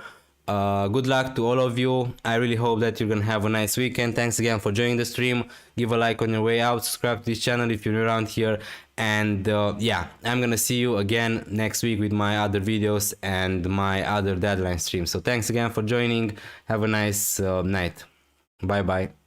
Speaker 1: Good luck to all of you. I really hope that you're gonna have a nice weekend. Thanks again for joining the stream. Give a like on your way out, subscribe to this channel if you're around here, and yeah, I'm gonna see you again next week with my other videos and my other deadline streams. So thanks again for joining. Have a nice night. Bye bye.